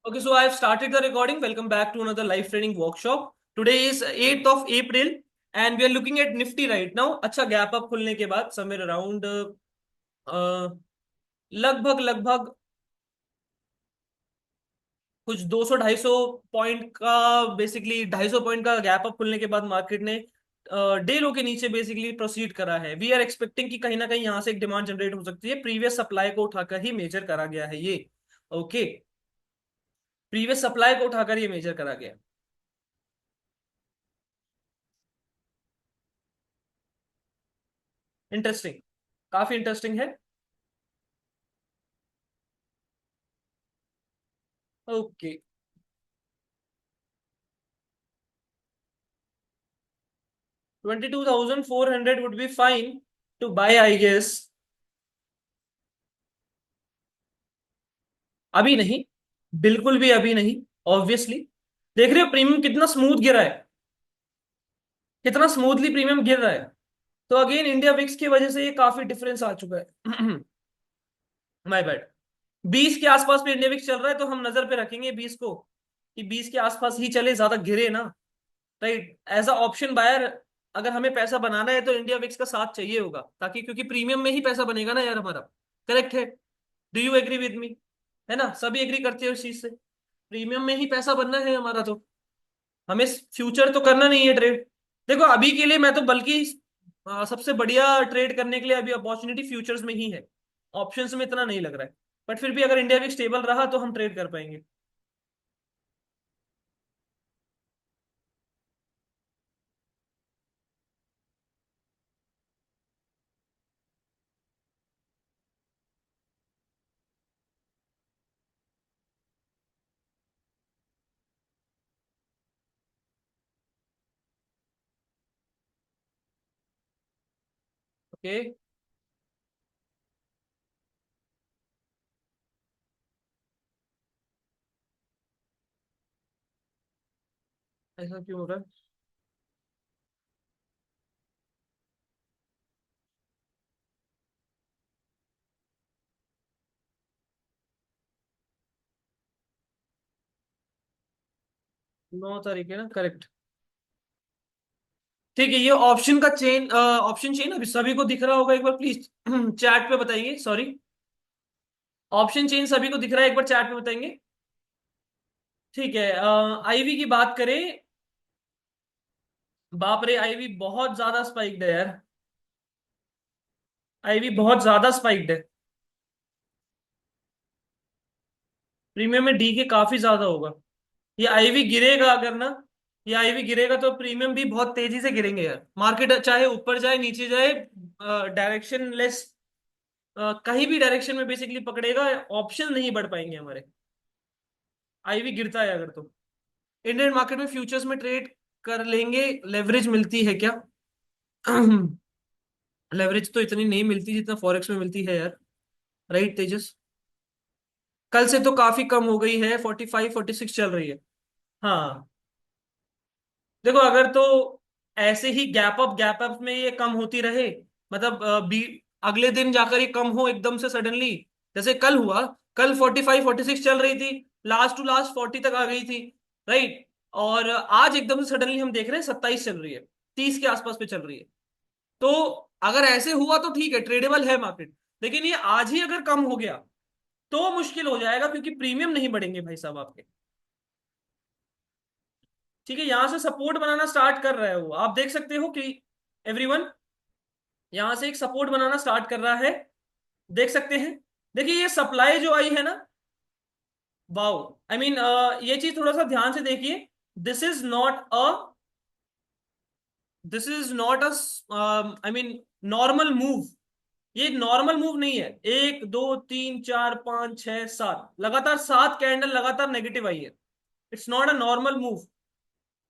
Okay, so I've started the recording. Welcome back to another live training workshop. Today is 8th of April and we are looking at Nifty right now. अच्छा gap up खुलने के बाद somewhere around लगभग लगभग कुछ 200-250 point का basically 250 point का gap up खुलने के बाद मार्केट ने डे लो के नीचे बेसिकली प्रोसीड करा है। वी आर एक्सपेक्टिंग कि कहीं ना कहीं यहां से एक डिमांड जनरेट हो सकती है। प्रीवियस सप्लाई को उठाकर ही मेजर करा गया है ये। ओके, प्रीवियस सप्लाई को उठाकर ये मेजर करा गया। इंटरेस्टिंग, काफी इंटरेस्टिंग है। Okay, 22,400 would be fine to buy, I guess। अभी नहीं, बिल्कुल भी अभी नहीं। ऑब्वियसली देख रहे हो प्रीमियम कितना स्मूथ गिरा है, कितना स्मूथली प्रीमियम गिर रहा है। तो अगेन इंडिया विक्स की वजह से ये काफी डिफरेंस आ चुका है। My bad. 20 के आसपास पे इंडिया विक्स चल रहा है तो हम नजर पे रखेंगे 20 को, कि 20 के आसपास ही चले, ज्यादा गिरे ना। Right, as a option buyer अगर हमें पैसा बनाना है तो इंडिया विक्स का साथ चाहिए होगा, ताकि क्योंकि प्रीमियम में ही पैसा बनेगा ना यार हमारा। करेक्ट है? Do you agree with me? है ना, सभी एग्री करते हैं उस चीज से। प्रीमियम में ही पैसा बनना है हमारा, तो हमें फ्यूचर तो करना नहीं है ट्रेड। देखो अभी के लिए मैं तो बल्कि सबसे बढ़िया ट्रेड करने के लिए अभी अपॉर्चुनिटी फ्यूचर्स में ही है। ऑप्शंस में इतना नहीं लग रहा है, बट फिर भी अगर इंडिया भी स्टेबल रहा तो हम ट्रेड कर पाएंगे। ओके, ऐसा क्यों हो रहा है? 9 तारीख है ना, करेक्ट। ठीक है, ये ऑप्शन का चेन, ऑप्शन चेन अभी सभी को दिख रहा होगा, एक बार प्लीज चैट पे बताइए। सॉरी, ऑप्शन चेन सभी को दिख रहा है, एक बार चैट पे बताएंगे। ठीक है, आईवी की बात करें। बाप रे, आईवी बहुत ज्यादा स्पाइक्ड है यार। आईवी बहुत ज्यादा स्पाइक्ड है। प्रीमियम में डी के काफी ज्यादा होगा। ये आईवी गिरेगा अगर ना, ये आईवी गिरेगा तो प्रीमियम भी बहुत तेजी से गिरेंगे यार। मार्केट चाहे ऊपर जाए नीचे जाए, डायरेक्शन लेस, कहीं भी डायरेक्शन में बेसिकली पकड़ेगा, ऑप्शन नहीं बढ़ पाएंगे हमारे। आईवी गिरता है अगर तो इंडियन मार्केट में फ्यूचर्स में ट्रेड कर लेंगे। लेवरेज मिलती है क्या? लेवरेज तो इतनी नहीं मिलती जितना फॉरेक्स में मिलती है यार। राइट तेजस? कल से तो काफी कम हो गई है, 45-46 चल रही है। हाँ, देखो अगर तो ऐसे ही गैप अप में ये कम होती रहे, मतलब अगले दिन जाकर ये कम हो एकदम से सडनली, जैसे कल हुआ। कल 45-46 चल रही थी, लास्ट टू लास्ट 40 तक आ गई थी। राइट, और आज एकदम से सडनली हम देख रहे हैं 27 चल रही है, 30 के आसपास पे चल रही है। तो अगर ऐसे हुआ तो ठीक है, ट्रेडेबल है मार्केट। लेकिन ये आज ही अगर कम हो गया तो मुश्किल हो जाएगा, क्योंकि प्रीमियम नहीं बढ़ेंगे भाई साहब आपके। ठीक है, यहां से सपोर्ट बनाना स्टार्ट कर रहा है वो, आप देख सकते हो कि एवरीवन यहां से एक सपोर्ट बनाना स्टार्ट कर रहा है। देख सकते हैं, देखिए ये सप्लाई जो आई है ना, वाओ। आई मीन ये चीज थोड़ा सा ध्यान से देखिए। This is not a this is not a I mean normal move. ये नॉर्मल मूव नहीं है। 1 2 3 4 5 6 7 लगातार 7 कैंडल लगातार नेगेटिव आई है। It's not a normal move.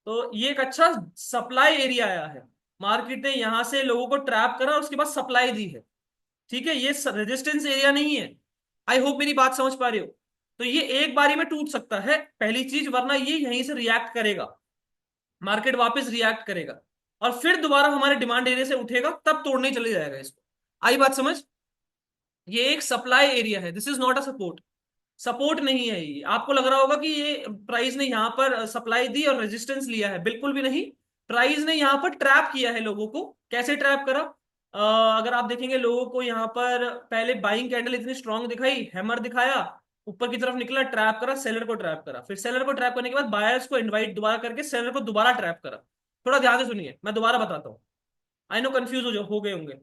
तो ये एक अच्छा सप्लाई एरिया आया है। मार्केट ने यहां से लोगों को ट्रैप करा और उसके बाद सप्लाई दी है। ठीक है, ये रेजिस्टेंस एरिया नहीं है। आई होप मेरी बात समझ पा रहे हो। तो ये एक बारी में टूट सकता है, पहली चीज, वरना ये यहीं से रिएक्ट करेगा। मार्केट वापस रिएक्ट करेगा और फिर दोबारा हमारे डिमांड एरिया से उठेगा, तब तोड़ने चले जाएगा इसको। आई बात समझ? ये एक सप्लाई एरिया है, this is not a support. Support नहीं है ये। आपको लग रहा होगा कि ये प्राइस ने यहाँ पर सप्लाई दी और रेजिस्टेंस लिया है, बिल्कुल भी नहीं। प्राइस ने यहाँ पर ट्रैप किया है लोगों को। कैसे ट्रैप करा? अगर आप देखेंगे लोगों को यहाँ पर पहले बाइंग कैंडल इतनी स्ट्रांग दिखाई, हैमर दिखाया, ऊपर की तरफ निकला, ट्रैप करा, सेलर को ट्रैप करा, फिर सेलर को ट्रैप करने के बाद बायर्स को इनवाइट दोबारा करके सेलर को दोबारा ट्रैप करा। थोड़ा ध्यान से सुनिए, मैं दोबारा बताता हूँ। आई नो कंफ्यूज हो गए होंगे।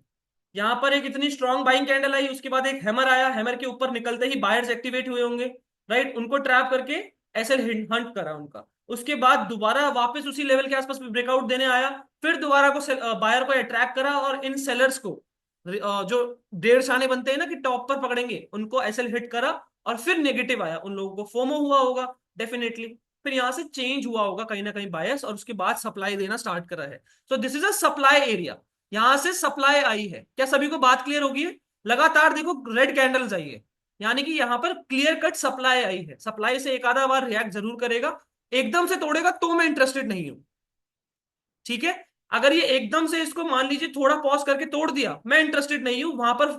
यहां पर एक इतनी स्ट्रांग बाइंग कैंडल आई, उसके बाद एक हैमर आया, हैमर के ऊपर निकलते ही बायर्स एक्टिवेट हुए होंगे, राइट, उनको ट्रैप करके एसएल हंट करा उनका। उसके बाद दोबारा वापस उसी लेवल के आसपास ब्रेकआउट देने आया, फिर दोबारा को बायर को अट्रैक्ट करा और इन सेलर्स को जो डेढ़ शाने बनते हैं ना कि टॉप पर पकड़ेंगे, उनको एसएल हिट करा। और फिर नेगेटिव आया, उन लोगों को फोमो हुआ होगा डेफिनेटली। फिर यहां से चेंज हुआ होगा कहीं ना कहीं बायस, और उसके बाद सप्लाई देना स्टार्ट करा है। So this is a supply area. यहां से सप्लाई आई है, क्या सभी को बात क्लियर होगी है? लगातार देखो रेड कैंडल्स आई है, यानी कि यहां पर क्लियर कट सप्लाई आई है। सप्लाई से एक आधा बार रिएक्ट जरूर करेगा, एकदम से तोड़ेगा तो मैं इंटरेस्टेड नहीं हूं। ठीक है, अगर ये एकदम से इसको मान लीजिए थोड़ा पॉज करके तोड़ दिया, मैं इंटरेस्टेड नहीं हूं। वहां पर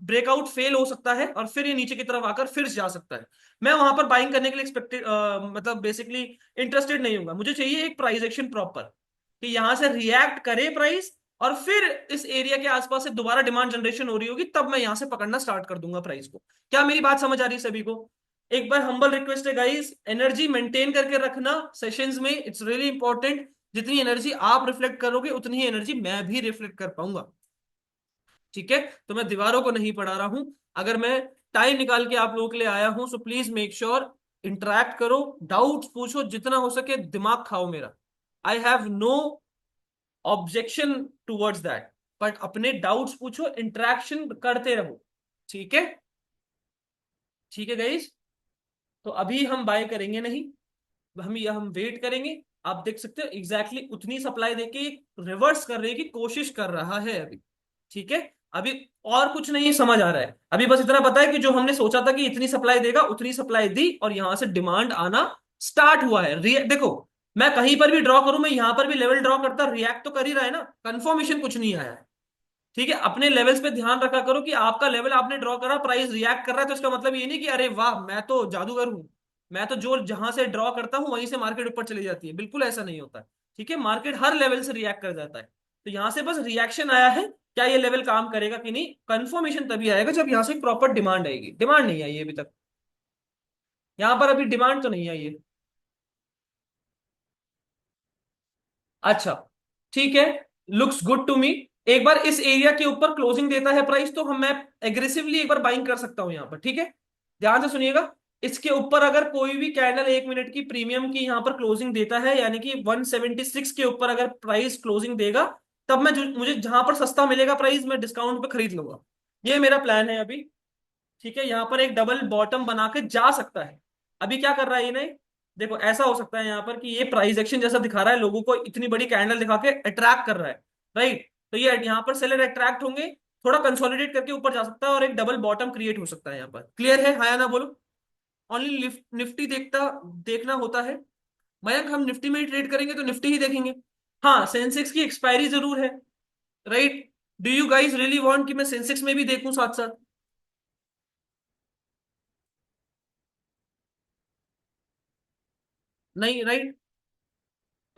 ब्रेकआउट फेल हो सकता है और फिर ये नीचे की तरफ आकर फिर जा सकता है। मैं वहां पर बाइंग करने के लिए एक्सपेक्टेड मतलब बेसिकली इंटरेस्टेड नहीं हूँ। मुझे चाहिए एक प्राइस एक्शन प्रॉपर, कि यहां से रिएक्ट करे प्राइस, और फिर इस एरिया के आसपास से दोबारा डिमांड जनरेशन हो रही होगी, तब मैं यहां से पकड़ना स्टार्ट कर दूंगा प्राइस को। क्या मेरी बात समझ आ रही है सभी को? एक बार हम्बल रिक्वेस्ट है गाइस, एनर्जी मेंटेन करके रखना सेशंस में, इट्स रियली इंपॉर्टेंट। जितनी एनर्जी आप रिफ्लेक्ट करोगे उतनी ही एनर्जी मैं भी रिफ्लेक्ट कर पाऊंगा। ठीक है, तो मैं दीवारों को नहीं पढ़ा रहा हूं। अगर मैं टाइम निकाल के आप लोगों के लिए आया हूं, सो प्लीज मेक श्योर इंटरेक्ट करो, डाउट्स पूछो, जितना हो सके दिमाग खाओ मेरा। I have no objection towards that, but अपने डाउट्स पूछो, इंटरेक्शन करते रहो। ठीक है? ठीक है गाइस, तो अभी हम बाय करेंगे नहीं, हम वेट करेंगे। आप देख सकते हो एग्जैक्टली उतनी सप्लाई देके रिवर्स करने की कोशिश कर रहा है अभी। ठीक है, अभी और कुछ नहीं समझ आ रहा है, अभी बस इतना पता है कि जो हमने सोचा था कि इतनी सप्लाई देगा उतनी सप्लाई दी, और यहां से डिमांड आना स्टार्ट हुआ है। देखो, मैं कहीं पर भी ड्रॉ करूं, मैं यहां पर भी लेवल ड्रॉ करता, रिएक्ट तो कर ही रहा है ना, कंफर्मेशन कुछ नहीं आया है। ठीक है, अपने लेवल्स पे ध्यान रखा करो कि आपका लेवल आपने ड्रॉ करा, प्राइस रिएक्ट कर रहा है, तो इसका मतलब ये नहीं कि अरे वाह मैं तो जादूगर हूं, मैं तो जो जहां से ड्रॉ करता हूं वहीं से मार्केट ऊपर चली जाती है। बिल्कुल ऐसा नहीं होता है। ठीक है, मार्केट हर लेवल से रिएक्ट कर जाता है। तो यहां से बस रिएक्शन आया है, क्या ये लेवल काम करेगा कि नहीं, कंफर्मेशन तभी आएगा जब यहां से प्रॉपर डिमांड आएगी। डिमांड नहीं आई है अभी तक, यहां पर अभी डिमांड तो नहीं आई है। अच्छा, ठीक है, लुक्स गुड टू मी। एक बार इस एरिया के ऊपर क्लोजिंग देता है प्राइस, तो हम मैं एग्रेसिवली एक बार बाइंग कर सकता हूं यहां पर। ठीक है, ध्यान से सुनिएगा। इसके ऊपर अगर कोई भी कैंडल 1 मिनट की प्रीमियम की यहां पर क्लोजिंग देता है, यानी कि 176 के ऊपर अगर प्राइस क्लोजिंग देगा, तब मैं मुझे जहां पर सस्ता मिलेगा प्राइस, मैं डिस्काउंट पे खरीद लूंगा। ये मेरा प्लान है अभी। ठीक है, यहाँ पर एक डबल बॉटम बना के जा सकता है। अभी क्या कर रहा है इन्हें, देखो ऐसा हो सकता है यहाँ पर कि ये प्राइस एक्शन जैसा दिखा रहा है, लोगों को इतनी बड़ी कैंडल दिखा के अट्रैक्ट कर रहा है, राइट। तो ये यहाँ पर सेलर अट्रैक्ट होंगे, थोड़ा कंसोलिडेट करके ऊपर जा सकता है, और एक डबल बॉटम क्रिएट हो सकता है यहाँ पर। क्लियर है, हाँ या ना बोलो? ओनली निफ्टी देखना होता है। मयंक, हम निफ्टी में ही ट्रेड करेंगे तो निफ्टी ही देखेंगे। हाँ, सेंसेक्स की एक्सपायरी जरूर है, right. Do you guys really want कि मैं सेंसेक्स में भी देखूं साथ साथ? नहीं, राइट।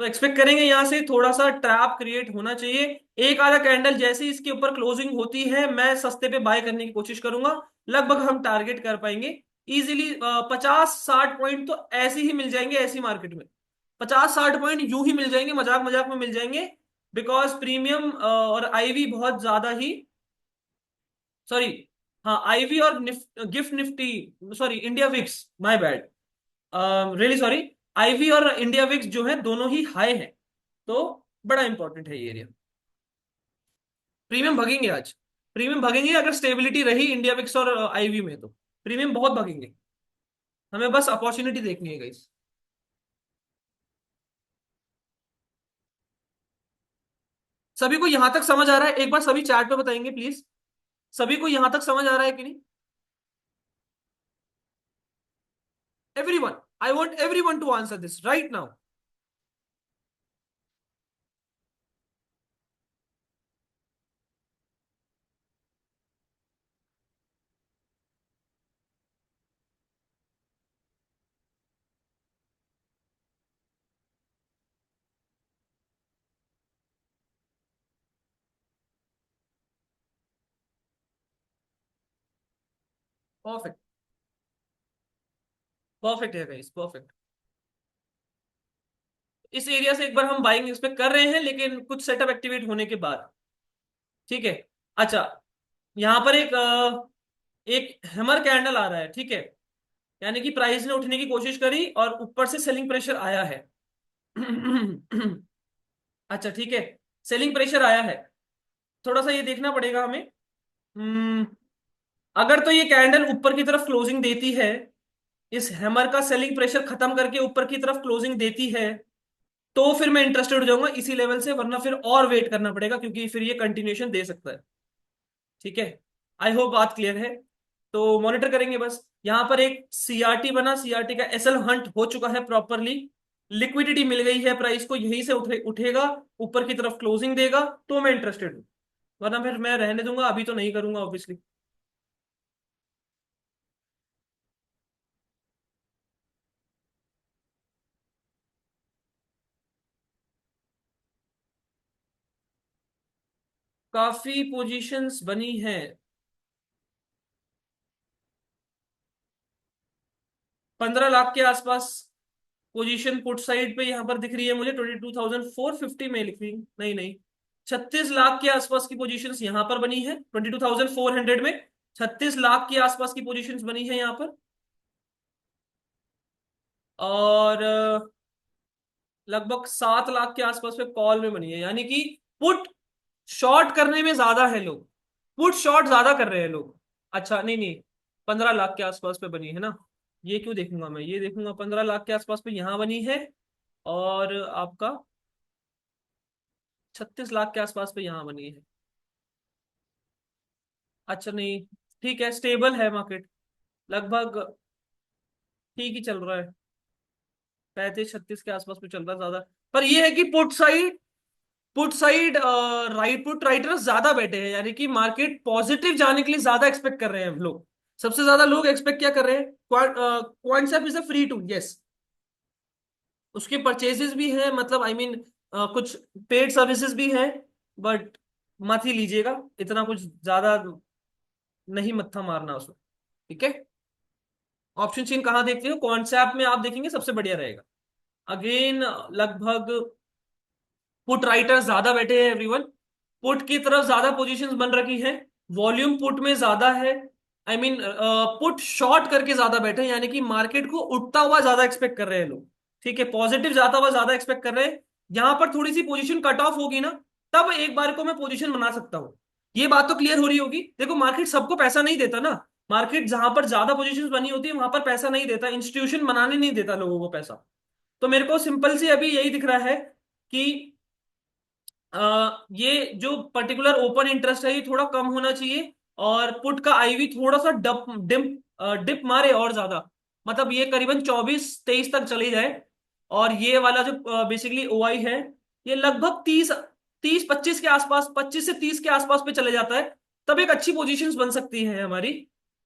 तो एक्सपेक्ट करेंगे यहां से थोड़ा सा ट्रैप क्रिएट होना चाहिए। एक आधा कैंडल जैसे इसके ऊपर क्लोजिंग होती है, मैं सस्ते पे बाय करने की कोशिश करूंगा। लगभग हम टारगेट कर पाएंगे इजीली। 50-60 पॉइंट तो ऐसे ही मिल जाएंगे ऐसी मार्केट में। 50-60 पॉइंट यूं ही मिल जाएंगे, मजाक मजाक में मिल जाएंगे। बिकॉज प्रीमियम और आईवी बहुत ज्यादा ही, सॉरी, हाँ आईवी और gift nifty, sorry India VIX, my bad, really sorry. IV और इंडिया विक्स जो है दोनों ही हाई हैं, तो बड़ा इंपॉर्टेंट है ये एरिया। प्रीमियम भगेंगे आज, प्रीमियम भगेंगे अगर स्टेबिलिटी रही इंडिया विक्स और आईवी में, तो प्रीमियम बहुत भगेंगे। हमें बस अपॉर्चुनिटी देखनी है गाइस। सभी को यहां तक समझ आ रहा है? एक बार सभी चैट पे बताएंगे प्लीज, सभी को यहां तक समझ आ रहा है कि नहीं? Everyone, I want everyone to answer this right now. Perfect. Perfect है गाइस, परफेक्ट। इस एरिया से एक बार हम बाइंग एक्सपेक्ट कर रहे हैं, लेकिन कुछ सेटअप एक्टिवेट होने के बाद। ठीक है। अच्छा, यहां पर एक हैमर कैंडल आ रहा है, ठीक है। यानी कि प्राइस ने उठने की कोशिश करी और ऊपर से सेलिंग प्रेशर आया है। अच्छा ठीक है, सेलिंग प्रेशर आया है। थोड़ा सा ये देखना पड़ेगा हमें। हम्म, अगर तो ये कैंडल ऊपर की तरफ क्लोजिंग देती है, इस हैमर का सेलिंग प्रेशर खत्म करके ऊपर की तरफ क्लोजिंग देती है, तो फिर मैं इंटरेस्टेड हो जाऊंगा इसी लेवल से, वरना फिर और वेट करना पड़ेगा, क्योंकि फिर ये कंटिन्यूएशन दे सकता है। ठीक है। आई होप बात क्लियर है। तो मॉनिटर करेंगे बस। यहां पर एक सीआरटी बना, सीआरटी का एसएल हंट हो चुका है प्रॉपरली। लिक्विडिटी मिल गई है प्राइस को, यहीं से उठेगा, ऊपर की तरफ क्लोजिंग देगा, तो मैं इंटरेस्टेड हूँ। वरना फिर मैं रहने दूंगा, अभी तो नहीं करूंगा ऑब्वियसली। काफी पोजीशंस बनी हैं। 15 लाख के आसपास पोजीशन पुट साइड पे यहां पर दिख रही है मुझे, 22,450 में लिख रही, नहीं नहीं, 36 लाख के आसपास की पोजीशंस यहां पर बनी है, 22,400 में 36 लाख के आसपास की पोजीशंस बनी है यहां पर। और लगभग 7 लाख के आसपास पे कॉल में बनी है, यानी कि पुट शॉर्ट करने में ज्यादा है लोग, पुट शॉर्ट ज्यादा कर रहे हैं लोग। अच्छा नहीं नहीं, 15 लाख के आसपास पे बनी है ना। ये क्यों देखूंगा मैं, ये देखूंगा 15 लाख के आसपास पे यहां बनी है, और आपका 36 लाख के आसपास पे यहां बनी है। अच्छा नहीं, ठीक है, स्टेबल है मार्केट, लगभग ठीक ही चल रहा है। 35 36 के आसपास पे चल रहा है ज्यादा। पर ये है कि put side right, put writers ज्यादा बैठे हैं, यानी कि मार्केट पॉजिटिव जाने के लिए ज्यादा एक्सपेक्ट कर रहे हैं लोग। सबसे ज्यादा लोग एक्सपेक्ट क्या कर रहे हैं, Quantsapp is a free too, yes. उसके परचेजेस भी है, मतलब आई मीन कुछ पेड सर्विसेज भी है, बट मत ही लीजिएगा, इतना कुछ ज्यादा नहीं मत्था मारना उसमें। ठीक है। ऑप्शन चेन कहाँ देखते हो, कॉन्सेप्ट में आप देखेंगे सबसे बढ़िया रहेगा। अगेन लगभग पुट राइटर्स ज्यादा बैठे हैं एवरीवन, पुट की तरफ ज्यादा पोजीशंस बन रखी हैं, वॉल्यूम पुट में ज्यादा है। आई मीन पुट शॉर्ट करके ज्यादा बैठे हैं, यानी कि मार्केट को उठता हुआ ज्यादा एक्सपेक्ट कर रहे हैं लोग। ठीक है, पॉजिटिव जाता हुआ ज्यादा एक्सपेक्ट कर रहे हैं। यहां पर थोड़ी सी पोजीशन कट ऑफ होगी ना, तब एक बार को मैं पोजीशन बना सकता हूँ। ये बात तो क्लियर हो रही होगी। देखो मार्केट सबको पैसा नहीं देता ना, मार्केट जहां पर ज्यादा पोजीशंस बनी होती है वहां पर पैसा नहीं देता, इंस्टीट्यूशन बनाने नहीं देता लोगों को पैसा। तो मेरे को सिंपल सी अभी यही दिख रहा है कि ये जो पर्टिकुलर ओपन इंटरेस्ट है ये थोड़ा कम होना चाहिए, और पुट का आईवी थोड़ा सा डिप मारे और ज्यादा, मतलब ये करीबन 24 23 तक चली जाए। और ये वाला जो बेसिकली ओआई है, ये लगभग 30 30 25 के आसपास, 25 से 30 के आसपास पे चले जाता है, तब एक अच्छी पोजीशंस बन सकती है हमारी।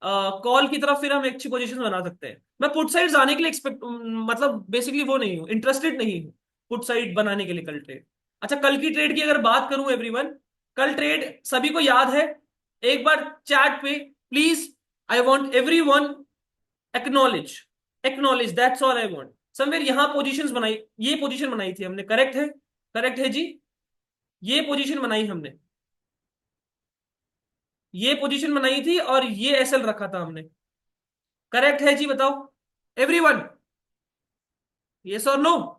कॉल की तरफ फिर हम एक अच्छी पोजीशन बना सकते हैं। मैं पुट साइड जाने के लिए एक्सपेक्ट, मतलब बेसिकली वो नहीं हूँ, इंटरेस्टेड नहीं हूँ पुट साइड बनाने के लिए कल ट्रेड। अच्छा, कल की ट्रेड की अगर बात करूं एवरीवन, कल ट्रेड सभी को याद है, एक बार चैट पे please, I want everyone acknowledge, acknowledge, that's all I want. Somewhere यहां पोजीशंस बनाई, ये पोजीशन बनाई थी हमने, करेक्ट है, करेक्ट है जी। ये पोजीशन बनाई हमने, ये पोजीशन बनाई थी और ये एसएल रखा था हमने, करेक्ट है जी, बताओ एवरीवन, यस और नो।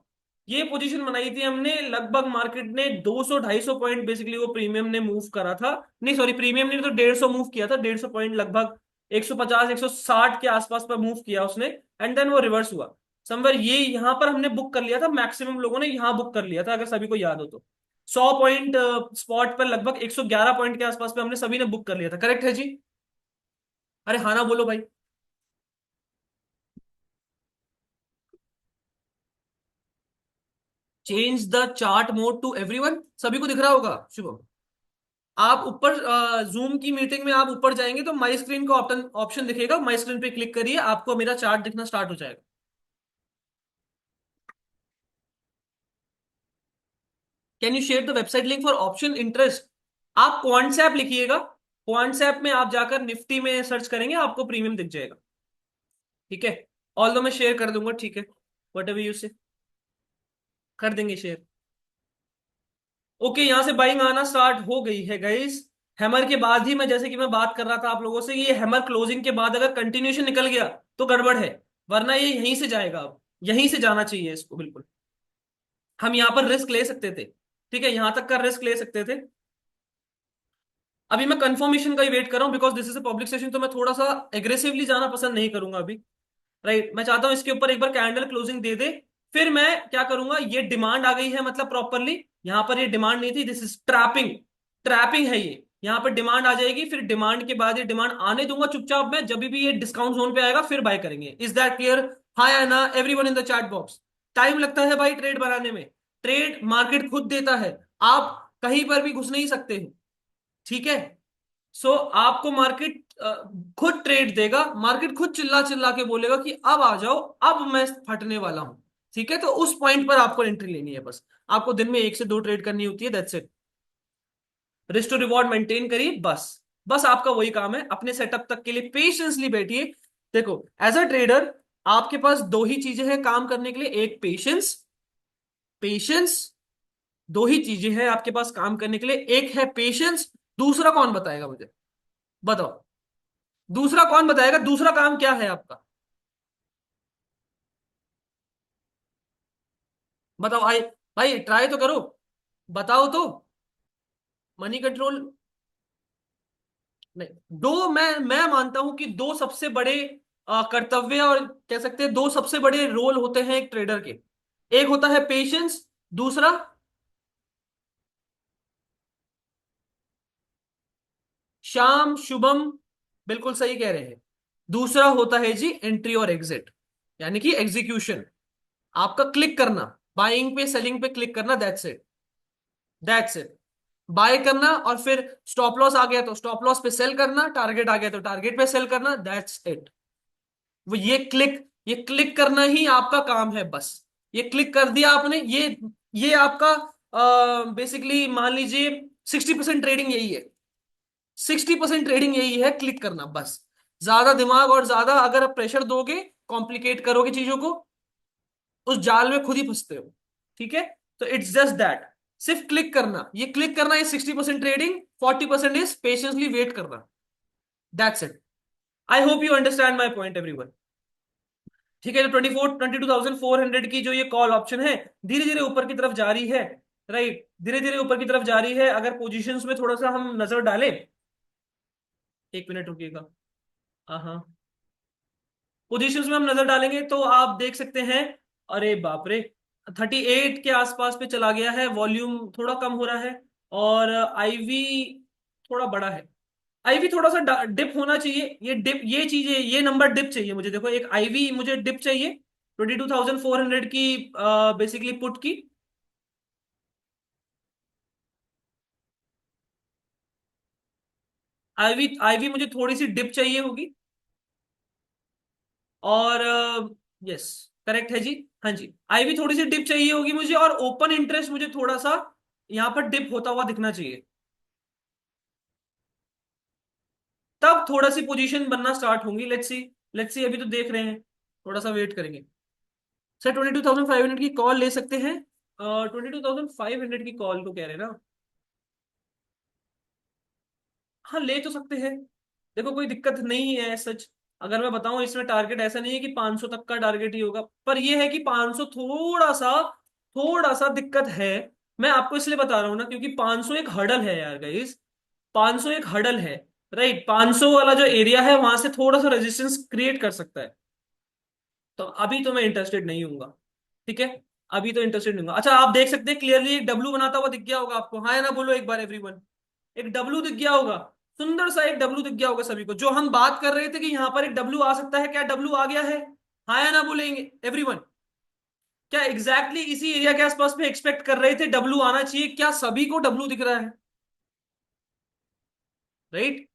ये पोजीशन बनाई थी हमने, लगभग मार्केट ने 200 250 पॉइंट बेसिकली वो प्रीमियम ने मूव करा था। नहीं सॉरी, प्रीमियम ने तो 150 मूव किया था, 150 पॉइंट लगभग, 150 160 के आसपास पर मूव किया उसने, एंड देन वो रिवर्स हुआ समवेयर। ये यहां पर हमने बुक कर लिया था, मैक्सिमम लोगों ने यहां बुक कर लिया था, अगर सभी को याद हो तो। 100 पॉइंट स्पॉट पर लगभग 111 पॉइंट के आसपास पे हमने सभी ने बुक कर लिया था, करेक्ट है जी। अरे हाँ ना बोलो भाई। Change the chart mode to everyone, सभी को दिख रहा होगा शुभम। आप ऊपर जूम की मीटिंग में आप ऊपर जाएंगे तो माई स्क्रीन का ऑप्शन ऑप्शन दिखेगा, माई स्क्रीन पे क्लिक करिए, आपको मेरा चार्ट दिखना स्टार्ट हो जाएगा। Can you share the website link for option interest. आप क्वांट से आप लिखिएगा, क्वांट्स ऐप में आप जाकर निफ्टी में सर्च करेंगे, आपको प्रीमियम दिख जाएगा। ठीक है, ऑल दो मैं शेयर कर दूंगा, ठीक है, वट एवर यू से, कर देंगे शेयर। ओके, यहां से बाइंग आना स्टार्ट हो गई है गाइस। हैमर के बाद ही, मैं जैसे कि मैं बात कर रहा था आप लोगों से, ये हैमर क्लोजिंग के बाद अगर कंटिन्यूशन निकल गया तो गड़बड़ है, वरना ये यहीं से जाएगा, अब यहीं से जाना चाहिए इसको बिल्कुल। हम यहां पर रिस्क ले सकते थे, ठीक है, यहां तक का रिस्क ले सकते थे। अभी मैं कंफर्मेशन का ही वेट कर रहा हूं, because this is a public session, तो मैं थोड़ा सा एग्रेसिवली जाना पसंद नहीं करूंगा अभी। राइट, मैं चाहता हूं इसके ऊपर एक बार कैंडल क्लोजिंग दे दे, फिर मैं क्या करूंगा, ये डिमांड आ गई है मतलब प्रॉपरली, यहां पर ये डिमांड नहीं थी, दिस इज ट्रैपिंग, ट्रैपिंग है ये। यहां पर डिमांड आ जाएगी, फिर डिमांड के बाद ये डिमांड आने दूंगा चुपचाप मैं, जब भी ये डिस्काउंट जोन पे आएगा फिर बाय करेंगे। Is that clear? हाय आना everyone in the chat box. Time लगता है भाई ट्रेड बनाने में, ट्रेड मार्केट खुद देता है, आप कहीं पर भी घुस नहीं सकते हो, ठीक है। सो आपको मार्केट खुद ट्रेड देगा, मार्केट खुद चिल्ला चिल्ला के बोलेगा कि अब आ जाओ, अब मैं फटने वाला हूं, ठीक है। तो उस पॉइंट पर आपको एंट्री लेनी है, बस आपको दिन में 1 से 2 ट्रेड करनी होती है, that's it. Risk to reward maintain करिए बस, बस आपका वही काम है, अपने सेटअप तक के लिए पेशेंसली बैठिए। देखो, एज अ ट्रेडर आपके पास दो ही चीजें हैं काम करने के लिए, एक पेशेंस, पेशेंस, दो ही चीजें हैं आपके पास काम करने के लिए, एक है पेशेंस, दूसरा कौन बताएगा मुझे, बताओ, दूसरा कौन बताएगा, दूसरा काम क्या है आपका, बताओ भाई, भाई ट्राई तो करो, बताओ तो। मनी कंट्रोल नहीं, दो, मैं मानता हूं कि दो सबसे बड़े कर्तव्य, और कह सकते हैं दो सबसे बड़े रोल होते हैं एक ट्रेडर के। एक होता है पेशेंस, दूसरा, श्याम शुभम बिल्कुल सही कह रहे हैं, दूसरा होता है जी एंट्री और एग्जिट, यानी कि एग्जीक्यूशन, आपका क्लिक करना, बाइंग पे सेलिंग पे क्लिक करना, that's it, that's it. Buy करना, और फिर स्टॉप लॉस आ गया तो स्टॉप लॉस पे सेल करना, टारगेट आ गया तो टारगेट पे सेल करना, दैट्स इट। वो ये क्लिक करना ही आपका काम है बस। ये क्लिक कर दिया आपने, ये आपका बेसिकली मान लीजिए 60% ट्रेडिंग यही है, 60% ट्रेडिंग यही है, क्लिक करना बस। ज्यादा दिमाग और ज्यादा अगर आप प्रेशर दोगे, कॉम्प्लिकेट करोगे चीजों को, उस जाल में खुद ही फंसते हो, ठीक है। तो इट्स जस्ट दैट, सिर्फ क्लिक करना, ये क्लिक करना is 60% trading, 40% is patiently wait करना, that's it. I hope you understand my point everyone. ठीक है, तो 22,400 की जो ये कॉल ऑप्शन है, धीरे धीरे ऊपर की तरफ जा रही है, राइट, धीरे धीरे ऊपर की तरफ जा रही है। अगर पोजीशंस में थोड़ा सा हम नजर डालें, 1 मिनट रुकिएगा, हाँ हाँ, पोजीशंस में हम नजर डालेंगे तो आप देख सकते हैं, अरे बाप रे, 38 के आसपास पे चला गया है, वॉल्यूम थोड़ा कम हो रहा है, और आईवी थोड़ा बड़ा है। आईवी थोड़ा सा डिप होना चाहिए, ये डिप, ये चीजें, ये नंबर डिप चाहिए मुझे, देखो एक आईवी मुझे डिप चाहिए 22,400 की, बेसिकली पुट की। आईवी आईवी मुझे थोड़ी सी डिप चाहिए होगी, और यस, करेक्ट है जी, हाँ जी, आईवी थोड़ी सी डिप चाहिए होगी मुझे, और ओपन इंटरेस्ट मुझे थोड़ा सा यहाँ पर डिप होता हुआ दिखना चाहिए, तब थोड़ा सी पोजीशन बनना स्टार्ट होंगी। लेट्स सी, लेट्स सी, अभी तो देख रहे हैं, थोड़ा सा वेट करेंगे। सर 22,500 की कॉल ले सकते हैं, 22,500 की कॉल को कह रहे हैं ना, हाँ ले तो सकते हैं, देखो कोई दिक्कत नहीं है सच। अगर मैं बताऊं, इसमें टारगेट ऐसा नहीं है कि 500 तक का टारगेट ही होगा, पर यह है कि 500 थोड़ा सा दिक्कत है। मैं आपको इसलिए बता रहा हूं ना, क्योंकि 500 एक हर्डल है यार गाइस, 500 एक हर्डल है, राइट, 500 वाला जो एरिया है वहां से थोड़ा सा रेजिस्टेंस क्रिएट कर सकता है। तो अभी तो मैं इंटरेस्टेड नहीं हूँ, ठीक है, अभी तो इंटरेस्टेड नहीं हूँ। अच्छा, आप देख सकते हैं क्लियरली एक डब्लू बनाता हुआ दिख गया होगा आपको, हाँ या ना बोलो एक बार एवरीवन, एक डब्लू दिख गया होगा, सुंदर सा एक डब्लू दिख गया होगा सभी को, जो हम बात कर रहे थे कि यहां पर एक डब्लू आ सकता है, क्या डब्लू आ गया है, हाँ या ना बोलेंगे एवरीवन? क्या एग्जैक्टली इसी एरिया के आसपास में एक्सपेक्ट कर रहे थे डब्लू आना चाहिए, क्या सभी को डब्लू दिख रहा है, राइट?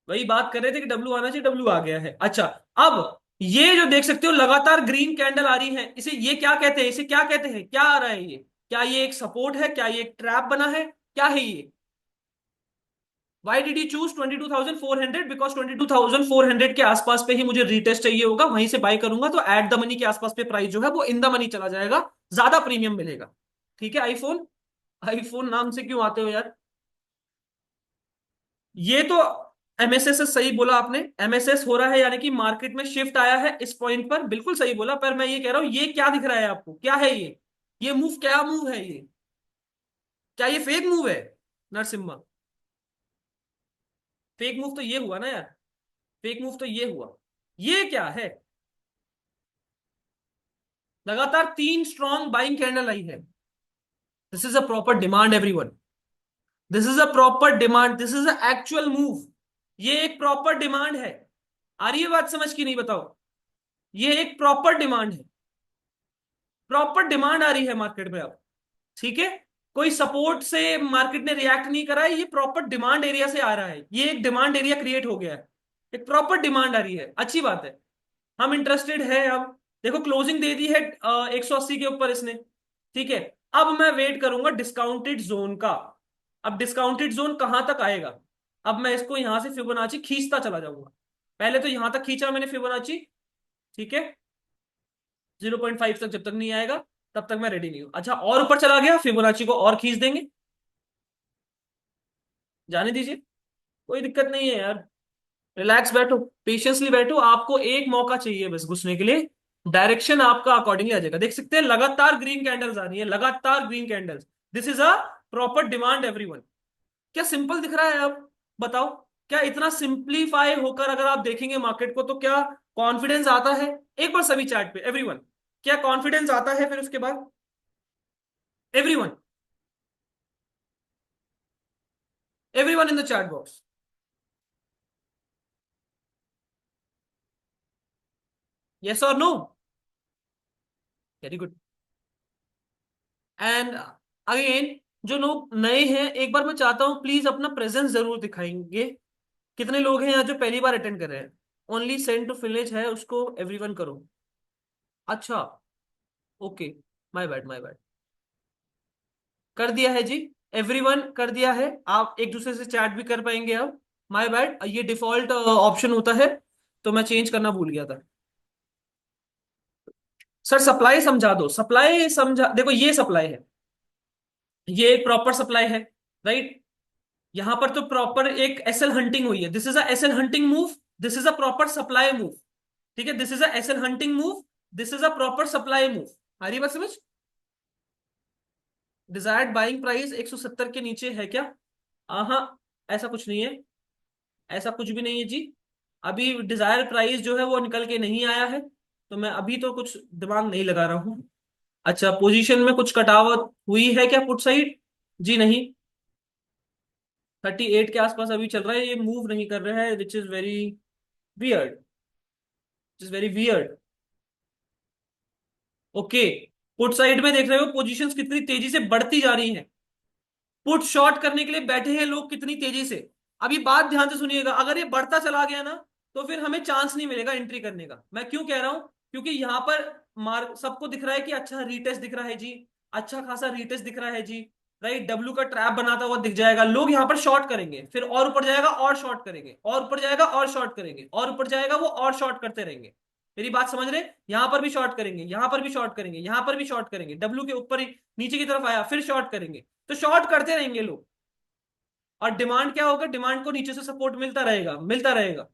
वही बात कर रहे थे कि डब्लू आना चाहिए, डब्लू आ गया है। अच्छा, अब ये जो देख सकते हो लगातार ग्रीन कैंडल आ रही है, इसे ये क्या कहते हैं, इसे क्या कहते हैं, क्या आ रहा है ये, क्या ये एक सपोर्ट है, क्या ये एक ट्रैप बना है, क्या है ये? Why did you choose 22,400? Because 22,400 के आसपास पे ही मुझे रीटेस्ट चाहिए होगा, वहीं से बाय करूंगा तो एट द मनी के आसपास पे प्राइस जो है वो इन द मनी चला जाएगा, ज्यादा प्रीमियम मिलेगा। ठीक है आईफोन। आईफोन नाम से क्यों आते हो यार? ये तो एमएसएस सही बोला आपने, एमएसएस हो रहा है यानी कि मार्केट में शिफ्ट आया है इस पॉइंट पर, बिल्कुल सही बोला। पर मैं ये कह रहा हूं ये क्या दिख रहा है आपको, क्या है ये मूव क्या मूव है ये? क्या ये फेक मूव है नरसिम्हा? फेक मूव तो ये हुआ ना यार, फेक मूव तो ये हुआ। ये क्या है? लगातार तीन स्ट्रॉन्ग बाइंग कैंडल आई है। This is a proper demand everyone, this is a proper demand, this is a actual move. ये एक प्रॉपर डिमांड है। आ रही है बात समझ की नहीं बताओ? ये एक प्रॉपर डिमांड है, प्रॉपर डिमांड आ रही है मार्केट में अब। ठीक है, कोई सपोर्ट से मार्केट ने रिएक्ट नहीं करा है, ये प्रॉपर डिमांड एरिया से आ रहा है, ये एक डिमांड एरिया क्रिएट हो गया है, एक प्रॉपर डिमांड आ रही है, अच्छी बात है। हम इंटरेस्टेड है अब। देखो क्लोजिंग दे दी है 180 के ऊपर इसने। ठीक है, अब मैं वेट करूंगा डिस्काउंटेड जोन का। अब डिस्काउंटेड जोन कहां तक आएगा? अब मैं इसको यहां से फिबोनाची खींचता चला जाऊंगा। पहले तो यहां तक खींचा मैंने फिबोनाची। ठीक है, 0.5 तक जब तक नहीं आएगा तब तक मैं रेडी नहीं हूं। अच्छा और ऊपर चला गया, फिबोनाची को और खींच देंगे, जाने दीजिए, कोई दिक्कत नहीं है यार। रिलैक्स बैठो, पेशेंसली बैठो, आपको एक मौका चाहिए बस घुसने के लिए। डायरेक्शन आपका अकॉर्डिंगली आ जाएगा। देख सकते हैं लगातार ग्रीन कैंडल्स आ रही है, लगातार green candles. This is a proper demand everyone. क्या सिंपल दिख रहा है अब? बताओ, क्या इतना सिंप्लीफाई होकर अगर आप देखेंगे मार्केट को तो क्या कॉन्फिडेंस आता है? एक बार सभी चार्ट पे एवरीवन, क्या कॉन्फिडेंस आता है फिर उसके बाद? Everyone, everyone in the chat box. Yes और no? Very good. And again, जो लोग नए हैं एक बार मैं चाहता हूं प्लीज अपना प्रेजेंस जरूर दिखाएंगे। कितने लोग हैं यहाँ जो पहली बार अटेंड कर रहे हैं? ओनली सेंड टू विलेज है, उसको एवरीवन करो। अच्छा, okay, my bad my bad. कर दिया है जी, एवरीवन कर दिया है। आप एक दूसरे से चैट भी कर पाएंगे अब। माय बैड, ये डिफॉल्ट ऑप्शन होता है तो मैं चेंज करना भूल गया था। सर सप्लाई समझा दो, सप्लाई समझा, देखो ये सप्लाई है, ये एक प्रॉपर सप्लाई है, राइट? यहां पर तो प्रॉपर एक एसएल हंटिंग हुई है, this is a SL hunting move, this is a proper supply move. ठीक है, this is a SL hunting move, this is a proper supply move. आ रही बात समझ? डिजायर्ड बाइंग प्राइस 170 के नीचे है क्या? हाँ, ऐसा कुछ नहीं है, ऐसा कुछ भी नहीं है जी। अभी डिजायर प्राइस जो है वो निकल के नहीं आया है, तो मैं अभी तो कुछ दिमाग नहीं लगा रहा हूँ। अच्छा, पोजीशन में कुछ कटावट हुई है क्या पुट साइड? जी नहीं, 38 के आसपास अभी चल रहा है, ये मूव नहीं कर रहा है, which is very weird, is very weird. Okay, put side में देख रहे हो पोजीशंस कितनी तेजी से बढ़ती जा रही हैं, पुट शॉर्ट करने के लिए बैठे हैं लोग कितनी तेजी से। अभी बात ध्यान से सुनिएगा, अगर ये बढ़ता चला गया ना तो फिर हमें चांस नहीं मिलेगा एंट्री करने का। मैं क्यों कह रहा हूं? क्योंकि यहां पर मार्क सबको दिख रहा है कि अच्छा रीटेस्ट दिख रहा है जी, अच्छा खासा रीटेस्ट दिख रहा है जी, राइट? डब्ल्यू का ट्रैप बनाता हुआ दिख जाएगा, लोग यहां पर शॉर्ट करेंगे, फिर और ऊपर जाएगा और शॉर्ट करेंगे, और ऊपर जाएगा और शॉर्ट करेंगे, और ऊपर जाएगा वो और शॉर्ट करते रहेंगे। मेरी बात समझ रहे? यहां पर भी शॉर्ट करेंगे, यहां पर भी शॉर्ट करेंगे, यहां पर भी शॉर्ट करेंगे, डब्ल्यू के ऊपर ही नीचे की तरफ आया फिर शॉर्ट करेंगे, तो शॉर्ट करते रहेंगे लोग। और डिमांड क्या होगा? डिमांड को नीचे से सपोर्ट मिलता रहेगा, मिलता रहेगा।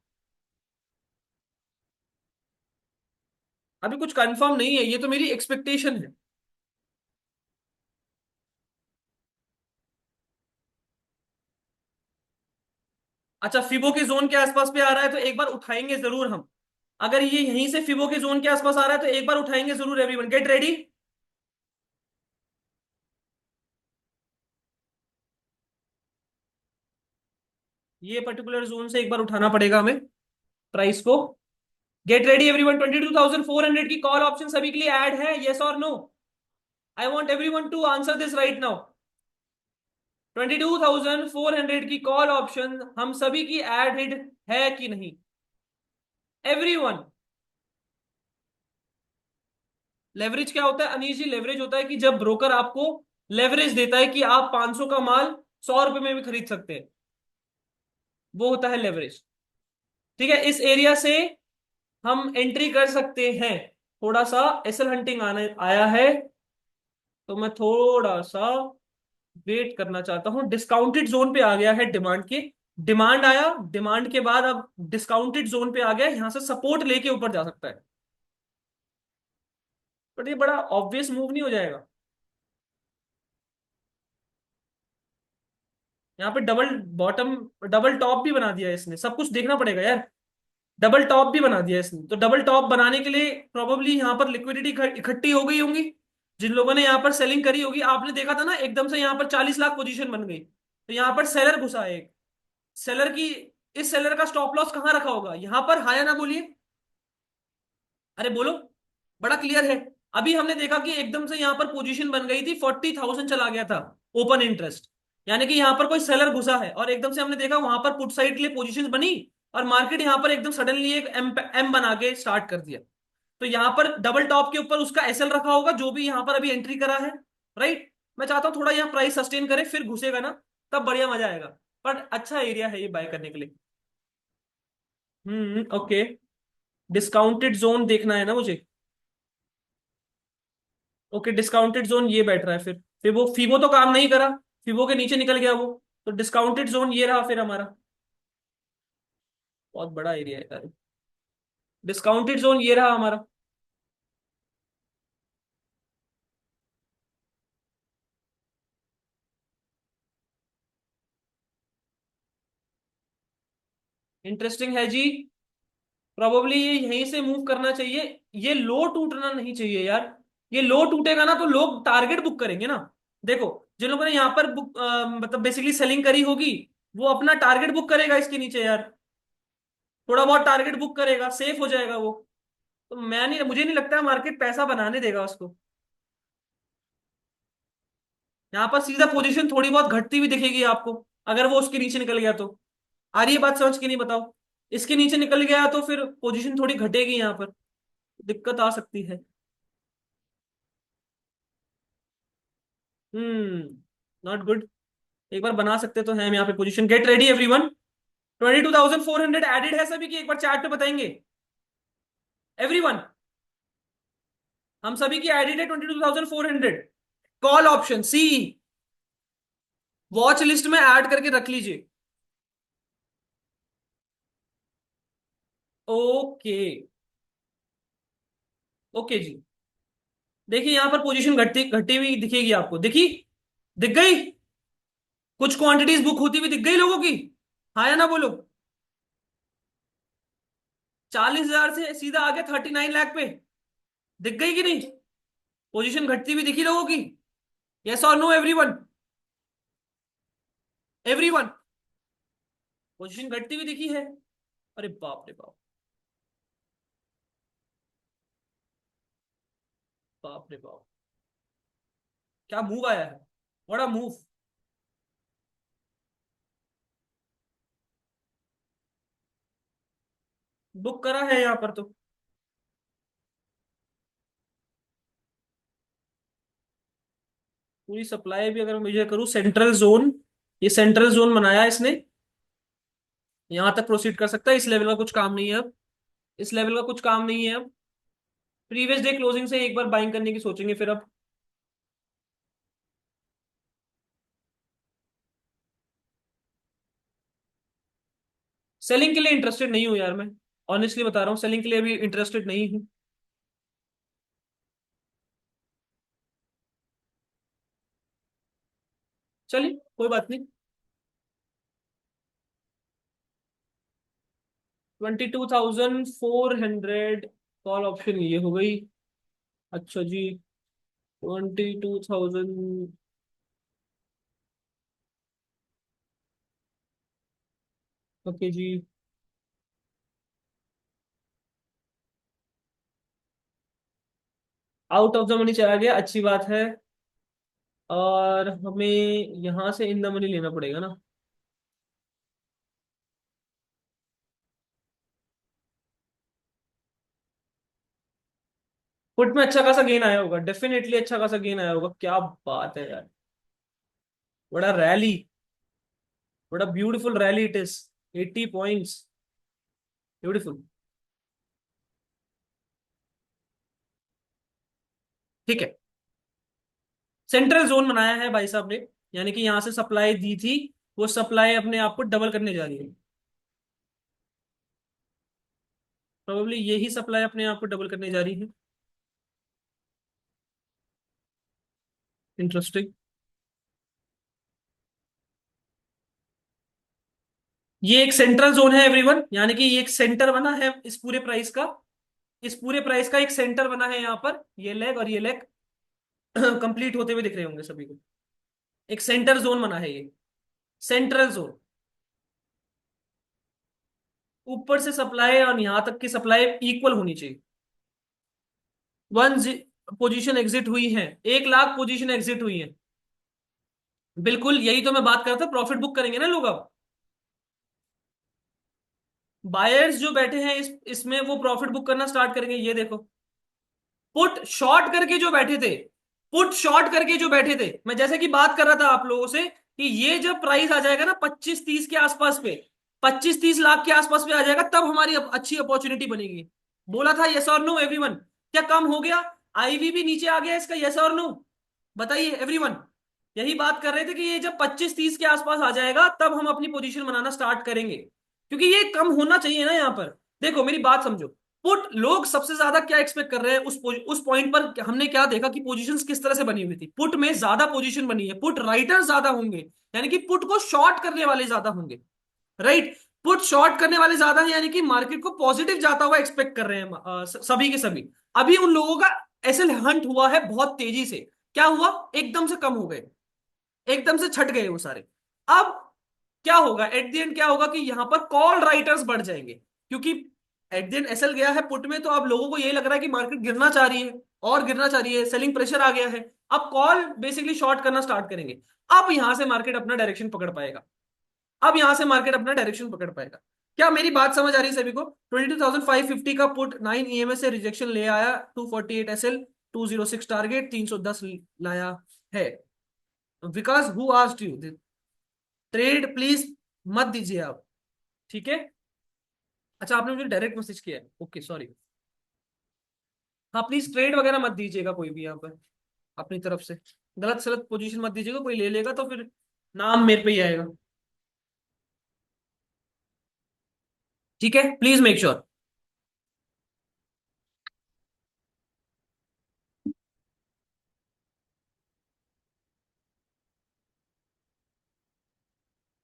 अभी कुछ कंफर्म नहीं है, ये तो मेरी एक्सपेक्टेशन है। अच्छा, फिबो के जोन के आसपास पे आ रहा है तो एक बार उठाएंगे जरूर हम। अगर ये यहीं से फिबो के जोन के आसपास आ रहा है तो एक बार उठाएंगे जरूर, एवरीवन गेट रेडी। ये पर्टिकुलर जोन से एक बार उठाना पड़ेगा हमें प्राइस को। गेट रेडी एवरीवन, 22,400 की कॉल ऑप्शन सभी के लिए ऐड है, यस और no? I want everyone to answer this right now. 22,400 की कॉल ऑप्शन हम सभी की एडेड है कि नहीं? एवरीवन। लेवरेज क्या होता है अनीश जी? लेवरेज होता है कि जब ब्रोकर आपको लेवरेज देता है कि आप 500 का माल 100 रुपए में भी खरीद सकते हैं। वो होता है लेवरेज। ठीक है, इस एरिया से हम एंट्री कर सकते हैं। थोड़ा सा एसएल हंटिंग आने आया है, तो मैं थोड़ा सा वेट करना चाहता हूँ। डिस्काउंटेड जोन पे आ गया है डिमांड के। डिमांड आया, डिमांड के बाद अब डिस्काउंटेड जोन पे आ गया, यहां से सपोर्ट लेके ऊपर जा सकता है। बट ये बड़ा ऑब्वियस मूव नहीं हो जाएगा? यहाँ पे डबल बॉटम, डबल टॉप भी बना दिया है इसने, सब कुछ देखना पड़ेगा यार। डबल टॉप भी बना दिया है इसने, तो डबल टॉप बनाने के लिए प्रोबेबली यहाँ पर लिक्विडिटी इकट्ठी हो गई होंगी। जिन लोगों ने यहाँ पर सेलिंग करी होगी, आपने देखा था ना, एकदम से यहाँ पर 40 लाख पोजीशन बन गई, तो यहाँ पर सेलर घुसा है एक। सेलर की, इस सेलर का स्टॉप लॉस कहाँ रखा होगा? यहाँ पर, हाँ या ना बोलिए। अरे बोलो, बड़ा क्लियर है। अभी हमने देखा कि एकदम से यहाँ पर पोजीशन बन गई थी, 40,000 चला गया था ओपन इंटरेस्ट। यानी कि यहाँ पर कोई सेलर घुसा है, और एकदम से हमने देखा वहां पर पुट साइड के लिए पोजीशन बनी, और मार्केट यहाँ पर एकदम सडनली एक एम एम बना के स्टार्ट कर दिया। तो यहाँ पर डबल टॉप के ऊपर उसका एसएल रखा होगा, जो भी यहाँ पर अभी एंट्री करा है। राइट। मैं चाहता हूँ थोड़ा यहाँ प्राइस सस्टेन करे, फिर घुसेगा ना, तब बढ़िया मजा आएगा। पर अच्छा एरिया है ये बाय करने के लिए। ओके। डिस्काउंटेड जोन देखना है ना मुझे। ओके, डिस्काउंटेड जोन ये बैठ रहा है, फिर वो फीबो तो काम नहीं करा, फीबो के नीचे निकल गया वो। तो डिस्काउंटेड जोन ये रहा फिर हमारा। बहुत बड़ा एरिया है यार। डिस्काउंटेड जोन ये रहा हमारा। इंटरेस्टिंग है जी। प्रोबेबली ये यहीं से मूव करना चाहिए। ये लो टूटना नहीं चाहिए यार। ये लो टूटेगा ना तो लोग टारगेट बुक करेंगे ना। देखो, जिन लोगों ने यहाँ पर बुक मतलब बेसिकली सेलिंग करी होगी, वो अपना टारगेट बुक करेगा इसके नीचे यार। थोड़ा बहुत टारगेट बुक करेगा, सेफ हो जाएगा वो। तो मैं नहीं, मुझे नहीं लगता मार्केट पैसा बनाने देगा उसको। यहाँ पर सीधा पोजीशन थोड़ी बहुत घटती हुई दिखेगी आपको, अगर वो उसके नीचे निकल गया तो। आ रही है बात समझ के नहीं? बताओ। इसके नीचे निकल गया तो फिर पोजीशन थोड़ी घटेगी यहाँ पर, दिक्कत आ सकती है। Not good. एक बार बना सकते तो हैं हम यहाँ पे position. Get ready everyone. 22,400 added है सभी की, एक बार चैट पे बताएंगे एवरीवन। हम सभी की एडेड है 22,400। Call option see, watch list में ऐड करके रख लीजिए। ओके। ओके जी। देखिए यहाँ पर पोजीशन घटती घटी हुई दिखेगी आपको, दिखी? दिख गई? कुछ क्वांटिटीज बुक होती हुई दिख गई लोगों की? हाँ या ना बोलो। 40,000 से सीधा आ गया 39 लाख पे। दिख गई कि नहीं? पोजीशन घटती हुई दिखी लोगों की? यस और नो एवरीवन? एवरीवन, पोजीशन घटती हुई दिखी है? अरे बाप रे बाप। बाप रे बाप, क्या मूव आया है! बड़ा मूव। बुक करा है यहाँ पर तो। पूरी सप्लाई भी अगर मुझे करूँ, सेंट्रल जोन, ये सेंट्रल जोन बनाया है इसने, यहां तक प्रोसीड कर सकता है। इस लेवल का कुछ काम नहीं है अब। इस लेवल का कुछ काम नहीं है अब। प्रीवियस डे क्लोजिंग से एक बार बाइंग करने की सोचेंगे फिर अब। सेलिंग के लिए इंटरेस्टेड नहीं हूं यार मैं। ऑनेस्टली बता रहा हूँ, सेलिंग के लिए भी इंटरेस्टेड नहीं हूँ। चलिए कोई बात नहीं। 22,400 कॉल ऑप्शन ये हो गई। अच्छा जी। 22,000। ओके जी। आउट ऑफ द मनी चला गया, अच्छी बात है। और हमें यहां से इन द मनी लेना पड़ेगा ना। पुट में अच्छा खासा गेन आया होगा, डेफिनेटली अच्छा खासा गेन आया होगा। क्या बात है यार! बड़ा रैली, बड़ा beautiful rally it is. 80 points, beautiful. ठीक है, सेंट्रल जोन बनाया है भाई साहब ने, यानी कि यहां से सप्लाई दी थी, वो सप्लाई अपने आप को डबल करने जा रही है। प्रोबेबली यही सप्लाई अपने आप को डबल करने जा रही है। इंटरेस्टिंग। ये एक सेंट्रल जोन है एवरीवन, यानी कि ये एक सेंटर बना है इस पूरे प्राइस का। इस पूरे प्राइस का एक सेंटर बना है यहाँ पर, ये लेग और ये लेग कंप्लीट होते हुए दिख रहे होंगे सभी को। एक सेंटर जोन बना है ये, सेंट्रल जोन। ऊपर से सप्लाई और यहां तक की सप्लाई इक्वल होनी चाहिए। वन पोजीशन एग्जिट हुई है, 1 लाख पोजीशन एग्जिट हुई है। बिल्कुल यही तो मैं बात कर रहा था, प्रॉफिट बुक करेंगे ना लोग अब। बायर्स जो बैठे हैं इसमें वो प्रॉफिट बुक करना स्टार्ट करेंगे, ये देखो। पुट शॉर्ट करके जो बैठे थे, पुट शॉर्ट करके जो बैठे थे, मैं जैसे कि बात कर रहा था आप लोगों से कि ये जब प्राइस आ जाएगा ना 25-30 के आसपास पे, 25-30 लाख के आसपास पे आ जाएगा, तब हमारी अच्छी अपॉर्चुनिटी बनेगी। बोला था यस और नो एवरीवन? क्या कम हो गया? आईवी भी नीचे आ गया इसका, यस और नो? बताइए एवरीवन। यही बात कर रहे थे कि ये जब 25-30 के आसपास आ जाएगा तब हम अपनी पोजीशन बनाना स्टार्ट करेंगे, क्योंकि ये कम होना चाहिए ना यहाँ पर। देखो मेरी बात समझो, पुट लोग सबसे ज्यादा क्या एक्सपेक्ट कर रहे हैं उस पॉइंट पर, हमने क्या देखा कि पोजीशंस किस तरह से बनी हुई थी। पुट में ज्यादा पोजीशन बनी है, पुट राइटर ज्यादा होंगे, यानी कि पुट को शॉर्ट करने वाले ज्यादा होंगे, राइट। पुट शॉर्ट करने वाले ज्यादा है, यानी कि मार्केट को पॉजिटिव जाता हुआ एक्सपेक्ट कर रहे हैं सभी के सभी। अभी उन लोगों का एसएल हंट हुआ है बहुत तेजी से। क्या हुआ? एकदम से कम हो गए, एकदम से छट गए वो सारे। अब क्या होगा एट द एंड? क्या होगा कि यहां पर कॉल राइटर्स बढ़ जाएंगे, क्योंकि एट द एंड एसएल गया है पुट में, तो अब लोगों को यही लग रहा है कि मार्केट गिरना चाह रही है और गिरना चाह रही है, सेलिंग प्रेशर आ गया है। अब कॉल बेसिकली शॉर्ट करना स्टार्ट करेंगे। अब यहां से मार्केट अपना डायरेक्शन पकड़ पाएगा, अब यहां से मार्केट अपना डायरेक्शन पकड़ पाएगा। क्या मेरी बात समझ आ रही है सभी को? 22,550 का पुट 9 ईएमएस से रिजेक्शन ले आया, 248 एसएल, 206 टारगेट, 310 लाया है। Vikas who asked you? Trade please मत दीजिए आप, ठीक है? अच्छा आपने मुझे डायरेक्ट मैसेज किया है, ओके सॉरी। हाँ प्लीज ट्रेड वगैरह मत दीजिएगा कोई भी यहाँ पर अपनी तरफ से। गलत सलत पोजीशन मत दीजिएगा, कोई ले लेगा तो फिर नाम मेरे पे ही आएगा। ठीक है, प्लीज मेक श्योर।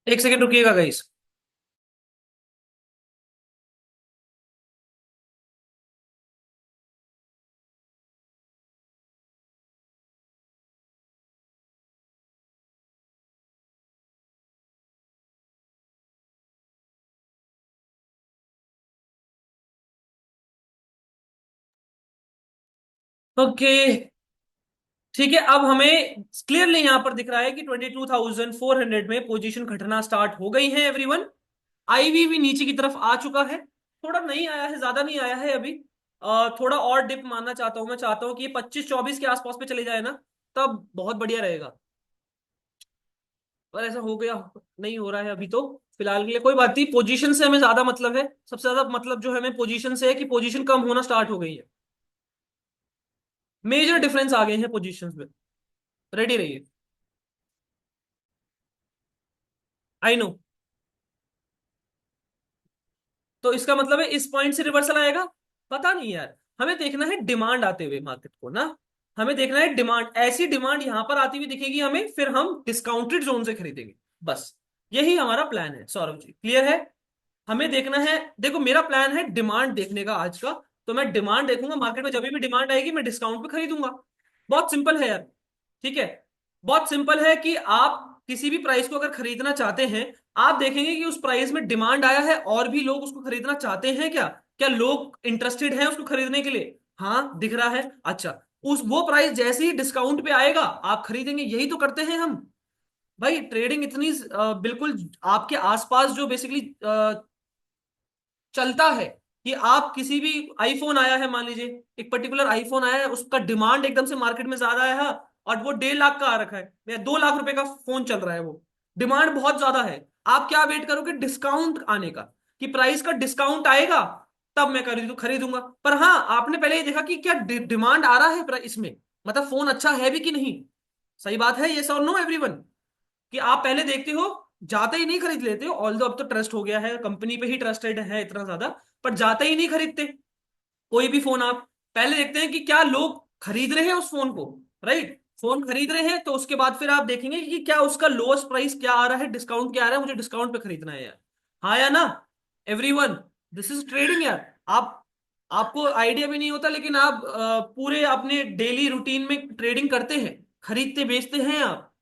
एक सेकंड रुकिएगा गाइस। ओके, ठीक है, अब हमें क्लियरली यहां पर दिख रहा है कि 22,400 में पोजीशन घटना स्टार्ट हो गई है एवरीवन। आईवी भी नीचे की तरफ आ चुका है, थोड़ा नहीं आया है, ज्यादा नहीं आया है अभी। थोड़ा और डिप मानना चाहता हूं, मैं चाहता हूं कि ये 25-24 के आसपास पे चले जाए ना, तब बहुत बढ़िया रहेगा। पर ऐसा हो गया, नहीं हो रहा है अभी तो। फिलहाल के लिए कोई बात नहीं, पोजीशन से हमें ज्यादा मतलब है, सबसे ज्यादा मतलब जो है हमें पोजीशन से है कि पोजीशन कम होना स्टार्ट हो गई है। मेजर डिफरेंस आ गए हैं पोजीशंस में। रेडी रहिए। I know. तो इसका मतलब है इस पॉइंट से रिवर्सल आएगा? पता नहीं यार, हमें देखना है डिमांड आते हुए मार्केट को ना। हमें देखना है डिमांड, ऐसी डिमांड यहां पर आती हुई दिखेगी हमें, फिर हम डिस्काउंटेड जोन से खरीदेंगे, बस। यही हमारा प्लान है सौरभ जी, क्लियर है? हमें देखना है, देखो मेरा प्लान है डिमांड देखने का आज का। तो मैं डिमांड देखूंगा मार्केट में, जब भी डिमांड आएगी मैं डिस्काउंट पे खरीदूंगा। बहुत सिंपल है यार, ठीक है। बहुत सिंपल है कि आप किसी भी प्राइस को अगर खरीदना चाहते हैं, आप देखेंगे कि उस प्राइस में डिमांड आया है और भी लोग उसको खरीदना चाहते हैं क्या? क्या लोग इंटरेस्टेड हैं उसको खरीदने के लिए? हाँ दिख रहा है, अच्छा। उस वो प्राइस जैसे ही डिस्काउंट पे आएगा आप खरीदेंगे, यही तो करते हैं हम। भाई ट्रेडिंग इतनी बिल्कुल आपके आसपास जो बेसिकली चलता है कि आप किसी भी, आईफोन आया है मान लीजिए, एक पर्टिकुलर आईफोन आया है, उसका डिमांड एकदम से मार्केट में ज्यादा आया है, और वो 1.5 लाख का आ रखा है या 2 लाख रुपए का फोन चल रहा है, वो डिमांड बहुत ज्यादा है। आप क्या वेट करोगे? डिस्काउंट आने का, कि प्राइस का डिस्काउंट आएगा तब मैं खरीदूंगा। पर हाँ, आपने पहले ये देखा कि क्या डिमांड आ रहा है इसमें, मतलब फोन अच्छा है भी कि नहीं। सही बात है, ये और नो एवरीवन, कि आप पहले देखते हो, जाते ही नहीं खरीद लेते हो। ऑल्दो अब तो ट्रस्ट हो गया है, कंपनी पे ही ट्रस्टेड है इतना ज्यादा, पर जाते ही नहीं खरीदते। कोई भी फोन आप पहले देखते हैं कि क्या लोग खरीद रहे हैं उस फोन को, राइट। फोन खरीद रहे हैं तो उसके बाद फिर आप देखेंगे कि क्या उसका लोएस्ट प्राइस क्या आ रहा है, डिस्काउंट क्या आ रहा है, मुझे डिस्काउंट पे खरीदना है यार। हाँ या ना एवरीवन, दिस इज ट्रेडिंग यार। आप आपको आइडिया भी नहीं होता, लेकिन आप पूरे अपने डेली रूटीन में ट्रेडिंग करते हैं, खरीदते बेचते हैं आप,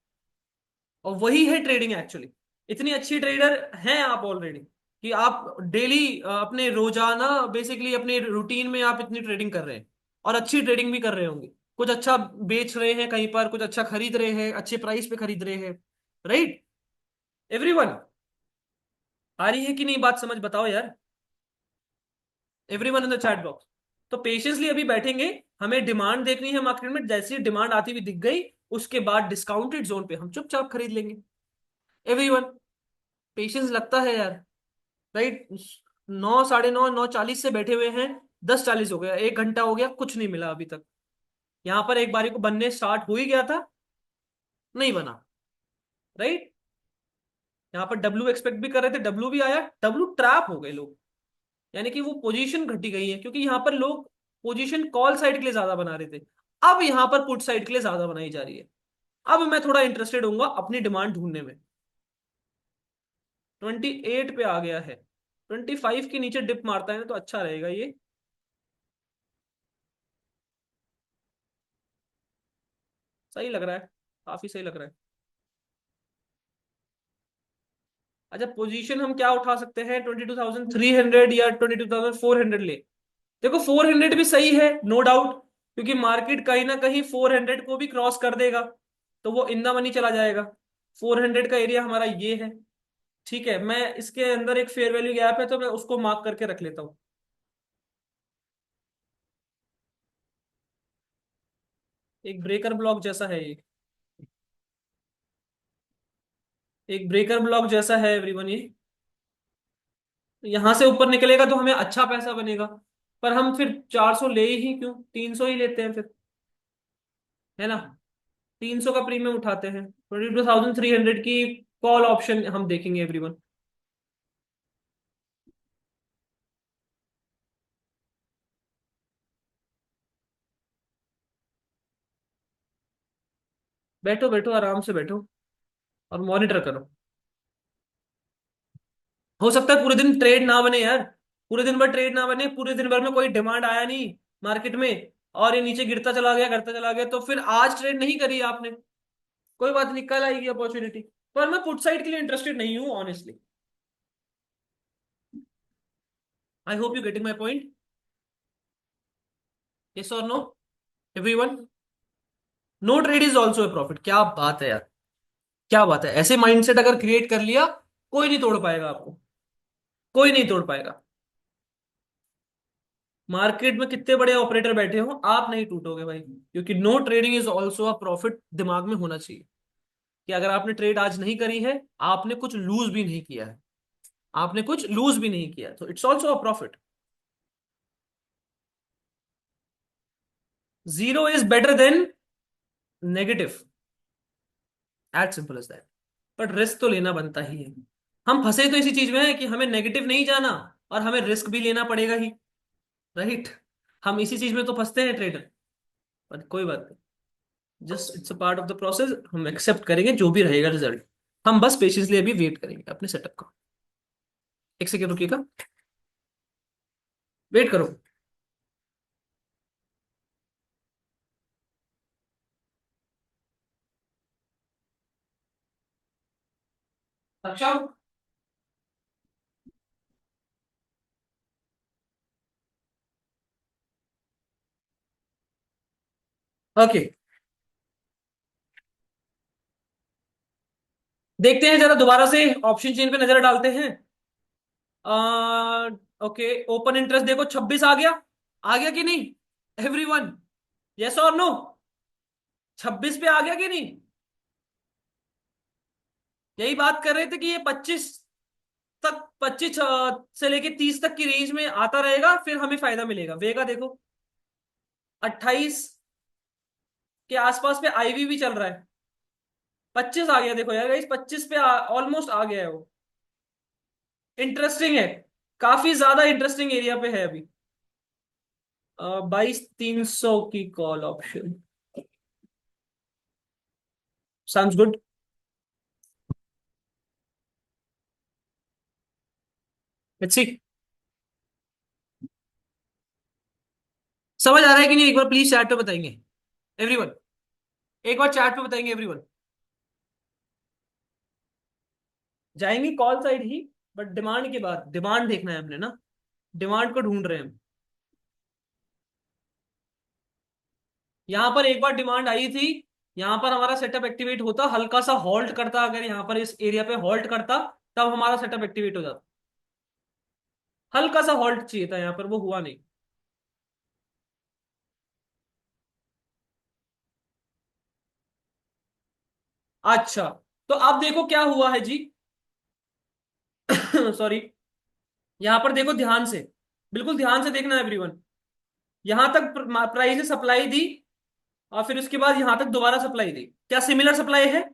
और वही है ट्रेडिंग एक्चुअली। इतनी अच्छी ट्रेडर हैं आप ऑलरेडी, कि आप डेली अपने रोजाना बेसिकली अपने रूटीन में आप इतनी ट्रेडिंग कर रहे हैं, और अच्छी ट्रेडिंग भी कर रहे होंगे। कुछ अच्छा बेच रहे हैं कहीं पर, कुछ अच्छा खरीद रहे हैं, अच्छे प्राइस पे खरीद रहे हैं, राइट। एवरीवन, आ रही है कि नहीं बात समझ, बताओ यार, everyone in the chat box. तो पेशेंसली अभी बैठेंगे, हमें डिमांड देखनी है मार्केट में, जैसी डिमांड आती हुई दिख गई उसके बाद डिस्काउंटेड जोन पे हम चुपचाप खरीद लेंगे। एवरीवन, पेशेंस लगता है यार, राइट। 9, 9:30, 9:40 से बैठे हुए हैं, 10:40 हो गया, 1 घंटा हो गया, कुछ नहीं मिला अभी तक। यहाँ पर एक बारी को बनने स्टार्ट हो ही गया था, नहीं बना, राइट। यहाँ पर डब्ल्यू एक्सपेक्ट भी कर रहे थे, डब्ल्यू भी आया, डब्ल्यू ट्रैप हो गए लोग, यानी कि वो पोजीशन घटी गई है, क्योंकि यहाँ पर लोग पोजीशन कॉल साइड के लिए ज्यादा बना रहे थे, अब यहाँ पर पुट साइड के लिए ज्यादा बनाई जा रही है। अब मैं थोड़ा इंटरेस्टेड होऊंगा अपनी डिमांड ढूंढने में। 28 पे आ गया है, 25 के नीचे डिप मारता है ना तो अच्छा रहेगा ये। सही लग रहा है, काफी सही लग रहा है। अच्छा, पोजीशन हम क्या उठा सकते हैं, 22,300 या 22,400 ले। देखो 400 भी सही है, नो डाउट, क्योंकि मार्केट कहीं ना कहीं 400 को भी क्रॉस कर देगा, तो वो इन द मनी चला जाएगा। 400 का एरिया हमारा ये है, ठीक है। मैं इसके अंदर एक फेयर वैल्यू गैप है, तो मैं उसको मार्क करके रख लेता हूँ। एक ब्रेकर ब्लॉक जैसा है ये, एक ब्रेकर ब्लॉक जैसा है एवरीवन ये। यहां से ऊपर निकलेगा तो हमें अच्छा पैसा बनेगा, पर हम फिर 400 ले ही क्यों, 300 ही लेते हैं फिर, है ना। 300 का प्रीमियम उठाते हैं, 22,300 की कॉल ऑप्शन हम देखेंगे एवरीवन। बैठो बैठो, आराम से बैठो और मॉनिटर करो। हो सकता है पूरे दिन ट्रेड ना बने यार, पूरे दिन भर ट्रेड ना बने, पूरे दिन भर में कोई डिमांड आया नहीं मार्केट में, और ये नीचे गिरता चला गया, तो फिर आज ट्रेड नहीं करी आपने, कोई बात नहीं, कल आएगी अपॉर्चुनिटी। पर मैं पुट साइड के लिए इंटरेस्टेड नहीं हूँ honestly. I hope you getting my point, yes और no everyone. No trade is also a profit, क्या बात है यार, क्या बात है। ऐसे माइंडसेट अगर क्रिएट कर लिया, कोई नहीं तोड़ पाएगा आपको, कोई नहीं तोड़ पाएगा। मार्केट में कितने बड़े ऑपरेटर बैठे हो, आप नहीं टूटोगे भाई, क्योंकि no trading is also a profit दिमाग में होना चाहिए, कि अगर आपने ट्रेड आज नहीं करी है, आपने कुछ लूज भी नहीं किया है, आपने कुछ लूज भी नहीं किया, तो it's also a profit. Zero is better than negative, as simple as that. But risk तो लेना बनता ही है। हम फंसे तो इसी चीज में है कि हमें नेगेटिव नहीं जाना, और हमें रिस्क भी लेना पड़ेगा ही, राइट। हम इसी चीज में तो फंसते हैं ट्रेडर, पर कोई बात नहीं, just it's a part of the process, हम एक्सेप्ट करेंगे जो भी रहेगा रिजल्ट। हम बस पेशेंसली अभी वेट करेंगे अपने सेटअप का। एक सेकेंड रुकिएगा, वेट करो। अच्छा, ओके, देखते हैं जरा दोबारा से ऑप्शन चेन पे नजर डालते हैं। ओके, ओपन इंटरेस्ट देखो 26 आ गया, आ गया कि नहीं एवरीवन, यस और नो, 26 पे आ गया कि नहीं, यही बात कर रहे थे कि ये 25 तक, 25 से लेके 30 तक की रेंज में आता रहेगा, फिर हमें फायदा मिलेगा। वेगा देखो 28 के आसपास पे आईवी भी चल रहा है। 25 आ गया, देखो यार इस 25 पे ऑलमोस्ट आ गया है वो। इंटरेस्टिंग है, काफी ज्यादा इंटरेस्टिंग एरिया पे है अभी। 22,300 की call option. Sounds good. Let's see. समझ आ रहा है कि नहीं, एक बार प्लीज चैट पे बताएंगे एवरीवन। एक बार चैट पे बताएंगे एवरीवन। जाएंगे call side he, but demand के बाद, डिमांड देखना है हमने ना, डिमांड को ढूंढ रहे हैं हम। यहां पर एक बार डिमांड आई थी, यहां पर हमारा सेटअप एक्टिवेट होता, हल्का सा हॉल्ट करता, अगर यहां पर इस एरिया पे हॉल्ट करता, तब हमारा सेटअप एक्टिवेट हो जाता। हल्का सा हॉल्ट चाहिए था यहां पर, वो हुआ नहीं। अच्छा, तो अब देखो क्या हुआ है जी। सॉरी। यहां पर देखो ध्यान से, बिल्कुल ध्यान से देखना एवरीवन। यहां तक प्राइस ने सप्लाई दी, और फिर उसके बाद यहां तक दोबारा सप्लाई दी। क्या सिमिलर सप्लाई है?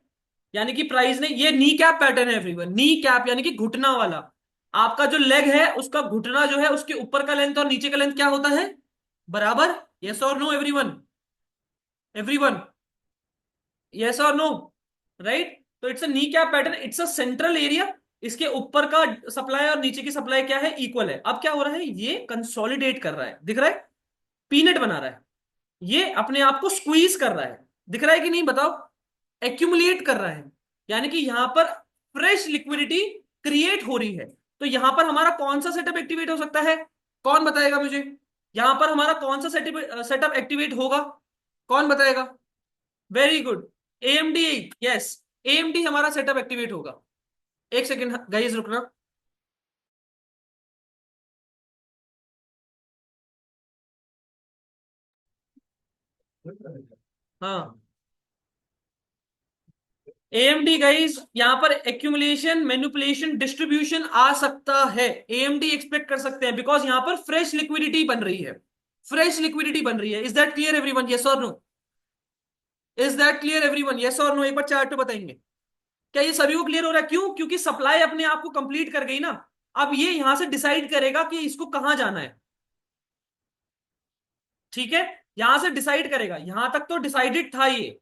यानी कि प्राइस ने, ये नी कैप पैटर्न है एवरीवन, नी कैप यानी कि घुटना वाला। आपका जो लेग है उसका घुटना जो है, उसके ऊपर का लेंथ और नीचे का लेंथ क्या होता है? बराबर। यस और नो एवरीवन? एवरीवन, यस और नो? राइट, तो it's a knee cap pattern, it's a central area. इसके ऊपर का सप्लाई और नीचे की सप्लाई क्या है? इक्वल है। अब क्या हो रहा है, ये कंसोलिडेट कर रहा है, दिख रहा है? पीनट बना रहा है, ये अपने आप को स्क्वीज कर रहा है, दिख रहा है कि नहीं बताओ? एक्यूमुलेट कर रहा है, यानी कि यहां पर फ्रेश लिक्विडिटी क्रिएट हो रही है। तो यहां पर हमारा कौन सा सेटअप एक्टिवेट हो सकता है? कौन बताएगा मुझे? यहां पर हमारा कौन सा सेटअप एक्टिवेट होगा? कौन बताएगा? Very good, AMD. Yes, AMD हमारा सेटअप एक्टिवेट होगा। एक सेकेंड गाइस रुकना। हाँ, एएमडी गाइस, यहां पर एक्यूमुलेशन, मैनिपुलेशन, डिस्ट्रीब्यूशन आ सकता है। एएमडी एक्सपेक्ट कर सकते हैं, बिकॉज यहां पर फ्रेश लिक्विडिटी बन रही है। फ्रेश लिक्विडिटी बन रही है। Is that clear everyone? Yes और no? Is that clear everyone? Yes और नो? एक बार चार्ट पे बताएंगे। क्या ये सभी को क्लियर हो रहा है? क्यों? क्योंकि सप्लाई अपने आप को कंप्लीट कर गई ना। अब ये यहां से डिसाइड करेगा कि इसको कहां जाना है। ठीक है, यहां से डिसाइड करेगा। यहां तक तो डिसाइडेड था ये।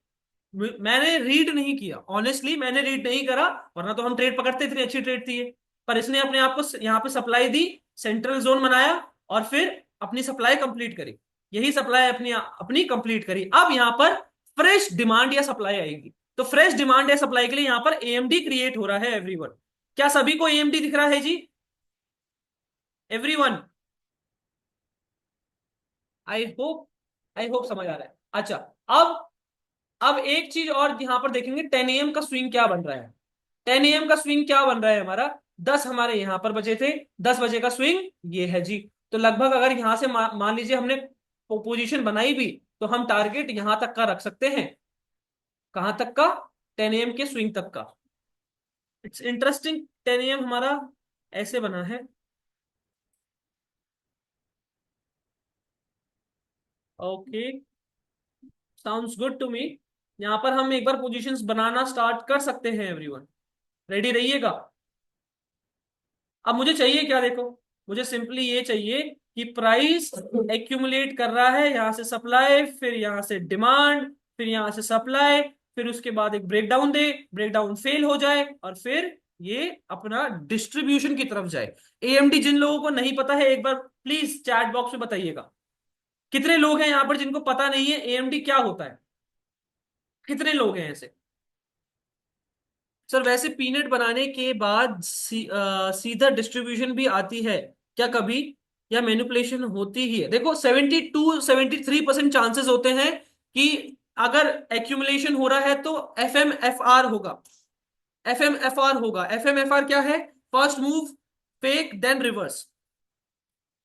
मैंने रीड नहीं किया, ऑनेस्टली मैंने रीड नहीं करा, वरना तो हम ट्रेड पकड़ते, इतनी अच्छी ट्रेड थी ये। पर इसने अपने आप को यहाँ पे सप्लाई दी, सेंट्रल जोन बनाया, और फिर अपनी सप्लाई कंप्लीट करी। यही सप्लाई अपनी अपनी कंप्लीट करी। अब यहाँ पर फ्रेश डिमांड या सप्लाई आएगी। तो फ्रेश डिमांड या सप्लाई के लिए यहाँ पर एएमडी क्रिएट हो रहा है एवरीवन। क्या सभी को एएमडी दिख रहा है जी? एवरीवन, आई होप समझ आ रहा है। अच्छा, अब अब एक चीज और यहां पर देखेंगे, 10 AM का स्विंग क्या बन रहा है। 10 AM का स्विंग क्या बन रहा है हमारा? 10 हमारे यहां पर बचे थे, 10 बजे का स्विंग ये है जी। तो लगभग अगर यहां से मान लीजिए हमने पोजीशन बनाई भी, तो हम टारगेट यहां तक का रख सकते हैं। कहां तक का? 10 AM के स्विंग तक का। It's interesting. 10 AM हमारा ऐसे बना है। Okay, sounds good to me. यहां पर हम एक बार पोजीशंस बनाना स्टार्ट कर सकते हैं एवरीवन। रेडी रहिएगा। अब मुझे चाहिए क्या देखो, मुझे सिंपली ये चाहिए कि प्राइस एक्यूमुलेट कर रहा है, यहां से सप्लाई, फिर यहां से डिमांड, फिर यहां से सप्लाई, फिर उसके बाद एक ब्रेकडाउन दे, ब्रेकडाउन फेल हो जाए, और फिर ये अपना डिस्ट्रीब्यूशन की तरफ जाए। एएमडी जिन लोगों को नहीं पता है, एक बार प्लीज चैट बॉक्स में बताइएगा। कितने लोग हैं यहां पर जिनको पता नहीं है एएमडी क्या होता है? कितने लोग हैं ऐसे? सर वैसे पीनट बनाने के बाद सीधा डिस्ट्रीब्यूशन भी आती है क्या कभी, या मैनिपुलेशन होती ही है? देखो 72-73% चांसेस होते हैं कि अगर एक्यूमुलेशन हो रहा है तो एफ होगा। एफ होगा। एफ क्या है? First move fake then reverse,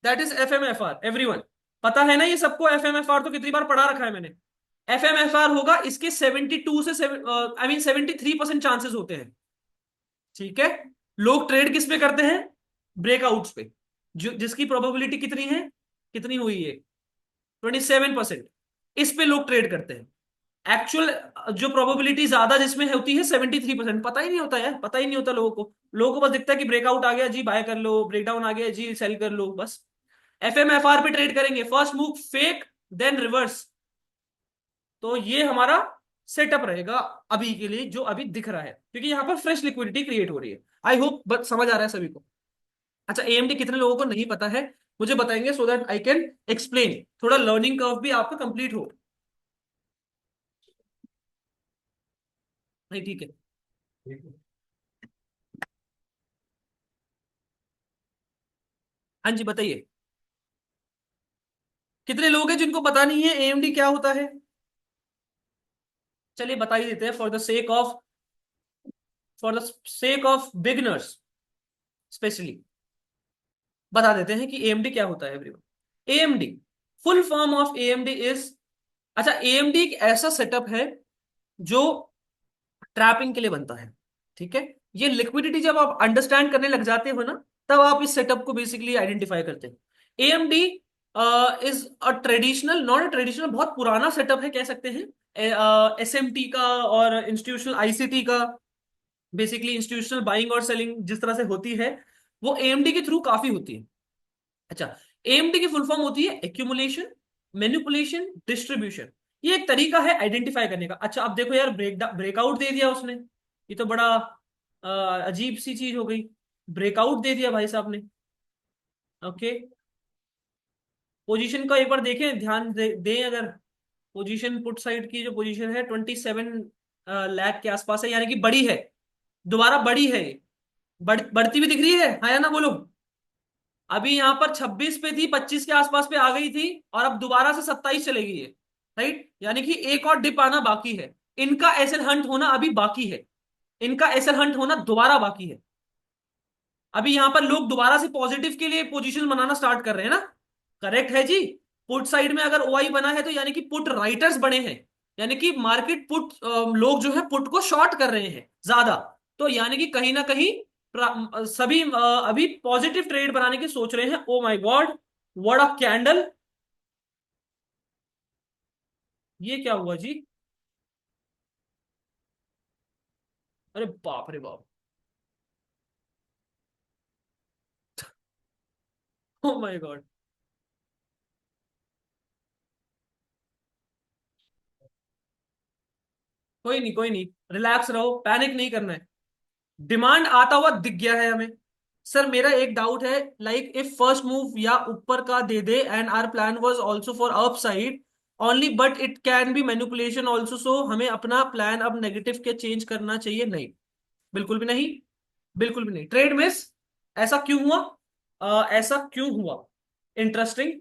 that is F everyone. पता है ना ये सबको? एफ तो कितनी बार पढ़ा रखा है मैंने। एफ होगा, इसके 72 से आई मीन 73% चांसेस होते हैं। ठीक है। लोग ट्रेड किस पे करते हैं? ब्रेकआउट्स पे, जो जिसकी प्रोबेबिलिटी कितनी है, कितनी हुई है, 27%। इस पे लोग ट्रेड करते हैं। एक्चुअल जो प्रोबेबिलिटी ज्यादा जिसमें होती है 73%, पता ही नहीं होता यार, पता ही नहीं होता लोगों को। लोगों को बस दिखता है कि ब्रेकआउट आ गया जी बाय कर लो, ब्रेकडाउन आ गया जी सेल कर लो, बस। एफएमएफआर पे ट्रेड करेंगे, first move fake, then reverse. तो ये हमारा सेटअप रहेगा अभी के लिए, जो अभी दिख रहा है, क्योंकि यहां पर फ्रेश लिक्विडिटी क्रिएट हो रही है। आई होप बस समझ आ रहा है सभी को। अच्छा, एएमडी कितने लोगों को नहीं पता है, मुझे बताएंगे, so that I can explain, थोड़ा लर्निंग कर्व भी आपका कंप्लीट हो। नहीं, ठीक है। हाँ जी, बताइए। कितने लोग हैं जिनको पता नहीं है एएमडी क्या होता है? चलिए बता ही देते हैं, for the sake of beginners specially, बता देते हैं कि एएमडी क्या होता है everyone. AMD, full form of AMD is, अच्छा, एएमडी एक ऐसा सेटअप है जो ट्रैपिंग के लिए बनता है। ठीक है। ये लिक्विडिटी जब आप अंडरस्टैंड करने लग जाते हो ना, तब आप इस सेटअप को बेसिकली आइडेंटिफाई करते हैं। AMD is a traditional, not a traditional, बहुत पुराना सेटअप है कह सकते हैं, एसएमटी का और इंस्टीट्यूशनल आईसीटी का। बेसिकली इंस्टीट्यूशनल बाइंग और सेलिंग जिस तरह से होती है, वो एएमडी के थ्रू काफी होती है। अच्छा, एएमडी की फुल फॉर्म होती है एक्यूमुलेशन, मैनिपुलेशन, डिस्ट्रीब्यूशन। ये एक तरीका है आइडेंटिफाई करने का। अच्छा, अब देखो यार, ब्रेकआउट दे दिया उसने, ये तो बड़ा अजीब सी चीज हो गई। ब्रेकआउट दे दिया भाई साहब ने। ओके, पोजीशन का एक बार देखें, ध्यान दें अगर। पोजीशन पुट साइड की जो पोजीशन है 27 लाख के आसपास है, यानी कि बड़ी है, दोबारा बड़ी है ये। बढ़ती हुई दिख रही है, हाँ या ना बोलो। अभी यहां पर 26 पे थी, 25 के आसपास पे आ गई थी, और अब दोबारा से 27 चले गई है। राइट, यानी कि एक और डिप आना बाकी है। इनका एसएल हंट होना अभी बाकी है, इनका एसएल हंट होना दोबारा बाकी है। अभी यहां पर लोग दोबारा से पॉजिटिव के लिए पोजीशन बनाना स्टार्ट कर रहे हैं ना। करेक्ट है जी। पुट साइड में अगर ओआई बना है, तो यानी कि पुट राइटर्स बने हैं, यानी कि मार्केट पुट, लोग जो है पुट को शॉर्ट कर रहे हैं ज्यादा। तो यानी कि कहीं ना कहीं सभी अभी पॉजिटिव ट्रेड बनाने की सोच रहे हैं। Oh my God, what a candle! ये क्या हुआ जी? अरे बाप रे बाप! Oh my God! कोई नहीं, कोई नहीं, रिलैक्स रहो, पैनिक नहीं करना है। डिमांड आता हुआ दिख गया है हमें। सर मेरा एक डाउट है, लाइक इफ फर्स्ट मूव या ऊपर का दे दे and our plan was also for upside only, but it can be manipulation also, so हमें अपना प्लान अब नेगेटिव के चेंज करना चाहिए? नहीं, बिल्कुल भी नहीं, बिल्कुल भी नहीं। ट्रेड मिस, ऐसा क्यों हुआ? ऐसा क्यों हुआ? Interesting,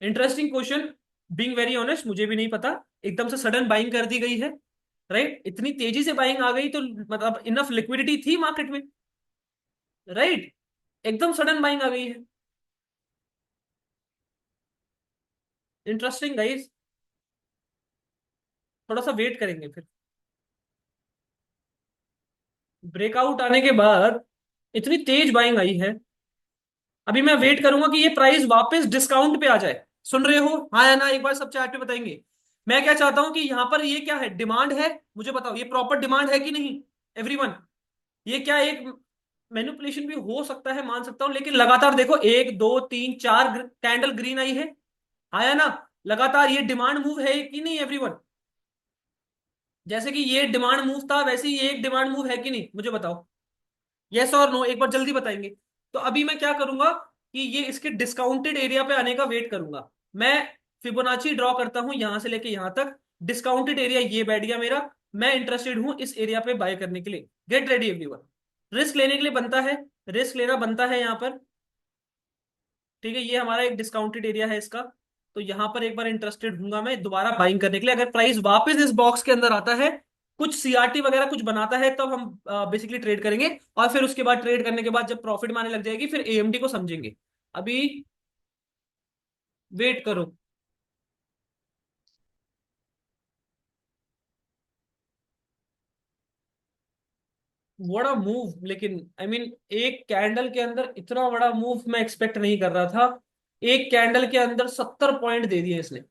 interesting question. Being very honest, मुझे भी नहीं पता। एकदम से सडन बाइंग कर दी गई है, राइट, इतनी तेजी से बाइंग आ गई, तो मतलब इनफ लिक्विडिटी थी मार्केट में, राइट, एकदम सडन बाइंग आ गई है। इंटरेस्टिंग गाइस, थोड़ा सा वेट करेंगे फिर। ब्रेकआउट आने के बाद इतनी तेज बाइंग आई है, अभी मैं वेट करूंगा कि ये प्राइस वापस डिस्काउंट पे आ जाए। सुन रहे हो, हाँ या ना? एक बार सब चैट पे बताएंगे। मैं क्या चाहता हूं कि यहां पर ये क्या है, डिमांड है, मुझे बताओ ये प्रॉपर डिमांड है कि नहीं एवरीवन? ये क्या एक मैनिपुलेशन भी हो सकता है, मान सकता हूं, लेकिन लगातार देखो, एक दो तीन चार कैंडल ग्रीन आई है, आया ना? लगातार ये डिमांड मूव है कि नहीं एवरीवन? जैसे कि ये डिमांड मूव था, वैसे ही ये एक डिमांड मूव है कि नहीं, मुझे बताओ। यस और नो, एक बार जल्दी बताएंगे। तो अभी मैं क्या करूंगा कि ये इसके डिस्काउंटेड एरिया पे आने का वेट करूंगा। मैं फिबोनाची ड्रॉ करता हूं यहां से लेके यहां तक। डिस्काउंटेड एरिया ये बैठ गया मेरा। मैं इंटरेस्टेड हूं इस एरिया पे बाय करने के लिए। Gate ready everyone. रिस्क लेने के लिए बनता है, रिस्क लेना बनता है यहां पर। ठीक है, ये हमारा एक डिस्काउंटेड एरिया है इसका। तो यहां पर एक बार इंटरेस्टेड हूंगा मैं दोबारा बाइंग करने के लिए, अगर प्राइस वापस इस बॉक्स के अंदर आता है, कुछ सीआरटी वगैरह कुछ बनाता है, तब हम बेसिकली ट्रेड करेंगे। और फिर उसके बाद ट्रेड करने के बाद जब प्रॉफिट में आने लग जाएगी, फिर एएमडी को समझेंगे। अभी वेट करो। बड़ा मूव, लेकिन आई I मीन एक कैंडल के अंदर इतना बड़ा मूव मैं एक्सपेक्ट नहीं कर रहा था। एक कैंडल के अंदर 70 पॉइंट दे दिए इसने।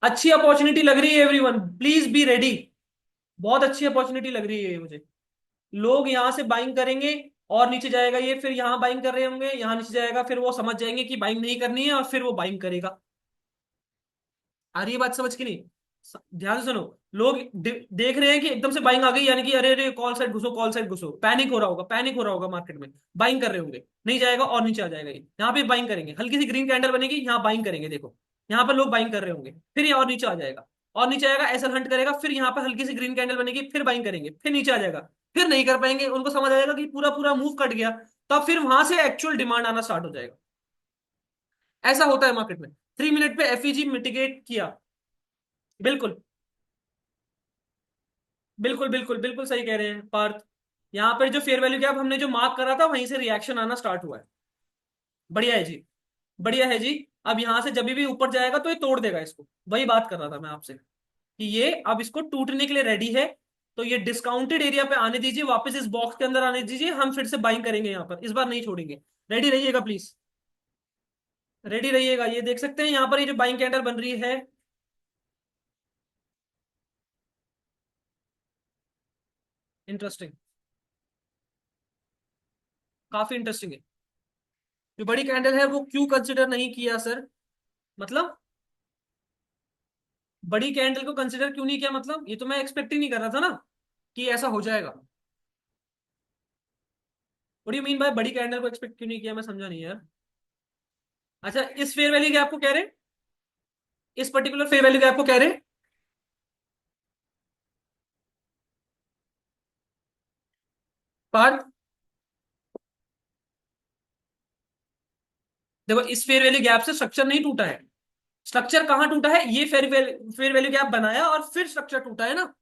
अच्छी अपॉर्चुनिटी लग रही है एवरीवन, प्लीज बी रेडी। बहुत अच्छी अपॉर्चुनिटी लग रही है ये मुझे। लोग यहाँ से बाइंग करेंगे और नीचे जाएगा ये, फिर यहाँ बाइंग कर रहे होंगे, यहाँ नीचे जाएगा, फिर वो समझ जाएंगे कि बाइंग नहीं करनी है और फिर वो बाइंग करेगा। आ रही है बात समझ की नहीं? ध्यान से सुनो। लोग देख रहे हैं कि एकदम से बाइंग आ गई, यानी कि अरे अरे कॉल साइड घुसो, कॉल साइड घुसो, पैनिक हो रहा होगा, पैनिक हो रहा होगा मार्केट में। बाइंग कर रहे होंगे, नहीं जाएगा और नीचे आ जाएगा ये, यहाँ पे बाइंग करेंगे, हल्की सी ग्रीन कैंडल बनेगी, यहाँ बाइंग करेंगे, देखो यहाँ पर लोग बाइंग कर रहे होंगे, फिर ये और नीचे आ जाएगा, और नीचे आएगा एसएल हंट करेगा, फिर यहाँ पर हल्की सी ग्रीन कैंडल बनेगी, फिर बाइंग करेंगे, फिर नीचे आ जाएगा, फिर नहीं कर पाएंगे, उनको समझ आ जाएगा कि पूरा पूरा मूव कट गया। तब फिर वहां से एक्चुअल डिमांड आना स्टार्ट हो जाएगा। ऐसा होता है मार्केट में। 3 मिनट पे एफईजी मिटिगेट किया। बिल्कुल बिल्कुल बिल्कुल बिल्कुल सही कह रहे हैं पार्थ। यहाँ पर जो फेयर वैल्यू गैप हमने जो मार्क करा था, वहीं से रिएक्शन आना स्टार्ट हुआ है। बढ़िया है जी। बढ़िया है जी। अब यहाँ से जब भी ऊपर जाएगा तो ये तोड़ देगा इसको। वही बात कर रहा था मैं आपसे कि ये अब इसको टूटने के लिए रेडी है। तो ये डिस्काउंटेड एरिया पे आने दीजिए, वापस इस बॉक्स के अंदर आने दीजिए, हम फिर से बाइंग करेंगे यहाँ पर, इस बार नहीं छोड़ेंगे। रेडी रहिएगा प्लीज। रेडी रहिएगा। ये देख सकते हैं यहाँ पर ये जो बाइंग कैंडल बन रही है। इंटरेस्टिंग। काफी इंटरेस्टिंग है। जो बड़ी कैंडल है वो क्यों कंसिडर नहीं किया सर? मतलब बड़ी कैंडल को कंसिडर क्यों नहीं किया, मतलब ये तो मैं एक्सपेक्ट ही नहीं कर रहा था ना कि ऐसा हो जाएगा। व्हाट डू मीन बाय बड़ी कैंडल को एक्सपेक्ट क्यों नहीं किया? मैं समझा नहीं यार। अच्छा, इस फेयर वैल्यू के आपको कह रहे हैं? इस पर्टिकुलर फेयर वैल्यू के आपको कह रहे हैं? पार्थ, देखो इस फेयर वैल्यू गैप से स्ट्रक्चर नहीं टूटा है। स्ट्रक्चर कहाँ टूटा है? ये फेयर वैल्यू गैप बनाया और फिर स्ट्रक्चर टूटा है ना।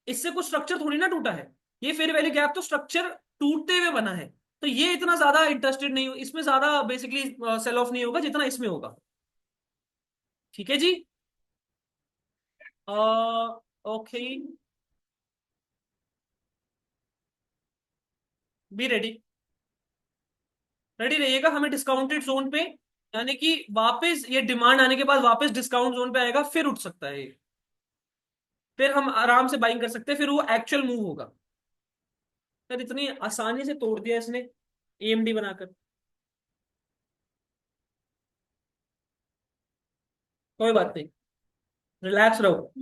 इससे कुछ स्ट्रक्चर थोड़ी ना टूटा है। ये फेयर वैल्यू गैप तो स्ट्रक्चर टूटते हुए बना है। तो ये इतना ज्यादा इंटरेस्टेड नहीं हो इसमें, ज्यादा बेसिकली सेल ऑफ नहीं होगा जितना इसमें होगा। ठीक है जी। ओके। Be ready. रेडी रहिएगा, हमें डिस्काउंटेड जोन पे, यानी कि वापस ये डिमांड आने के बाद वापस डिस्काउंट जोन पे आएगा, फिर उठ सकता है ये। फिर हम आराम से बाइंग कर सकते हैं, फिर वो एक्चुअल मूव होगा। सर इतनी आसानी से तोड़ दिया इसने एएमडी बनाकर। कोई बात नहीं, रिलैक्स रहो।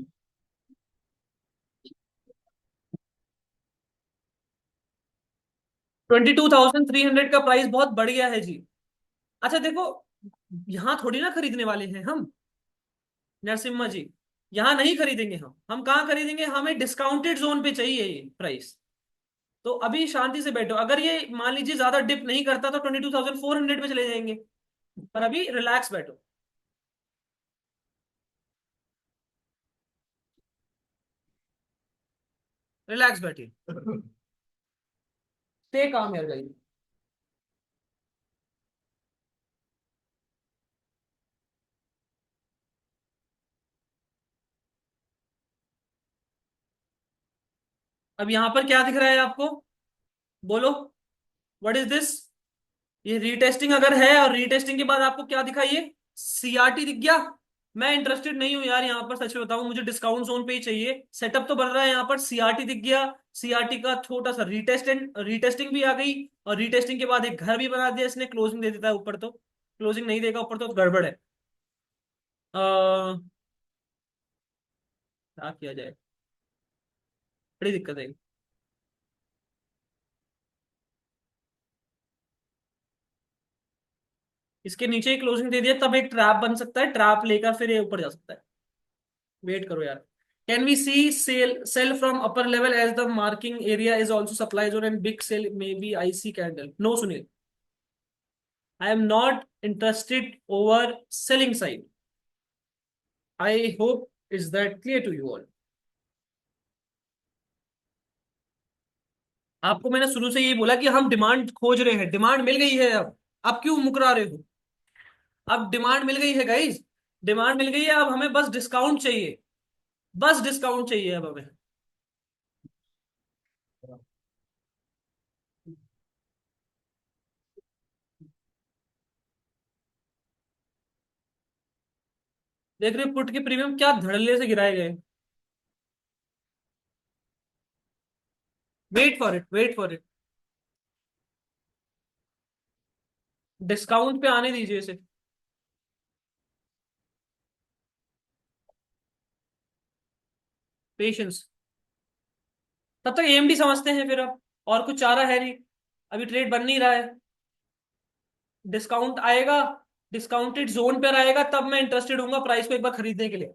22,300 का प्राइस बहुत बढ़िया है जी। अच्छा देखो, यहाँ थोड़ी ना खरीदने वाले हैं हम, नरसिम्हा जी। यहाँ नहीं खरीदेंगे हम कहाँ खरीदेंगे? हमें डिस्काउंटेड जोन पे चाहिए ये प्राइस। तो अभी शांति से बैठो, अगर ये मान लीजिए ज्यादा डिप नहीं करता तो 22,400 पे चले जाएंगे। पर अभी रिलैक्स बैठो। रिलैक्स बैठिए। स्टे काम यार गाइस। अब यहाँ पर क्या दिख रहा है आपको? बोलो। What is this? ये रीटेस्टिंग अगर है और रीटेस्टिंग के बाद आपको क्या दिखा? ये सीआरटी दिख गया। मैं इंटरेस्टेड नहीं हूं यार यहाँ पर, सच में बताऊं, मुझे डिस्काउंट जोन पे ही चाहिए। सेटअप तो बन रहा है यहाँ पर, सीआरटी दिख गया। सीआरटी का छोटा सा रीटेस्टिंग भी आ गई। और रीटेस्टिंग के बाद एक घर भी बना दिया इसने, क्लोजिंग दे देता है ऊपर तो। क्लोजिंग नहीं देगा ऊपर तो गड़बड़ है। क्या किया जाए? बड़ी दिक्कत है। इसके नीचे ही क्लोजिंग दे दिया, तब एक ट्रैप बन सकता है, ट्रैप लेकर फिर ये ऊपर जा सकता है। वेट करो यार। Can we see sell from upper level as the marking area is also supply zone and big sell maybe I C candle? No Sunil, I am not interested over selling side. I hope is that clear to you all? आपको मैंने शुरू से यही बोला कि हम demand खोज रहे हैं, डिमांड मिल गई है अब क्यों मुकरा रहे हो? अब डिमांड मिल गई है गाइज। डिमांड मिल गई है, अब हमें बस डिस्काउंट चाहिए। बस डिस्काउंट चाहिए अब हमें। देख रहे हो पुट के प्रीमियम क्या धड़ल्ले से गिराए गए। Wait for it, wait for it. Discount पे आने दीजिए इसे। पेशेंस। तब तक एएमडी समझते हैं फिर अब, और कुछ चारा है नहीं। अभी ट्रेड बन नहीं रहा है। डिस्काउंट आएगा, डिस्काउंटेड जोन पर आएगा, तब मैं इंटरेस्टेड हूँ प्राइस को एक बार खरीदने के लिए।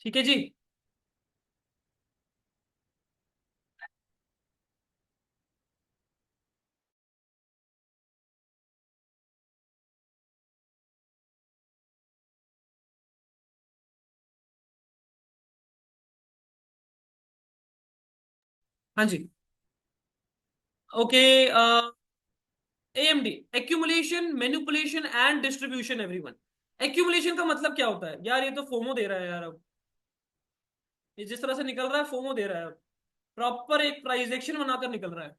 ठीक है जी। हाँ जी। Okay. AMD, accumulation, manipulation and distribution everyone. Accumulation का मतलब क्या होता है यार? ये तो फोमो दे रहा है यार अब। ये जिस तरह से निकल रहा है फोमो दे रहा है अब। प्रॉपर एक प्राइस एक्शन बनाकर निकल रहा है।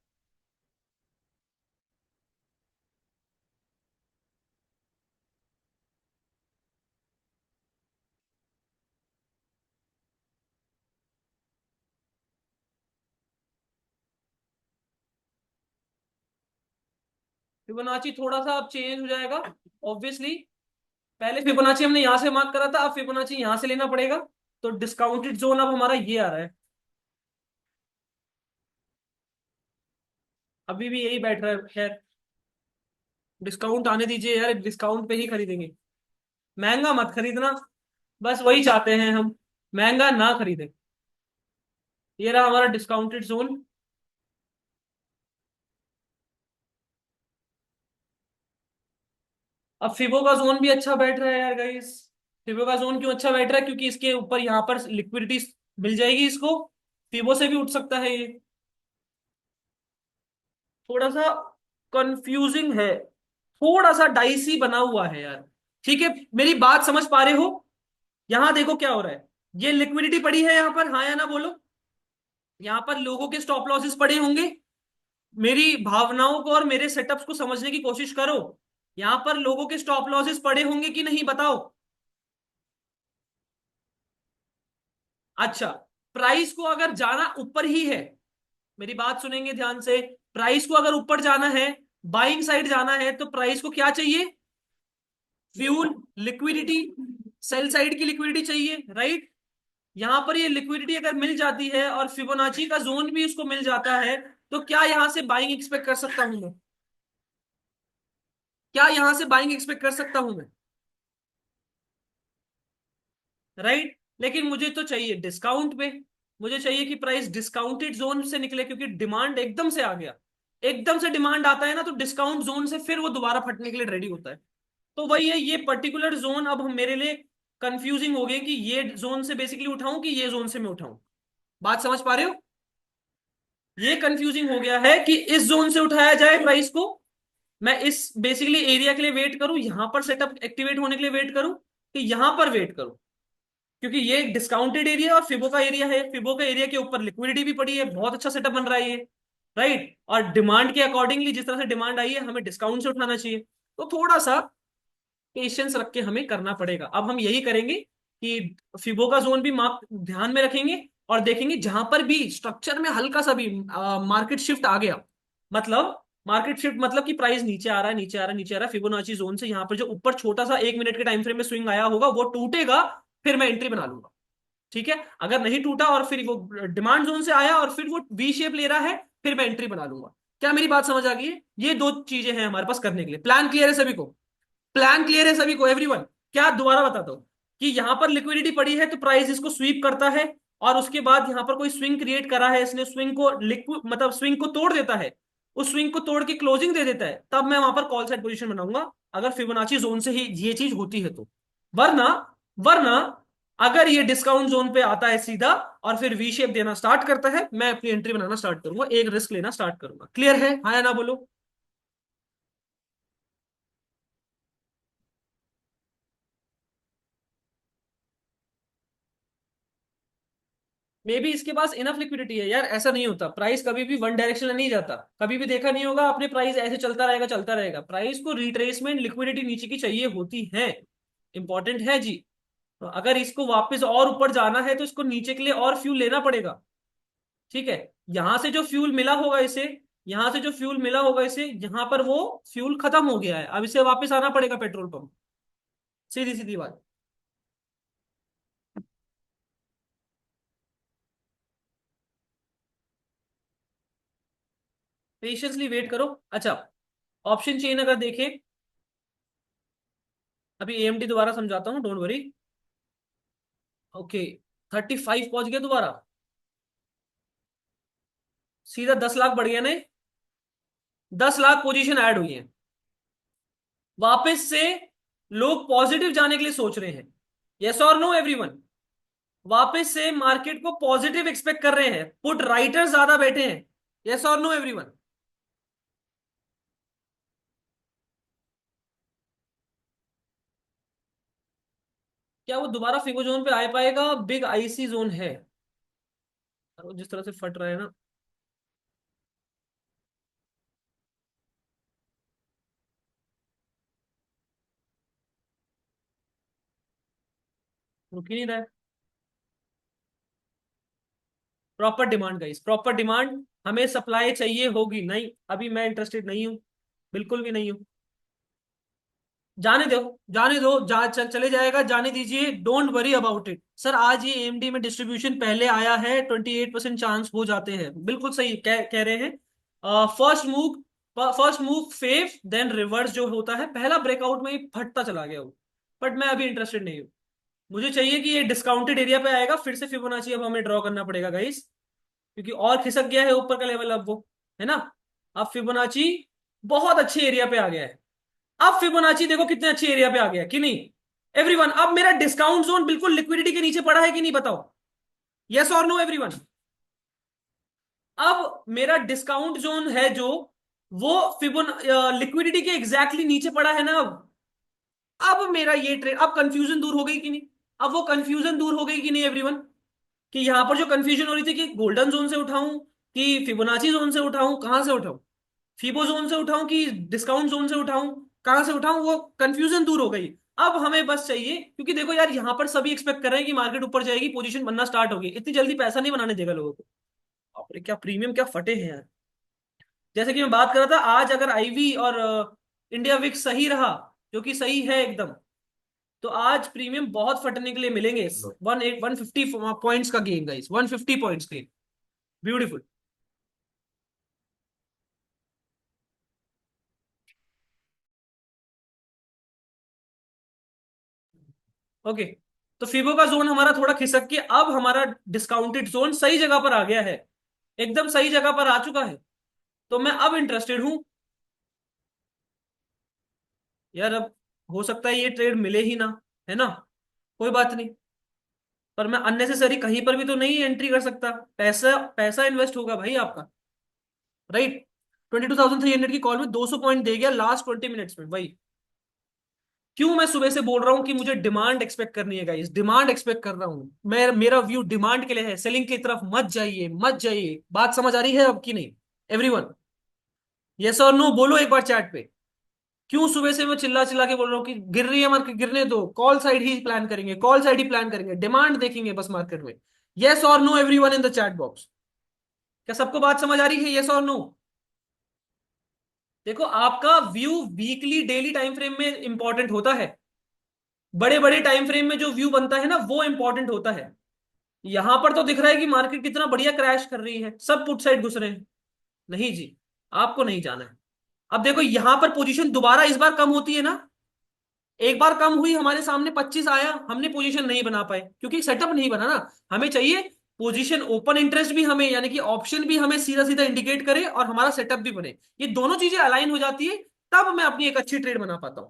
फिबोनाची थोड़ा सा अब चेंज हो जाएगा ऑब्वियसली। पहले फिबोनाची हमने यहां से मार्क करा था, अब फिबोनाची यहां से लेना पड़ेगा। तो डिस्काउंटेड जोन अब हमारा ये आ रहा है। अभी भी यही बैठ रहा है, खैर। डिस्काउंट आने दीजिए यार, डिस्काउंट पे ही खरीदेंगे। महंगा मत खरीदना, बस वही चाहते हैं हम। महंगा ना खरीदें। ये रहा हमारा डिस्काउंटेड जोन। अब फिबो का जोन भी अच्छा बैठ रहा है यार गाइस। फिबो का जोन क्यों अच्छा बैठ रहा है? क्योंकि इसके ऊपर यहाँ पर लिक्विडिटी मिल जाएगी इसको। फिबो से भी उठ सकता है ये। थोड़ा सा कंफ्यूजिंग है, थोड़ा सा डाइसी बना हुआ है यार। ठीक है, मेरी बात समझ पा रहे हो? यहां देखो क्या हो रहा है। ये लिक्विडिटी पड़ी है यहाँ पर, हाँ या ना बोलो। यहाँ पर लोगों के स्टॉप लॉसेस पड़े होंगे। मेरी भावनाओं को और मेरे सेटअप्स को समझने की कोशिश करो। यहां पर लोगों के स्टॉप लॉसेस पड़े होंगे कि नहीं, बताओ। अच्छा, प्राइस को अगर जाना ऊपर ही है, मेरी बात सुनेंगे ध्यान से। प्राइस को अगर ऊपर जाना है, बाइंग साइड जाना है, तो प्राइस को क्या चाहिए? Fuel, liquidity. सेल साइड की लिक्विडिटी चाहिए, राइट। यहां पर ये लिक्विडिटी अगर मिल जाती है और फिबोनाची का जोन भी इसको मिल जाता है, तो क्या यहां से बाइंग एक्सपेक्ट कर सकता हूं मैं? क्या यहां से बाइंग एक्सपेक्ट कर सकता हूं मैं? राइट। लेकिन मुझे तो चाहिए डिस्काउंट पे। मुझे चाहिए कि प्राइस डिस्काउंटेड जोन से निकले, क्योंकि डिमांड एकदम से आ गया। एकदम से डिमांड आता है ना, तो डिस्काउंट जोन से फिर वो दोबारा फटने के लिए रेडी होता है। तो वही है, ये पर्टिकुलर जोन अब मेरे लिए कंफ्यूजिंग हो गई कि ये जोन से बेसिकली उठाऊं कि ये जोन से मैं उठाऊं। बात समझ पा रहे हो? ये कंफ्यूजिंग हो गया है कि इस जोन से उठाया जाए प्राइस को, मैं इस बेसिकली एरिया के लिए वेट करूं, यहां पर सेटअप एक्टिवेट होने के लिए वेट करूं, कि यहां पर वेट करूं। क्योंकि ये एक डिस्काउंटेड एरिया और फिबो का एरिया है। फिबो का एरिया के ऊपर लिक्विडिटी भी पड़ी है, बहुत अच्छा सेटअप बन रहा है ये। राइट, और डिमांड के अकॉर्डिंगली जिस तरह से डिमांड आई है, हमें डिस्काउंट से उठाना चाहिए। तो थोड़ा सा पेशेंस रख के हमें करना पड़ेगा। अब हम यही करेंगे कि फिबो का जोन भी मार्क ध्यान में रखेंगे, और देखेंगे जहां पर भी स्ट्रक्चर में हल्का सा भी मार्केट शिफ्ट आ गया, मतलब मार्केट शिफ्ट मतलब कि प्राइस नीचे आ रहा है, नीचे आ रहा है, नीचे आ रहा है, फिबोनाची जोन से यहाँ पर जो ऊपर छोटा सा 1 मिनट के टाइम फ्रेम में स्विंग आया होगा वो टूटेगा, फिर मैं एंट्री बना लूंगा। ठीक है, अगर नहीं टूटा और फिर वो डिमांड जोन से आया और फिर वो वी शेप ले रहा है, फिर मैं एंट्री बना लूंगा। क्या मेरी बात समझ आ गई है? ये दो चीजें हैं हमारे पास करने के लिए। प्लान क्लियर है सभी को? प्लान क्लियर है सभी को, एवरीवन? क्या दोबारा बताता हूं कि यहां पर लिक्विडिटी पड़ी है, तो प्राइस इसको स्वीप करता है, और उसके बाद यहां पर कोई स्विंग क्रिएट करा है इसने, स्विंग को लिक्विड मतलब स्विंग को तोड़ देता है। उस स्विंग को तोड़ के क्लोजिंग दे देता है, तब मैं वहां पर कॉल साइड पोजीशन बनाऊंगा, अगर फिबोनाची जोन से ही ये चीज होती है तो। वरना, वरना अगर ये डिस्काउंट जोन पे आता है सीधा और फिर वी शेप देना स्टार्ट करता है, मैं अपनी एंट्री बनाना स्टार्ट करूंगा, एक रिस्क लेना स्टार्ट करूंगा। क्लियर है, हाँ या ना बोलो? मे बी इसके पास इनफ लिक्विडिटी है यार। ऐसा नहीं होता, प्राइस कभी भी वन डायरेक्शन नहीं जाता। कभी भी देखा नहीं होगा आपने, प्राइस ऐसे चलता रहेगा, चलता रहेगा। प्राइस को रिट्रेसमेंट लिक्विडिटी नीचे की चाहिए होती है। इंपॉर्टेंट है जी। तो अगर इसको वापस और ऊपर जाना है तो इसको नीचे के लिए और फ्यूल लेना पड़ेगा। ठीक है। यहां से जो फ्यूल मिला होगा इसे, यहां से जो फ्यूल मिला होगा इसे, यहां पर वो फ्यूल खत्म हो गया है, अब इसे वापस आना पड़ेगा पेट्रोल पंप। सीधी सीधी बात। पेशेंसली वेट करो। अच्छा, ऑप्शन चेन अगर देखें, अभी एएमडी दोबारा समझाता हूँ, डोंट वरी। ओके, 35 पहुंच गया दोबारा, सीधा 10 लाख बढ़ गया नहीं। 10 लाख पोजीशन ऐड हुई है वापस से। लोग पॉजिटिव जाने के लिए सोच रहे हैं। यस और नो एवरीवन? वापस से मार्केट को पॉजिटिव एक्सपेक्ट कर रहे हैं, पुट राइटर्स ज्यादा बैठे हैं। यस और नो एवरीवन? क्या वो दोबारा फिगो जोन पे आ पाएगा? बिग आईसी जोन है। और वो जिस तरह से फट रहा है ना, रुक ही नहीं रहा है। Proper demand guys, proper demand. हमें सप्लाई चाहिए होगी, नहीं अभी मैं इंटरेस्टेड नहीं हूं, बिल्कुल भी नहीं हूं। जाने दो, जाने दो, चले जाएगा, जाने दीजिए, don't worry about it sir. आज ये एएमडी में डिस्ट्रीब्यूशन पहले आया है, 28% चांस हो जाते हैं, बिल्कुल सही कह रहे हैं। First move fake, then reverse जो होता है, पहला ब्रेकआउट में ही फटता चला गया वो। बट मैं अभी इंटरेस्टेड नहीं हूँ। मुझे चाहिए कि ये डिस्काउंटेड एरिया पे आएगा फिर से, फिबोनाची अब हमें ड्रॉ करना पड़ेगा गाइस, क्योंकि और खिसक गया है ऊपर का लेवल अब वो, है ना। अब फिबोनाची बहुत अच्छे एरिया पे आ गया है। अब फिबोनाची देखो कितने अच्छे एरिया पे आ गया कि नहीं एवरीवन? अब मेरा डिस्काउंट जोन बिल्कुल लिक्विडिटी के नीचे पड़ा है कि नहीं, बताओ। यस और नो एवरीवन? अब मेरा डिस्काउंट जोन है जो, वो फिबोन लिक्विडिटी के एग्जैक्टली नीचे पड़ा है ना अब मेरा ये ट्रेड, अब कंफ्यूजन दूर हो गई कि नहीं? अब वो कंफ्यूजन दूर हो गई कि नहीं एवरीवन? कि यहां पर जो कंफ्यूजन हो रही थी कि गोल्डन जोन से उठाऊं कि फिबोनाची जोन से उठाऊं, कहां से उठाऊं? फीबो जोन से उठाऊं कि डिस्काउंट जोन से उठाऊं, कहां से उठाऊं? वो कंफ्यूजन दूर हो गई। अब हमें बस चाहिए, क्योंकि देखो यार, यहां पर सभी एक्सपेक्ट कर रहे हैं कि मार्केट ऊपर जाएगी, पोजीशन बनना स्टार्ट होगी, इतनी जल्दी पैसा नहीं बनाने देगा लोगों को। बाप रे, क्या प्रीमियम क्या फटे हैं यार। जैसे कि मैं बात कर रहा था, आज अगर आईवी और इंडिया विक्स सही रहा, जो कि सही है एकदम, तो आज प्रीमियम बहुत फटने के लिए मिलेंगे। 150 पॉइंट्स का game guys, 150 points game. Beautiful. Okay, तो फिबो का जोन हमारा थोड़ा खिसक के अब हमारा डिस्काउंटेड जोन सही जगह पर आ गया है, एकदम सही जगह पर आ चुका है। तो मैं अब इंटरेस्टेड हूं। यार अब हो सकता है ये ट्रेड मिले ही ना, है ना, कोई बात नहीं। पर मैं अननेसेसरी कहीं पर भी तो नहीं एंट्री कर सकता, पैसा पैसा इन्वेस्ट होगा भाई आपका, राइट। 22,300 की कॉल में 200 पॉइंट दे गया लास्ट 20 मिनट्स में, वही। क्यों मैं सुबह से बोल रहा हूं कि मुझे डिमांड एक्सपेक्ट करनी है गाइस, डिमांड एक्सपेक्ट कर रहा हूं मैं, मेरा व्यू डिमांड के लिए है, सेलिंग की तरफ मत जाइए, मत जाइए। बात समझ आ रही है अब कि नहीं एवरीवन? यस और नो बोलो एक बार चैट पे। क्यों सुबह से मैं चिल्ला चिल्ला के बोल रहा हूँ कि गिर रही है मार्केट, गिरने दो, कॉल साइड ही प्लान करेंगे, कॉल साइड ही प्लान करेंगे, डिमांड देखेंगे बस मार्केट में। यस और no everyone in the chat box? क्या सबको बात समझ आ रही है? यस और नो? देखो, आपका view weekly daily time frame में इंपॉर्टेंट होता है, बड़े बड़े टाइम फ्रेम में जो व्यू बनता है ना, वो इंपॉर्टेंट होता है। यहां पर तो दिख रहा है कि मार्केट कितना बढ़िया क्रैश कर रही है, सब पुट साइड घुस रहे हैं। नहीं जी, आपको नहीं जाना है। अब देखो यहां पर पोजीशन दोबारा इस बार कम होती है ना, एक बार कम हुई, हमारे सामने 25 आया, हमने पोजीशन नहीं बना पाए क्योंकि सेटअप नहीं बना ना। हमें चाहिए पोजीशन ओपन इंटरेस्ट भी हमें, यानी कि ऑप्शन भी हमें सीधा सीधा इंडिकेट करे और हमारा सेटअप भी बने, ये दोनों चीजें अलाइन हो जाती है, तब मैं अपनी एक अच्छी ट्रेड बना पाता हूं।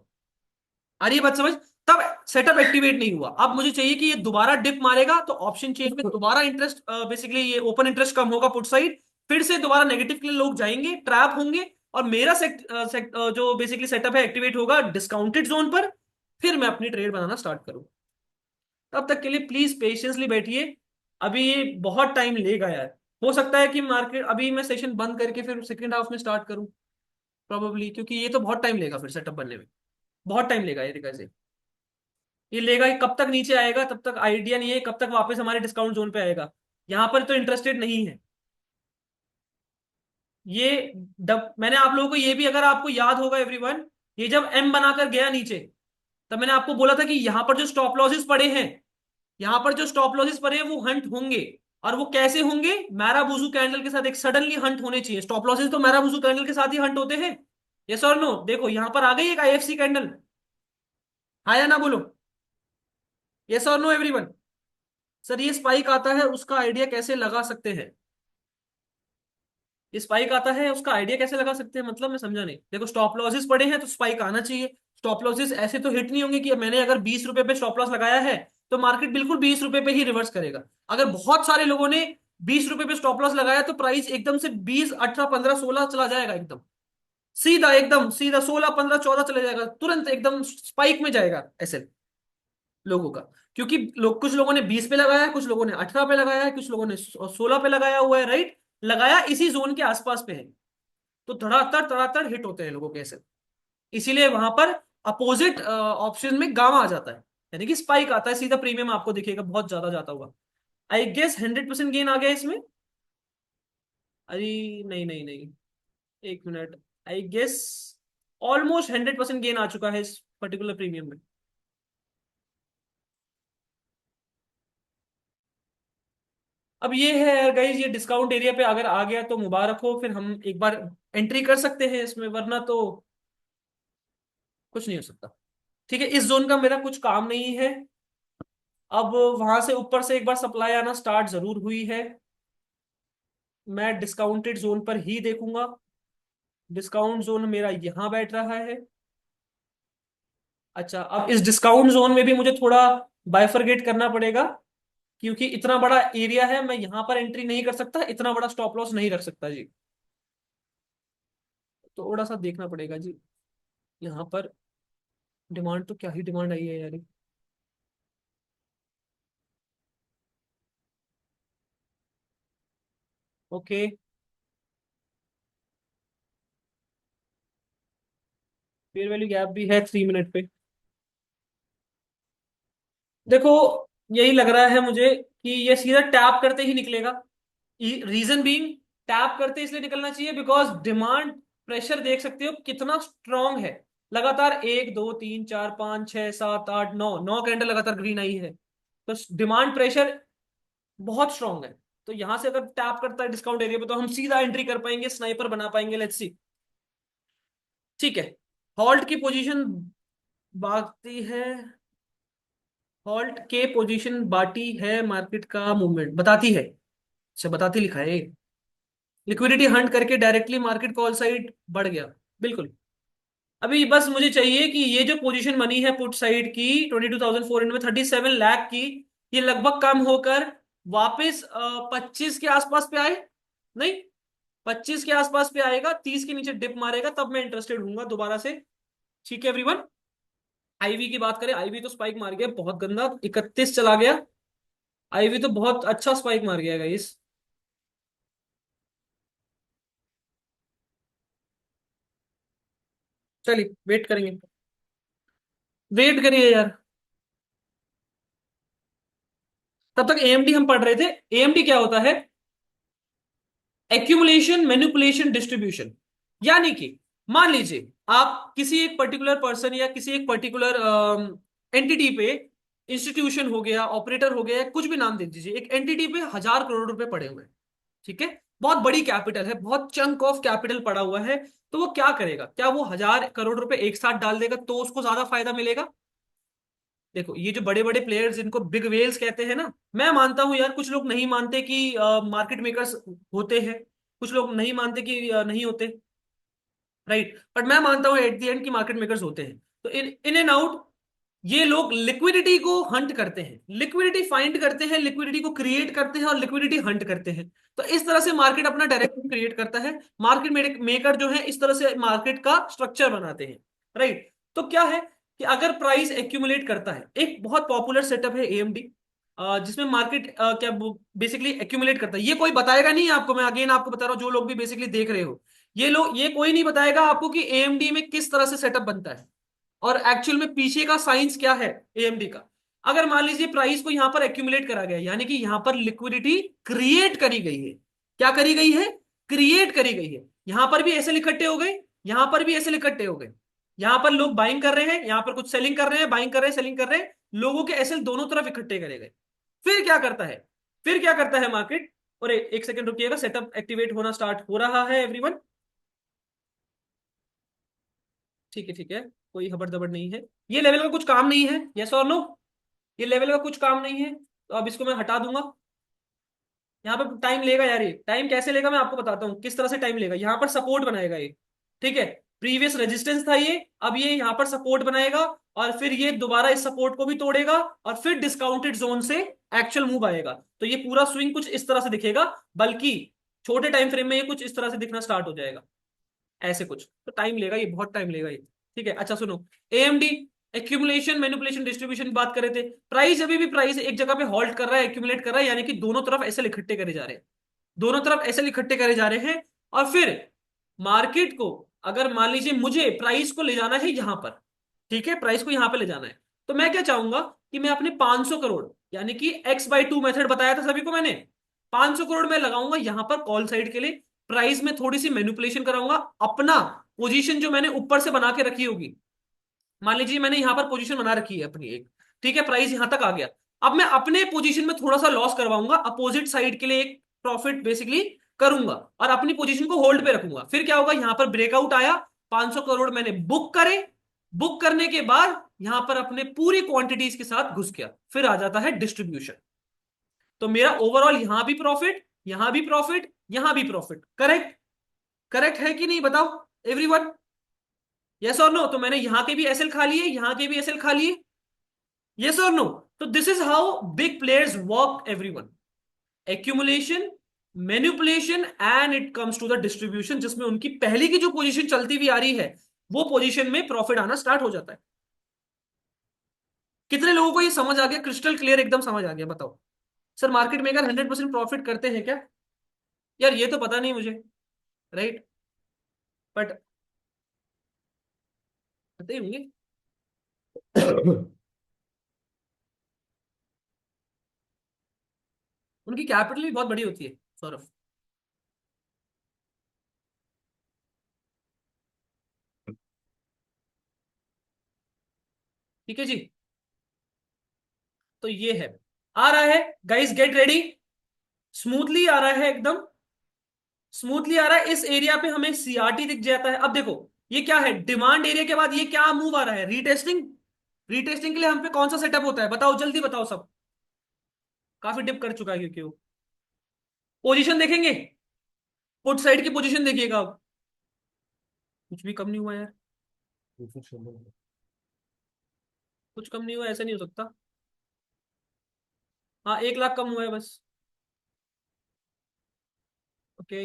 आ रही है बात समझ? तब सेटअप एक्टिवेट नहीं हुआ, अब मुझे चाहिए कि ये दोबारा डिप मारेगा तो ऑप्शन चेन में दोबारा इंटरेस्ट, बेसिकली ये ओपन इंटरेस्ट कम होगा पुट साइड, फिर से दोबारा नेगेटिव के लिए लोग जाएंगे, ट्रैप होंगे, और मेरा जो बेसिकली सेटअप है एक्टिवेट होगा डिस्काउंटेड जोन पर, फिर मैं अपनी ट्रेड बनाना स्टार्ट करूँ। तब तक के लिए प्लीज पेशेंसली बैठिए, अभी ये बहुत टाइम लेगा यार। हो सकता है कि मार्केट, अभी मैं सेशन बंद करके फिर सेकंड हाफ में स्टार्ट करूं प्रोबेबली, क्योंकि ये तो बहुत टाइम लेगा फिर सेटअप बनने में, बहुत टाइम लेगा ये कैसे। ये लेगा कि कब तक नीचे आएगा, तब तक आइडिया नहीं है कब तक वापस हमारे डिस्काउंट जोन पे आएगा। यहां पर तो इंटरेस्टेड नहीं है ये। मैंने आप लोगों को ये भी, अगर आपको याद होगा एवरीवन, ये जब एम बनाकर गया नीचे, तब मैंने आपको बोला था कि यहां पर जो स्टॉप लॉसेस पड़े हैं, यहां पर जो स्टॉप लॉसेस पड़े हैं वो हंट होंगे। और वो कैसे होंगे? मैराबुजू कैंडल के साथ एक सडनली हंट होने चाहिए। स्टॉप लॉसेस तो मैराबुजू कैंडल के साथ ही हंट होते हैं। यस और नो? देखो यहां पर आ गई एक आईएफसी कैंडल। हाँ या ना बोलो? यस और नो एवरीवन? सर ये स्पाइक आता है, उसका आइडिया कैसे लगा सकते हैं? ये स्पाइक आता है, उसका आइडिया कैसे लगा सकते हैं मतलब मैं समझा नहीं। देखो स्टॉप लॉसेस पड़े हैं तो स्पाइक आना चाहिए। स्टॉप लॉसेस ऐसे तो हिट नहीं होंगे कि मैंने अगर 20 रुपए पे स्टॉप लॉस लगाया है तो मार्केट बिल्कुल 20 रुपए पे ही रिवर्स करेगा। अगर बहुत सारे लोगों ने 20 रुपए पे स्टॉप लॉस लगाया तो प्राइस एकदम से 20, 18, 15, 16 चला जाएगा एकदम सीधा, एकदम सीधा 16, 15, 14 चले जाएगा तुरंत, एकदम स्पाइक में जाएगा ऐसे लोगों का। क्योंकि कुछ लोगों ने 20 पे लगाया है, कुछ लोगों ने 18 पे लगाया है, कुछ लोगों ने 16 पे लगाया हुआ है, राइट? लगाया इसी जोन के आसपास पे है। तो धड़ाधड़ धड़ाधड़ हिट होते हैं लोगों के ऐसे। इसीलिए वहां पर अपोजिट ऑप्शन में गामा आ जाता है, यानी कि स्पाइक आता है सीधा, प्रीमियम आपको दिखेगा बहुत ज्यादा जाता हुआ। आई गेस 100% गेन आ गया इसमें। अरे नहीं नहीं नहीं, एक minute. I guess almost 100% gain आ चुका है इस पर्टिकुलर प्रीमियम में। अब ये है गाइज, ये डिस्काउंट एरिया पे अगर आ गया तो मुबारक हो, फिर हम एक बार एंट्री कर सकते हैं इसमें, वरना तो कुछ नहीं हो सकता। ठीक है, इस जोन का मेरा कुछ काम नहीं है। अब वहां से ऊपर से एक बार सप्लाई आना स्टार्ट जरूर हुई है। मैं डिस्काउंटेड जोन पर ही देखूंगा। डिस्काउंट जोन मेरा यहां बैठ रहा है। अच्छा, अब इस डिस्काउंट जोन में भी मुझे थोड़ा बाइफरगेट करना पड़ेगा, क्योंकि इतना बड़ा एरिया है, मैं यहां पर एंट्री नहीं कर सकता, इतना बड़ा स्टॉप लॉस नहीं रख सकता जी। थोड़ा सा देखना पड़ेगा जी। यहाँ पर डिमांड तो क्या ही डिमांड आई है यार। ओके, फेयर वैल्यू गैप भी है 3 मिनट पे। देखो यही लग रहा है मुझे कि ये सीधा टैप करते ही निकलेगा। रीजन बीइंग, टैप करते इसलिए निकलना चाहिए बिकॉज डिमांड प्रेशर देख सकते हो कितना स्ट्रांग है। लगातार 1, 2, 3, 4, 5, 6, 7, 8, 9, 9 कैंडल लगातार ग्रीन आई है। तो डिमांड प्रेशर बहुत स्ट्रांग है। तो यहां से अगर टैप करता है डिस्काउंट एरिया पे तो हम सीधा एंट्री कर पाएंगे, स्नाइपर बना पाएंगे। Let's see. ठीक है, हॉल्ट की पोजीशन बाकी है। हॉल्ट के पोजीशन बाटी है, मार्केट का मूवमेंट बताती है। अच्छा, बताती लिखा है। लिक्विडिटी हंट करके डायरेक्टली मार्केट कॉल साइड बढ़ गया। बिल्कुल। अभी बस मुझे चाहिए कि ये जो पोजीशन बनी है पुट साइड की 22,400 में, 37 लाख की, ये लगभग कम होकर वापस 25 के आसपास पे आए। नहीं, 25 के आसपास पे आएगा, 30 के नीचे डिप मारेगा, तब मैं इंटरेस्टेड हूँ दोबारा से। ठीक है एवरीवन। आईवी की बात करें, आईवी तो स्पाइक मार गया बहुत गंदा, 31 चला गया। आईवी तो बहुत अच्छा स्पाइक मार गया गाइस। चलिए वेट करेंगे। वेट करिए यार। तब तक एएमडी हम पढ़ रहे थे। एएमडी क्या होता है? Accumulation, manipulation, distribution. यानी कि मान लीजिए आप किसी एक पर्टिकुलर पर्सन या किसी एक पर्टिकुलर एंटिटी पे, इंस्टीट्यूशन हो गया, ऑपरेटर हो गया, कुछ भी नाम दे दीजिए, एक एंटिटी पे 1,000 करोड़ रुपए पड़े हुए हैं। ठीक है, बहुत बड़ी कैपिटल है, बहुत चंक ऑफ कैपिटल पड़ा हुआ है। तो वो क्या करेगा? क्या वो 1,000 करोड़ रुपए एक साथ डाल देगा तो उसको ज्यादा फायदा मिलेगा? देखो ये जो बड़े बड़े प्लेयर्स जिनको बिग वेल्स कहते हैं ना, मैं मानता हूं यार, कुछ लोग नहीं मानते कि मार्केट मेकर्स होते हैं, कुछ लोग नहीं मानते कि नहीं होते, राइट? बट मैं मानता हूं एट द एंड की मार्केट मेकर्स होते हैं। तो इन इन एंड आउट ये लोग लिक्विडिटी को हंट करते हैं, लिक्विडिटी फाइंड करते हैं, लिक्विडिटी को क्रिएट करते हैं और लिक्विडिटी हंट करते हैं। तो इस तरह से मार्केट अपना डायरेक्शन क्रिएट करता है। मार्केट मेकर जो है इस तरह से मार्केट का स्ट्रक्चर बनाते हैं, राइट? तो क्या है कि अगर प्राइस एक्यूमुलेट करता है, एक बहुत पॉपुलर सेटअप है एएमडी, जिसमें मार्केट क्या बेसिकली एक्यूमुलेट करता है। ये कोई बताएगा नहीं आपको, मैं अगेन आपको बता रहा हूँ, जो लोग भी बेसिकली देख रहे हो, ये लोग, ये कोई नहीं बताएगा आपको कि एएमडी में किस तरह से सेटअप बनता है। और एक्चुअल में पीछे का साइंस क्या है एएमडी का। अगर मान लीजिए प्राइस को यहां पर एक्यूमुलेट करा गया, यानी कि यहां पर लिक्विडिटी क्रिएट करी गई है। क्या करी गई है? क्रिएट करी गई है। यहां पर भी ऐसे इकट्ठे हो गए, यहां पर भी ऐसे इकट्ठे हो गए। यहां पर लोग बाइंग कर रहे हैं, यहां पर कुछ सेलिंग कर रहे हैं, बाइंग कर रहे हैं, सेलिंग कर रहे हैं। लोगों के एसएल दोनों तरफ इकट्ठे करे गए। फिर क्या करता है? फिर क्या करता है मार्केट? और एक सेकंड रुकिएगा, सेटअप एक्टिवेट होना स्टार्ट हो रहा है एवरीवन। ठीक है ठीक है, कोई हबड़ दबड़ नहीं है। ये लेवल का कुछ काम नहीं है, यस और नो? ये लेवल का कुछ काम नहीं है, तो अब इसको मैं हटा दूंगा। यहाँ पे टाइम लेगा यार, ये टाइम कैसे लेगा मैं आपको बताता हूँ किस तरह से टाइम लेगा। यहाँ पर सपोर्ट बनाएगा ये, ठीक है। प्रीवियस रेजिस्टेंस था ये, अब ये यहाँ पर सपोर्ट बनाएगा, और फिर ये दोबारा इस सपोर्ट को भी तोड़ेगा, और फिर डिस्काउंटेड जोन से एक्चुअल मूव आएगा। तो ये पूरा स्विंग कुछ इस तरह से दिखेगा, बल्कि छोटे टाइम फ्रेम में ये कुछ इस तरह से दिखना स्टार्ट हो जाएगा, ऐसे कुछ। तो टाइम लेगा ये, बहुत टाइम लेगा ये, ठीक है। अच्छा सुनो, एएमडी एक्यूमुलेशन मैनिपुलेशन डिस्ट्रीब्यूशन की बात कर रहे थे। प्राइस अभी भी प्राइस एक जगह पे हॉल्ट कर रहा है, एक्यूमुलेट कर रहा है, यानी कि दोनों तरफ ऐसे इकट्ठे करे जा रहे हैं, दोनों तरफ ऐसे इकट्ठे करे जा रहे हैं। और फिर मार्केट को, अगर मान लीजिए मुझे प्राइस को ले जाना है यहां पर, ठीक है, प्राइस को यहां पे ले जाना है, तो मैं क्या चाहूंगा कि मैं अपने 500 करोड़, यानी कि x/2 मेथड बताया था सभी को मैंने, 500 करोड़ मैं लगाऊंगा यहां पर कॉल साइड के लिए। प्राइस में थोड़ी सी मैनिपुलेशन कराऊंगा, अपना पोजीशन जो मैंने ऊपर से बना के रखी होगी, मान लीजिए मैंने यहां पर पोजीशन बना रखी है अपनी एक, ठीक है, प्राइस यहां तक आ गया। अब मैं अपने पोजीशन में थोड़ा सा लॉस करवाऊंगा, अपोजिट साइड के लिए एक प्रॉफिट बेसिकली करूंगा, और अपनी पोजीशन को होल्ड पे रखूंगा। फिर क्या होगा, यहां पर ब्रेकआउट आया, 500 करोड़ मैंने बुक करे, बुक करने के बाद यहां पर अपने पूरी क्वांटिटीज के साथ घुस गया, फिर आ जाता है डिस्ट्रीब्यूशन। तो मेरा ओवरऑल यहां भी प्रॉफिट, यहां भी प्रॉफिट, यहां भी प्रॉफिट। करेक्ट? करेक्ट है कि नहीं बताओ एवरीवन? यस और नो? तो मैंने यहां के भी एसएल खा लिए, यहां के भी एसएल खा लिए, यस और नो? तो this is how big players work everyone. Accumulation, manipulation, and it comes to the distribution, जिसमें उनकी पहले की जो पोजीशन चलती हुई आ रही है, वो पोजीशन में प्रॉफिट आना स्टार्ट हो जाता है। कितने लोगों को ये समझ आ गया? क्रिस्टल क्लियर एकदम समझ आ गया? बताओ सर, मार्केट मेकर 100% प्रॉफिट करते हैं क्या? यार ये तो पता नहीं मुझे, राइट, बट पता ही होंगे। उनकी कैपिटल भी बहुत बड़ी होती है सौरभ। ठीक है जी, तो ये है, आ रहा है, गाइस गेट रेडी। स्मूथली आ रहा है एकदम, स्मूथली आ रहा है। इस एरिया पे हमें सीआरटी दिख जाता है। अब देखो, ये क्या है, डिमांड एरिया के बाद ये क्या मूव आ रहा है? रीटेस्टिंग। रीटेस्टिंग के लिए हम पे कौन सा सेटअप होता है बताओ, जल्दी बताओ सब। काफी डिप कर चुका है क्योंकि वो पोजीशन देखेंगे, पुट साइड की पोजीशन देखिएगा अब, कुछ भी कम नहीं हुआ यार, कुछ कम नहीं हुआ, ऐसा नहीं हो सकता। हाँ 1 लाख कम हुआ है बस। ओके।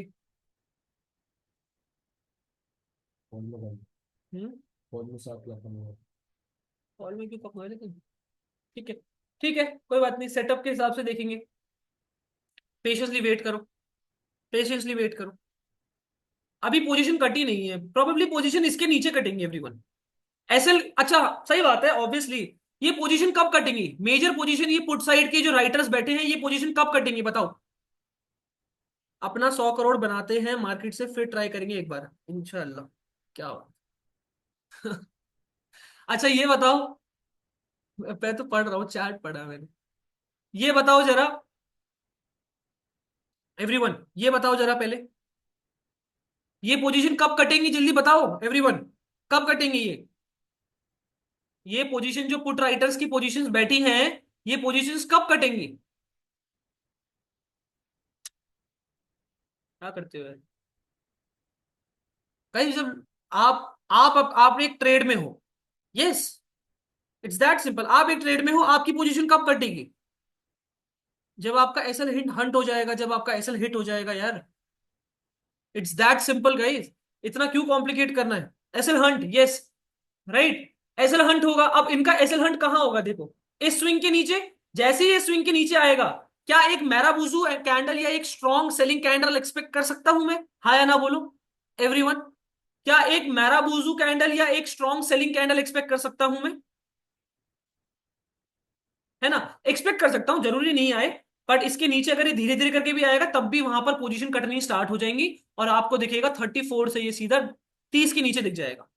हम्म। कॉल में क्यों कम हुआ है लेकिन? ठीक है, ठीक है, कोई बात नहीं, सेटअप के हिसाब से देखेंगे। पेशेंसली वेट करो, पेशेंसली वेट करो। अभी पोजीशन कटी नहीं है, प्रोबेबली पोजीशन इसके नीचे कटेंगे एवरीवन। एसएल, अच्छा, सही बात है ऑब्वियसली। ये पोजीशन कब कटेंगी? मेजर पोजीशन, ये पुट साइड के जो राइटर्स बैठे हैं, ये पोजीशन कब कटेंगी बताओ? अपना 100 करोड़ बनाते हैं मार्केट से, फिर ट्राई करेंगे एक बार इंशाल्लाह। क्या हो? अच्छा ये बताओ, मैं तो पढ़ रहा हूँ, चार्ट पढ़ा मैंने। ये बताओ जरा एवरीवन, ये बताओ जरा पहले, ये पोजीशन कब कटेंगी जल्दी बताओ एवरीवन, कब कटेंगी ये पोजीशन जो पुट राइटर्स की पोजीशंस बैठी हैं, ये पोजीशंस कब कटेंगी? क्या करते हो कहीं जब आप एक ट्रेड में हो, यस, इट्स दैट सिंपल। आप एक ट्रेड में हो, आपकी पोजीशन कब कटेगी? जब आपका एसएल हिट हंट हो जाएगा, जब आपका एसएल हिट हो जाएगा यार, इट्स दैट सिंपल गाइस। इतना क्यों कॉम्प्लिकेट करना है? SL hunt, yes, right, SL hunt होगा। अब इनका एसएल हंट कहां होगा देखो, इस स्विंग के नीचे। जैसे ही ये स्विंग के नीचे आएगा, क्या एक मैराबुजू कैंडल या एक स्ट्रॉन्ग सेलिंग कैंडल एक्सपेक्ट कर सकता हूं मैं? हाँ या ना बोलो एवरीवन? क्या एक मैराबूजू कैंडल या एक स्ट्रॉन्ग सेलिंग कैंडल एक्सपेक्ट कर सकता हूं मैं? है ना? एक्सपेक्ट कर सकता हूं, जरूरी नहीं आए। बट इसके नीचे अगर ये धीरे धीरे करके भी आएगा तब भी वहां पर पोजीशन कटनी स्टार्ट हो जाएंगी, और आपको दिखेगा 34 से ये सीधा 30 के नीचे दिख जाएगा।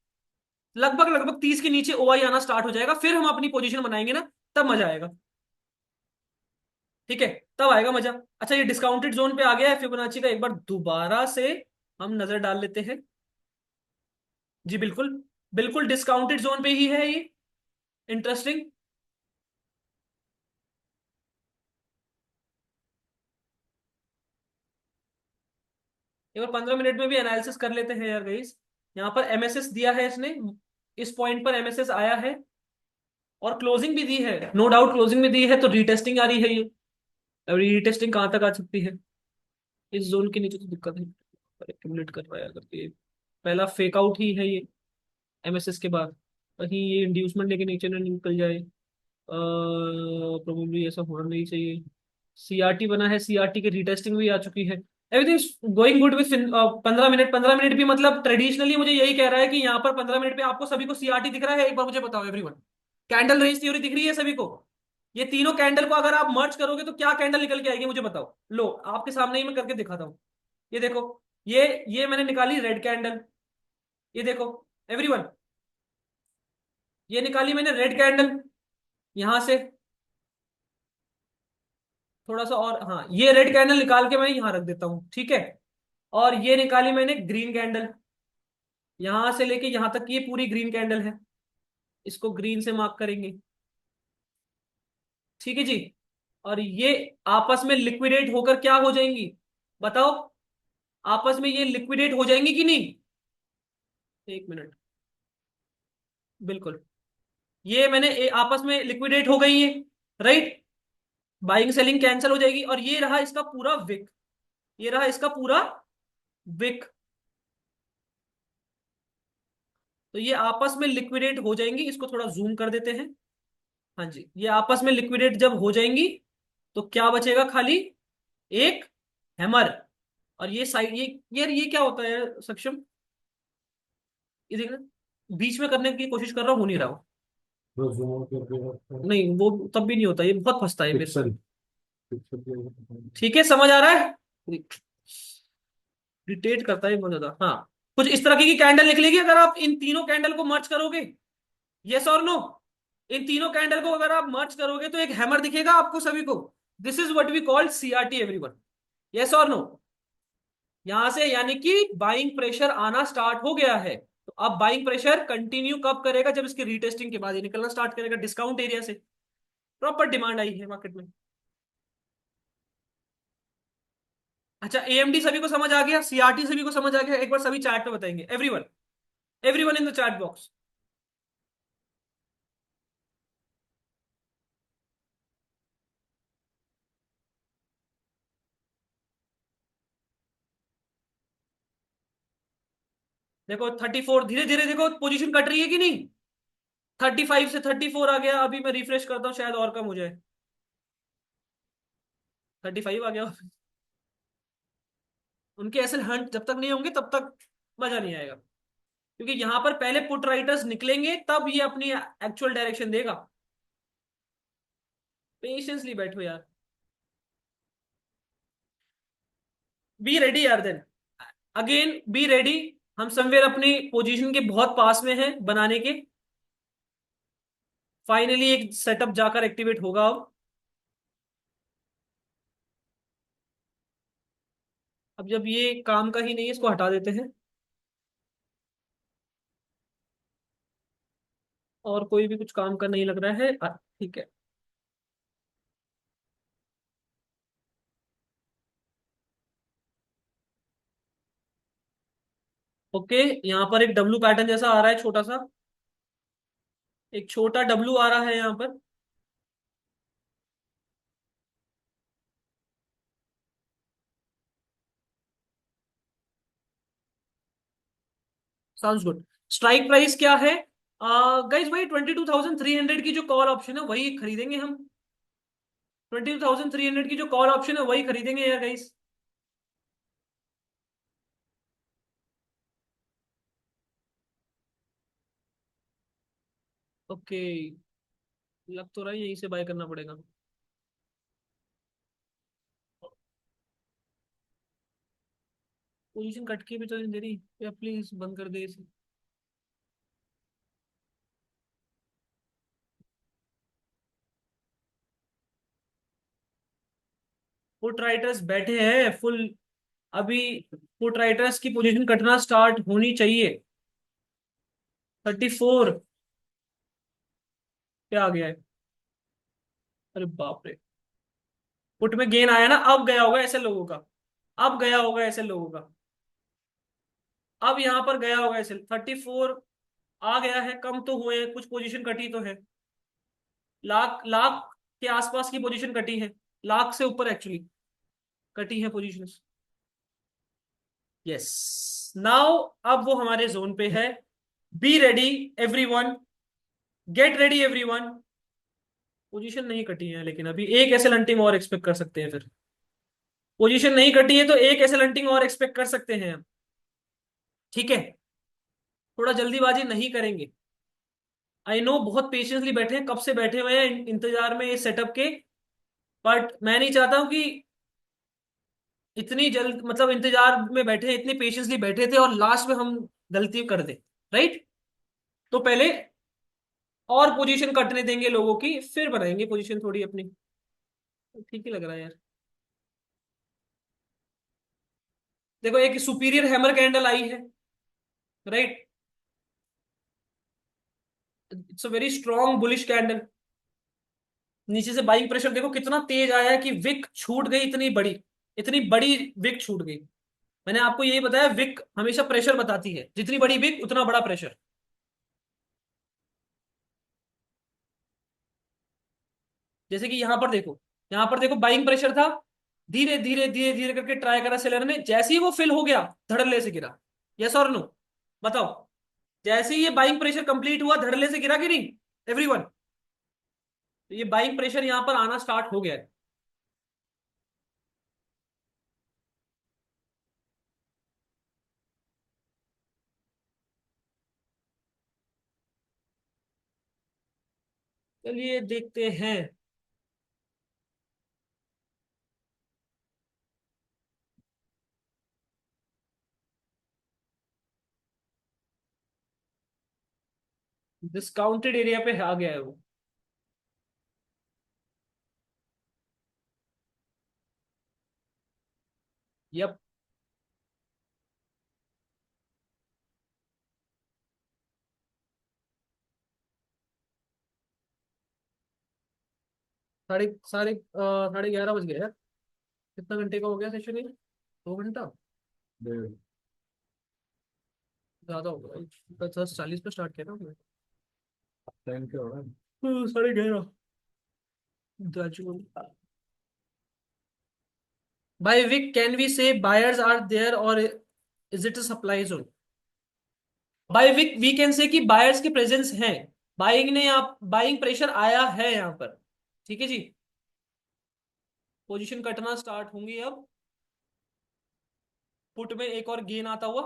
लगभग लगभग 30 के नीचे ओआई आना स्टार्ट हो जाएगा, फिर हम अपनी पोजीशन बनाएंगे ना, तब मजा आएगा। ठीक है, तब आएगा मजा। अच्छा, ये डिस्काउंटेड जोन पे आ गया है फिबोनाची का, एक बार दोबारा से हम नजर डाल लेते हैं। जी बिल्कुल, बिल्कुल डिस्काउंटेड जोन पे ही है ये। इंटरेस्टिंग। एक बार 15 मिनट में भी एनालिसिस कर लेते हैं यार गाइस। यहाँ पर एमएसएस दिया है इसने, इस पॉइंट पर एमएसएस आया है, और क्लोजिंग भी दी है, नो डाउट क्लोजिंग में दी है, तो रीटेस्टिंग आ रही है ये। अब रीटेस्टिंग कहां तक आ सकती है? इस जोन के नीचे तो दिक्कत है, एक्यूमुलेट कर रहा है अगर ये पहला फेक आउट ही है ये एमएसएस के बाद, कहीं ये इंड्यूसमेंट लेके नीचे ना निकल जाए। प्रोबेबली ऐसा होना नहीं चाहिए। सीआरटी बना है, सीआरटी की रीटेस्टिंग भी आ चुकी है। Everything going good with 15 minute. 15 minute भी मतलब ट्रेडिशनली मुझे यही कह रहा है कि यहाँ पर 15 मिनट पे आपको सभी को सीआरटी दिख रहा है? एक बार मुझे बताओ एवरीवन, कैंडल रेंज थ्योरी दिख रही है सभी को? ये तीनों कैंडल को अगर आप मर्ज करोगे तो क्या कैंडल निकल के आएगी मुझे बताओ। लो आपके सामने ही मैं करके दिखाता हूँ। ये देखो, ये मैंने निकाली रेड कैंडल। ये देखो एवरीवन, ये निकाली मैंने रेड कैंडल यहां से। थोड़ा सा और, हाँ, ये रेड कैंडल निकाल के मैं यहां रख देता हूं, ठीक है। और ये निकाली मैंने ग्रीन कैंडल, यहां से लेके यहां तक, ये पूरी ग्रीन कैंडल है, इसको ग्रीन से मार्क करेंगे। ठीक है जी। और ये आपस में लिक्विडेट होकर क्या हो जाएंगी? बताओ, आपस में ये लिक्विडेट हो जाएंगी कि नहीं? एक मिनट। बिल्कुल, ये मैंने आपस में लिक्विडेट हो गई है, राइट। बाइंग सेलिंग कैंसिल हो जाएगी, और ये रहा इसका पूरा विक, ये रहा इसका पूरा विक। तो ये आपस में लिक्विडेट हो जाएंगी, इसको थोड़ा जूम कर देते हैं। हाँ जी, ये आपस में लिक्विडेट जब हो जाएंगी तो क्या बचेगा? खाली एक हैमर। और ये साइड, ये यार ये क्या होता है सक्षम? ये देखना, बीच में करने की कोशिश कर रहा हूँ, हो नहीं रहा हूँ। नहीं, वो तब भी नहीं होता, ये बहुत फंसता है मेरे से। ठीक है, समझ आ रहा है? इरिटेट करता है बहुत ज्यादा। हाँ, कुछ इस तरह की कैंडल निकलेगी अगर आप इन तीनों कैंडल को मर्ज करोगे। यस और नो? इन तीनों कैंडल को अगर आप मर्ज करोगे तो एक हैमर दिखेगा आपको सभी को। This is what we call CRT everyone. Yes और नो? यहां से यानी कि बाइंग प्रेशर आना स्टार्ट हो गया है। तो अब बाइंग प्रेशर कंटिन्यू कब करेगा? जब इसकी रीटेस्टिंग के बाद ये निकलना स्टार्ट करेगा डिस्काउंट एरिया से। प्रॉपर डिमांड आई है मार्केट में। अच्छा, एएमडी सभी को समझ आ गया, सीआरटी सभी को समझ आ गया? एक बार सभी चैट पे बताएंगे everyone, everyone in the chat box. देखो 34, धीरे धीरे देखो पोजीशन कट रही है कि नहीं? 35 से 34 आ गया, अभी मैं रिफ्रेश करता हूँ शायद और कम हो जाए। 35 आ गया। उनके ऐसे हंट जब तक नहीं होंगे तब तक मजा नहीं आएगा, क्योंकि यहां पर पहले पुट राइटर्स निकलेंगे तब ये अपनी एक्चुअल डायरेक्शन देगा। पेशेंसली बैठो यार। बी रेडी यार देन, अगेन बी रेडी। हम समवेयर अपनी पोजीशन के बहुत पास में हैं बनाने के। फाइनली एक सेटअप जाकर एक्टिवेट होगा अब जब ये काम का ही नहीं है, इसको हटा देते हैं। और कोई भी कुछ काम का नहीं लग रहा है, ठीक है। ओके, यहाँ पर एक डब्लू पैटर्न जैसा आ रहा है छोटा सा, एक छोटा डब्लू आ रहा है यहाँ पर। Sounds good. स्ट्राइक प्राइस क्या है? गाइज वही 22,300 की जो कॉल ऑप्शन है वही खरीदेंगे हम। 22,300 की जो कॉल ऑप्शन है वही खरीदेंगे यार गाइज। ओके, लग तो रहा है यहीं से बाय करना पड़ेगा। पोजीशन कट के भी तो नहीं दे रही या, प्लीज बंद कर दे इसे। फुट राइटर्स बैठे हैं फुल अभी। फुट राइटर्स की पोजीशन कटना स्टार्ट होनी चाहिए। 34। क्या आ गया है? अरे बाप रे। फुट में गेन आया ना, अब गया होगा ऐसे लोगों का। अब गया होगा ऐसे लोगों का। अब यहां पर गया होगा ऐसे 34। आ गया है, कम तो हुए हैं, कुछ पोजीशन कटी तो है। लाख लाख के आसपास की पोजीशन कटी है। लाख से ऊपर एक्चुअली कटी है पोजीशन। यस। नाउ अब वो हमारे जोन पे है। Be ready everyone, get ready everyone. Position नहीं कटी है लेकिन अभी एक ऐसे लंटिंग और एक्सपेक्ट कर सकते हैं फिर। पोजीशन नहीं कटी है तो एक ऐसे लंटिंग और एक्सपेक्ट कर सकते हैं हम। ठीक है, थोड़ा जल्दीबाजी नहीं करेंगे। आई नो बहुत पेशेंसली बैठे हैं, कब से बैठे हुए हैं इंतजार में इस सेटअप के। बट मैं नहीं चाहता हूं कि इतनी जल्द, मतलब इंतजार में बैठे, इतने पेशेंसली बैठे थे और लास्ट में हम गलती कर दे। राइट। तो पहले और पोजीशन कटने देंगे लोगों की, फिर बनाएंगे पोजीशन थोड़ी अपनी। ठीक ही लग रहा है यार। देखो एक सुपीरियर हैमर कैंडल आई है। Right. It's a very strong bullish candle. नीचे से बाइंग प्रेशर देखो कितना तेज आया है कि विक छूट गई, इतनी बड़ी विक छूट गई। मैंने आपको यही बताया, विक हमेशा प्रेशर बताती है, जितनी बड़ी विक उतना बड़ा प्रेशर। जैसे कि यहां पर देखो बाइंग प्रेशर था। धीरे धीरे धीरे धीरे करके ट्राई करा सेलर ने, जैसे ही वो फिल हो गया धड़ल्ले से गिरा। यस और नो? बताओ। जैसे ही ये बाइंग प्रेशर कंप्लीट हुआ धड़ल्ले से गिरा कि नहीं एवरीवन? तो ये बाइंग प्रेशर यहां पर आना स्टार्ट हो गया है। चलिए देखते हैं। डिस्काउंटेड एरिया पे आ गया है वो। यप। 11:30 बज गए यार। कितना घंटे का हो गया सेशन ये? 2 घंटा? डेढ़। ज्यादा हो गया। 10:40 पे स्टार्ट किया ना हमने। टाइम क्या हो रहा है? 11:30। By wick can we say buyers are there और is it a supply zone? By wick we can say कि बायर्स के प्रेजेंस हैं। बाइंग प्रेशर आया है यहाँ पर। ठीक है जी। पोजीशन कटना स्टार्ट होंगी अब। पुट में एक और गेन आता हुआ।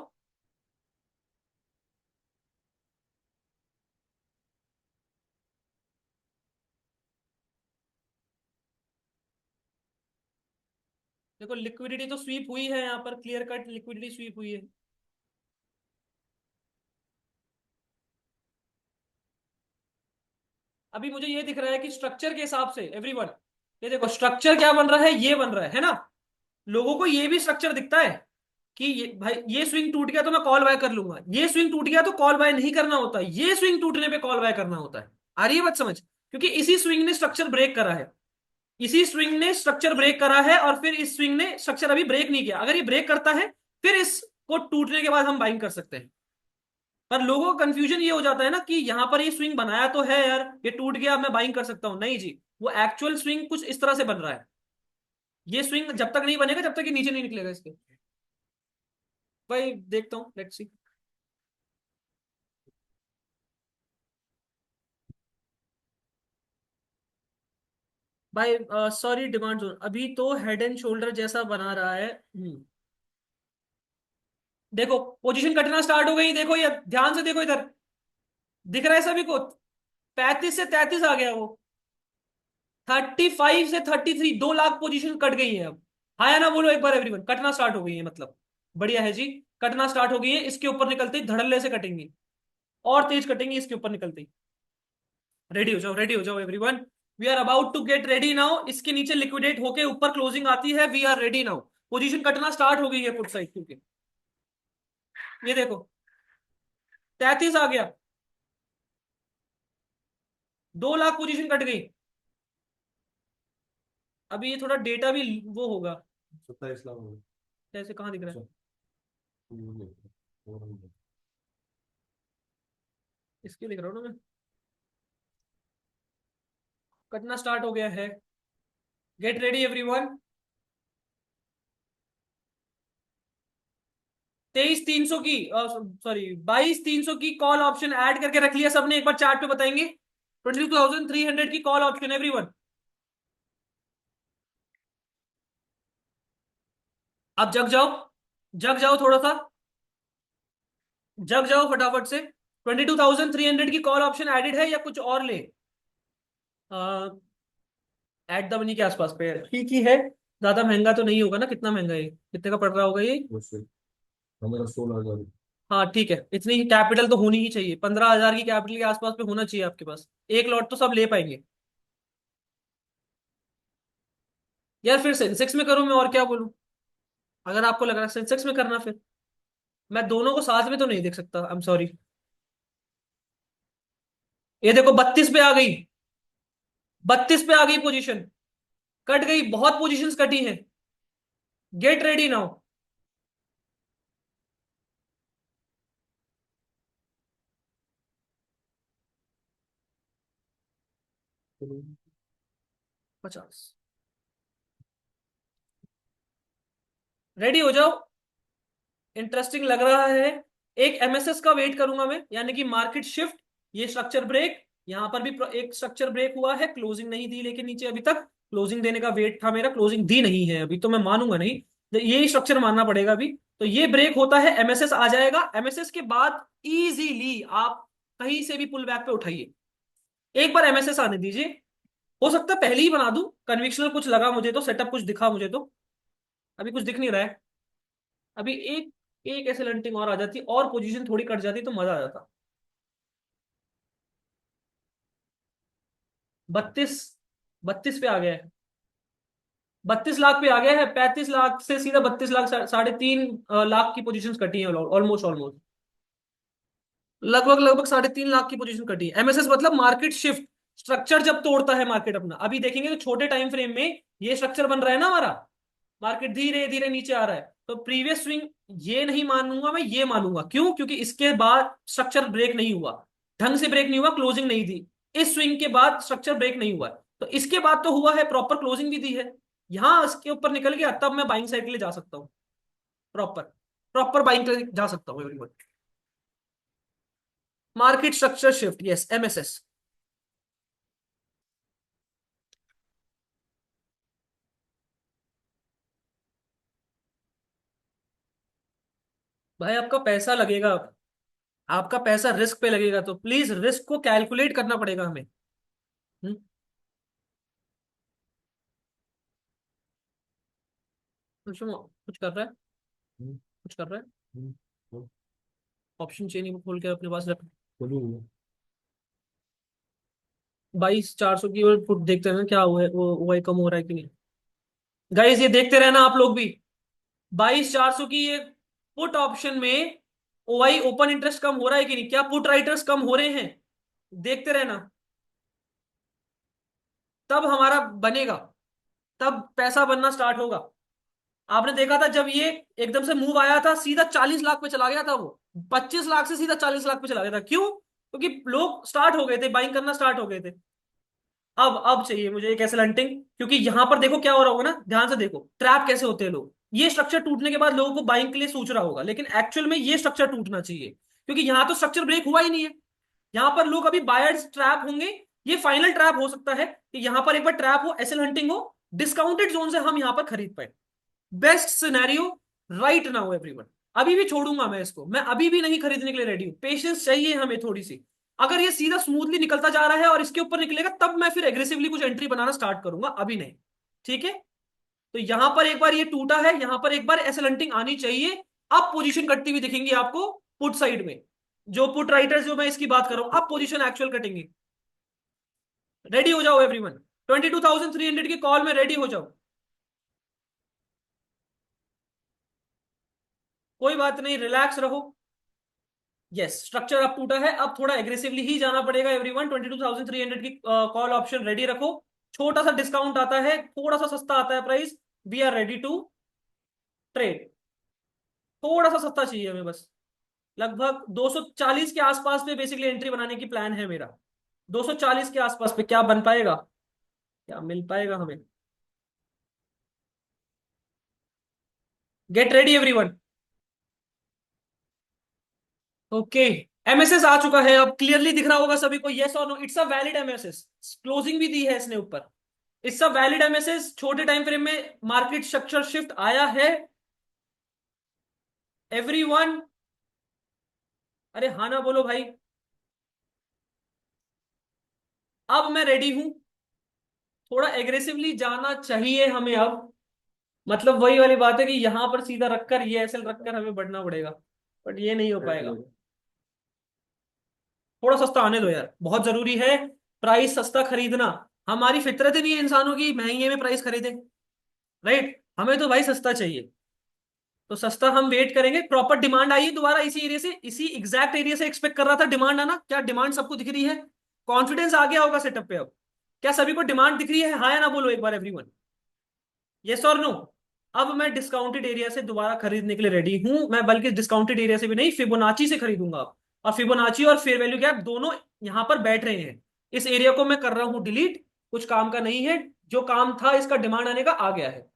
देखो लिक्विडिटी तो स्वीप हुई है यहाँ पर, क्लियर कट लिक्विडिटी स्वीप हुई है। अभी मुझे ये दिख रहा है कि स्ट्रक्चर के हिसाब से एवरीवन, ये देखो स्ट्रक्चर क्या बन रहा है, ये बन रहा है ना। लोगों को ये भी स्ट्रक्चर दिखता है कि ये भाई ये स्विंग टूट गया तो मैं कॉल बाय कर लूंगा, ये स्विंग टूट गया तो कॉल बाय नहीं करना होता, ये स्विंग टूटने पे कॉल बाय करना होता है। आ रही है बात समझ? क्योंकि इसी स्विंग ने स्ट्रक्चर ब्रेक करा है। इसी स्विंग ने स्ट्रक्चर ब्रेक करा है और फिर इस स्विंग ने स्ट्रक्चर अभी ब्रेक नहीं किया, अगर ये ब्रेक करता है फिर इसको टूटने के बाद हम बाइंग कर सकते हैं। पर लोगों का कंफ्यूजन ये हो जाता है ना कि यहां पर ये स्विंग बनाया तो है यार, ये टूट गया मैं बाइंग कर सकता हूं, नहीं जी। वो एक्चुअल स्विंग कुछ इस तरह से बन रहा है। ये स्विंग जब तक नहीं बनेगा जब तक ये नीचे नहीं निकलेगा इसके। भाई देखता हूँ, लेट्स सी। भाई सॉरी, डिमांड जोन अभी तो हेड एंड शोल्डर जैसा बना रहा है। देखो पोजीशन कटना स्टार्ट हो गई, देखो ये ध्यान से देखो इधर। दिख रहा है सभी को? 35 से 33 आ गया वो। 35 से 33, 2 लाख पोजीशन कट गई है अब। हाँ या ना बोलो एक बार एवरीवन, कटना स्टार्ट हो गई है मतलब। बढ़िया है जी। कटना स्टार्ट हो गई है, इसके ऊपर निकलते ही धड़ल्ले से कटेंगी, और तेज कटेंगी इसके ऊपर निकलते ही। रेडी हो जाओ, रेडी हो जाओ everyone. We are about to get ready now. इसके नीचे लिक्विडेट होके ऊपर क्लोजिंग आती है, we are ready now. Position कटना स्टार्ट हो गई है पुट साइड, क्योंकि ये देखो 33 आ गया, 2 लाख पोजीशन कट गई। अभी ये थोड़ा डेटा भी वो होगा। 27 लाख हो गए। कैसे, कहाँ दिख रहा है? इसके लिख रहा हूँ ना मैं। कटना स्टार्ट हो गया है। Gate ready everyone. 23,300 की, सॉरी 22,300 की कॉल ऑप्शन ऐड करके रख लिया सबने, एक बार चार्ट पे बताएंगे। 22,300 की कॉल ऑप्शन एवरीवन। अब जग जाओ, जग जाओ थोड़ा सा, जग जाओ फटाफट से। 22,300 की कॉल ऑप्शन एडेड है या कुछ और ले? एट द मनी के आसपास पे ठीक ही है। ज्यादा महंगा तो नहीं होगा ना? कितना महंगा है, कितने का पड़ रहा होगा ये? हमारा 16 हजार। हाँ ठीक है, इतनी कैपिटल तो होनी ही चाहिए, 15,000 की कैपिटल के आसपास पे होना चाहिए आपके पास। एक लॉट तो सब ले पाएंगे। यार फिर सेंसेक्स में करूं मैं, और क्या बोलूं? अगर आपको लग रहा है सेंसेक्स में करना, फिर मैं दोनों को साथ में तो नहीं देख सकता, आई एम सॉरी। ये देखो 32 पे आ गई, 32 पे आ गई पोजीशन। कट गई, बहुत पोजीशंस कटी हैं। Gate ready now. 50, रेडी हो जाओ। इंटरेस्टिंग लग रहा है। एक एमएसएस का वेट करूंगा मैं, यानी कि मार्केट शिफ्ट। ये स्ट्रक्चर ब्रेक, यहां पर भी एक स्ट्रक्चर ब्रेक हुआ है, क्लोजिंग नहीं दी लेकिन नीचे अभी तक। क्लोजिंग देने का वेट था मेरा, क्लोजिंग दी नहीं है अभी, तो मैं मानूंगा नहीं, तो यही स्ट्रक्चर मानना पड़ेगा अभी। तो ये ब्रेक होता है, एमएसएस आ जाएगा, एमएसएस के बाद इजीली आप कहीं से भी पुल बैक पे उठाइए। एक बार एमएसएस आने दीजिए, हो सकता है पहले ही बना दूं, कन्विक्शनल कुछ लगा मुझे तो, सेटअप कुछ दिखा मुझे तो। अभी कुछ दिख नहीं रहा है। अभी एक एक ऐसे लंटिंग और आ जाती और पोजीशन थोड़ी कट जाती तो मजा आ जाता। 32, 32 पे आ गया है, 32 लाख पे आ गया है। 35 लाख से सीधा 32 लाख, 3.5 लाख की पोजीशन कटी है ऑलमोस्ट, ऑलमोस्ट लगभग लगभग 3.5 लाख की पोजीशन कटी है। एमएसएस मतलब मार्केट शिफ्ट, स्ट्रक्चर जब तोड़ता है मार्केट अपना। अभी देखेंगे तो छोटे टाइम फ्रेम में ये स्ट्रक्चर बन रहा है ना हमारा, मार्केट धीरे धीरे नीचे आ रहा है, तो प्रीवियस स्विंग ये नहीं मानूंगा मैं, ये मानूंगा। क्यों? क्योंकि इसके बाद स्ट्रक्चर ब्रेक नहीं हुआ, ढंग से ब्रेक नहीं हुआ, क्लोजिंग नहीं दी। इस स्विंग के बाद स्ट्रक्चर ब्रेक नहीं हुआ, तो इसके बाद तो हुआ है, प्रॉपर क्लोजिंग भी दी है। यहां इसके ऊपर निकल गया, तब मैं बाइंग साइड के लिए जा सकता हूँ। प्रॉपर प्रॉपर बाइंग के लिए जा सकता हूँ everyone. Market structure shift, yes MSS. भाई आपका पैसा लगेगा, आपका पैसा रिस्क पे लगेगा, तो प्लीज रिस्क को कैलकुलेट करना पड़ेगा हमें। हम्म, कुछ कर रहा है, हम्म, कुछ कर रहा है। हम्म, हम्म, ऑप्शन चेन ही खोल के अपने पास रख। बोलिए। 22,400 की और पुट देखते रहना क्या हुआ है, वो वही कम हो रहा है कि नहीं। गाइस ये देखते रहना आप लोग भी। 22,400 की ये पुट ऑप्शन में ओआई ओपन इंटरेस्ट कम हो रहा है कि नहीं, क्या पुट राइटर्स कम हो रहे हैं? देखते रहना, तब हमारा बनेगा, तब पैसा बनना स्टार्ट होगा। आपने देखा था जब ये एकदम से मूव आया था, सीधा 40 लाख पे चला गया था वो। 25 लाख से सीधा 40 लाख पे चला गया था, क्यों? क्योंकि लोग स्टार्ट हो गए थे, बाइंग करना स्टार्ट हो गए थे। अब चाहिए मुझे एक ऐसे लंटिंग, क्योंकि यहां पर देखो क्या हो रहा होगा ना, ध्यान से देखो ट्रैप कैसे होते हैं लोग। ये स्ट्रक्चर टूटने के बाद लोगों को बाइंग के लिए सोच रहा होगा, लेकिन एक्चुअल में ये स्ट्रक्चर टूटना चाहिए, क्योंकि यहां तो स्ट्रक्चर ब्रेक हुआ ही नहीं है। यहां पर लोग अभी बायर्स ट्रैप होंगे। ये फाइनल ट्रैप हो सकता है कि यहां पर एक बार ट्रैप हो, एसएल हंटिंग हो, डिस्काउंटेड जोन से हम यहां पर खरीद पाए। Best scenario right now everyone. अभी भी छोड़ूंगा मैं इसको, मैं अभी भी नहीं खरीदने के लिए रेडी हूं, पेशेंस चाहिए हमें थोड़ी सी। अगर ये सीधा स्मूथली निकलता जा रहा है और इसके ऊपर निकलेगा, तब मैं फिर एग्रेसिवली कुछ एंट्री बनाना स्टार्ट करूंगा, अभी नहीं। ठीक है, तो यहां पर एक बार ये टूटा है, यहां पर एक बार एसएलंटिंग आनी चाहिए। अब पोजीशन कटती हुई दिखेंगी आपको पुट साइड में। जो पुट राइटर्स, जो मैं इसकी बात कर रहा हूं, अब पोजीशन एक्चुअल कटेंगी। रेडी हो जाओ एवरीवन, 22,300 की कॉल में रेडी हो जाओ। कोई बात नहीं, रिलैक्स रहो। यस, स्ट्रक्चर अब टूटा है, अब थोड़ा एग्रेसिवली ही जाना पड़ेगा एवरीवन। 22,300 की कॉल ऑप्शन रेडी रखो। छोटा सा डिस्काउंट आता है, थोड़ा सा सस्ता आता है price. We are ready to trade. थोड़ा सा सस्ता चाहिए हमें बस। लगभग 240 के आसपास पे बेसिकली एंट्री बनाने की प्लान है मेरा। 240 के आसपास पे क्या बन पाएगा, क्या मिल पाएगा हमें? Get ready everyone. Okay, MSS आ चुका है, अब क्लियरली दिख रहा होगा सभी को, यस और no, it's a valid MSS. Closing भी दी है इसने ऊपर। इट्स अ वैलिड एमएसएस, छोटे टाइम फ्रेम में मार्केट स्ट्रक्चर शिफ्ट आया है एवरीवन। अरे हाँ ना बोलो भाई। अब मैं रेडी हूं, थोड़ा एग्रेसिवली जाना चाहिए हमें अब। मतलब वही वाली बात है कि यहां पर सीधा रखकर, ये एसएल रखकर हमें बढ़ना पड़ेगा, बट ये नहीं हो पाएगा। थोड़ा सस्ता आने दो यार, बहुत जरूरी है प्राइस सस्ता खरीदना। हमारी फितरत ही नहीं है इंसानों की महंगे में प्राइस खरीदे। राइट, हमें तो भाई सस्ता चाहिए। तो सस्ता हम वेट करेंगे, प्रॉपर डिमांड आई है दोबारा इसी एरिया से, इसी एग्जैक्ट एरिया से एक्सपेक्ट कर रहा था डिमांड आना। क्या डिमांड सबको दिख रही है? कॉन्फिडेंस आ गया होगा सेटअप पे अब। क्या सभी को डिमांड दिख रही है? हाँ या ना बोलो एक बार एवरीवन, यस और नो। अब मैं डिस्काउंटेड एरिया से दोबारा खरीदने के लिए रेडी हूं, मैं बल्कि डिस्काउंटेड एरिया से भी नहीं, फिबोनाची से खरीदूंगा अब। और फिबोनाची और फेयर वैल्यू गैप दोनों यहां पर बैठ रहे हैं। इस एरिया को मैं कर रहा हूं डिलीट, कुछ काम का नहीं है। जो काम था इसका डिमांड आने का आ गया है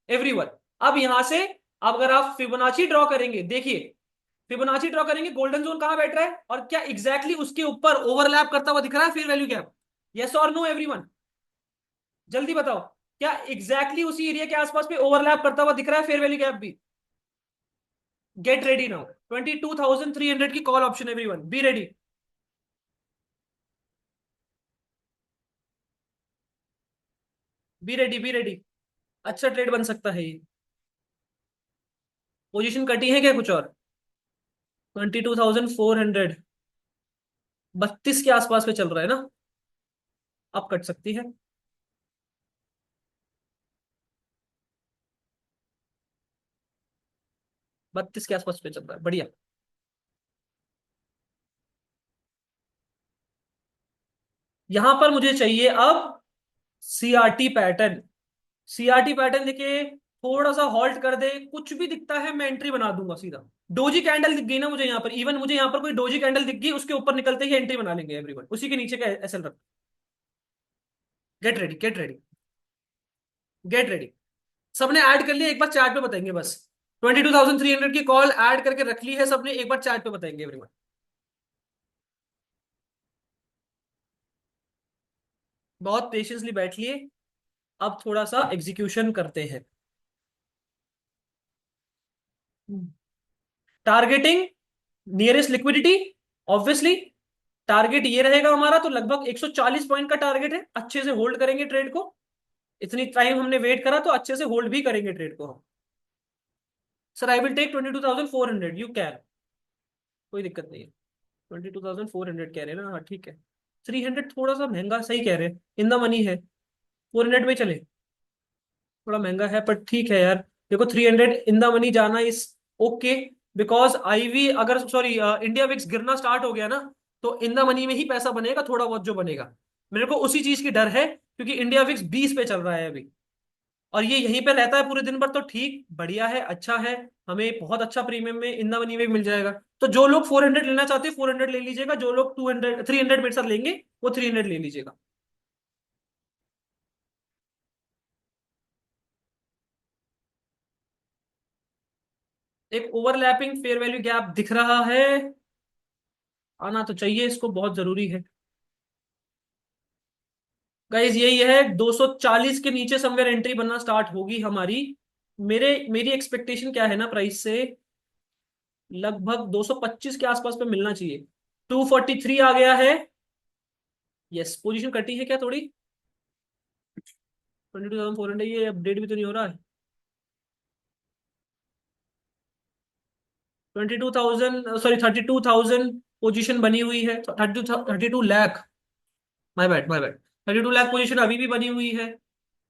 एवरीवन। अब यहां से, अब अगर आप फिबोनाची ड्रॉ करेंगे, देखिए फिबोनाची ड्रॉ करेंगे, गोल्डन जोन कहां बैठ रहा है और क्या एग्जैक्टली उसके ऊपर ओवरलैप करता हुआ दिख रहा है फेयर वैल्यू गैप? यस और नो एवरीवन, जल्दी बताओ। क्या एग्जैक्टली उसी एरिया के आसपास पे ओवरलैप करता हुआ दिख रहा है फेयर वैल्यू गैप भी? गेट रेडी नाउ, 22,300 की call option everyone, be ready. Be ready, be ready. अच्छा ट्रेड बन सकता है ये। पोजीशन कटी है क्या कुछ और? 22,400, 32 के आसपास पे चल रहा है ना? अब कट सकती है। 32 के आसपास पे चल रहा है, बढ़िया। यहां पर मुझे चाहिए अब सीआरटी पैटर्न। सीआरटी पैटर्न देखिए, थोड़ा सा हॉल्ट कर दे, कुछ भी दिखता है मैं एंट्री बना दूंगा सीधा। डोजी कैंडल दिख गई ना मुझे यहाँ पर, इवन मुझे यहाँ पर कोई डोजी कैंडल दिख गई, उसके ऊपर निकलते ही एंट्री बना लेंगे एवरीवन, उसी के नीचे का एसएल रख। Get ready, get ready, get ready. सबने ऐड कर लिया, एक बार चैट पे बताएंगे बस। 22,300 की कॉल ऐड करके रख ली है सबने, एक बार चैट पे बताएंगे एवरीवन। बहुत पेशेंसली बैठ लिए, अब थोड़ा सा एग्जीक्यूशन करते हैं। Targeting nearest liquidity, obviously target ये रहेगा हमारा, तो लगभग 140 पॉइंट का टारगेट है। अच्छे से होल्ड करेंगे ट्रेड को, इतनी टाइम हमने वेट करा तो अच्छे से होल्ड भी करेंगे ट्रेड को हम। Sir I will take 22,400, you can, कोई दिक्कत नहीं है। 22,400 कह रहे हैं ना, हाँ ठीक है। 300 थोड़ा सा महंगा, सही कह रहे हैं, इन द मनी है। 400 में चले, थोड़ा महंगा है पर ठीक है यार। देखो 300 इन द मनी जाना इस ओके, बिकॉज आईवी अगर, सॉरी, इंडिया विक्स गिरना स्टार्ट हो गया ना, तो इन द मनी में ही पैसा बनेगा थोड़ा बहुत जो बनेगा। मेरे को उसी चीज की डर है, क्योंकि इंडिया विक्स 20 पे चल रहा है अभी, और ये यहीं पे रहता है पूरे दिन भर, तो ठीक बढ़िया है, अच्छा है। हमें बहुत अच्छा प्रीमियम में इन द मनी में मिल जाएगा। तो जो लोग 400 लेना चाहते हैं 400 ले लीजिएगा, जो लोग 200 300 मेरे साथ लेंगे वो 300 ले लीजिएगा। एक ओवरलैपिंग फेयर वैल्यू गैप दिख रहा है, आना तो चाहिए, इसको बहुत जरूरी है गाइज। यही है, 240 के नीचे समवेयर एंट्री बनना स्टार्ट होगी हमारी। मेरी एक्सपेक्टेशन क्या है ना प्राइस से, लगभग 225 के आसपास पे मिलना चाहिए। 243 आ गया है। यस, पोजीशन कटी है क्या थोड़ी? 22,400, ये अपडेट भी तो नहीं हो रहा है। 22,000, सॉरी 32,000 पोजीशन बनी हुई है, 32 lakh. My bad, my bad. 32 lakh position अभी भी बनी हुई है।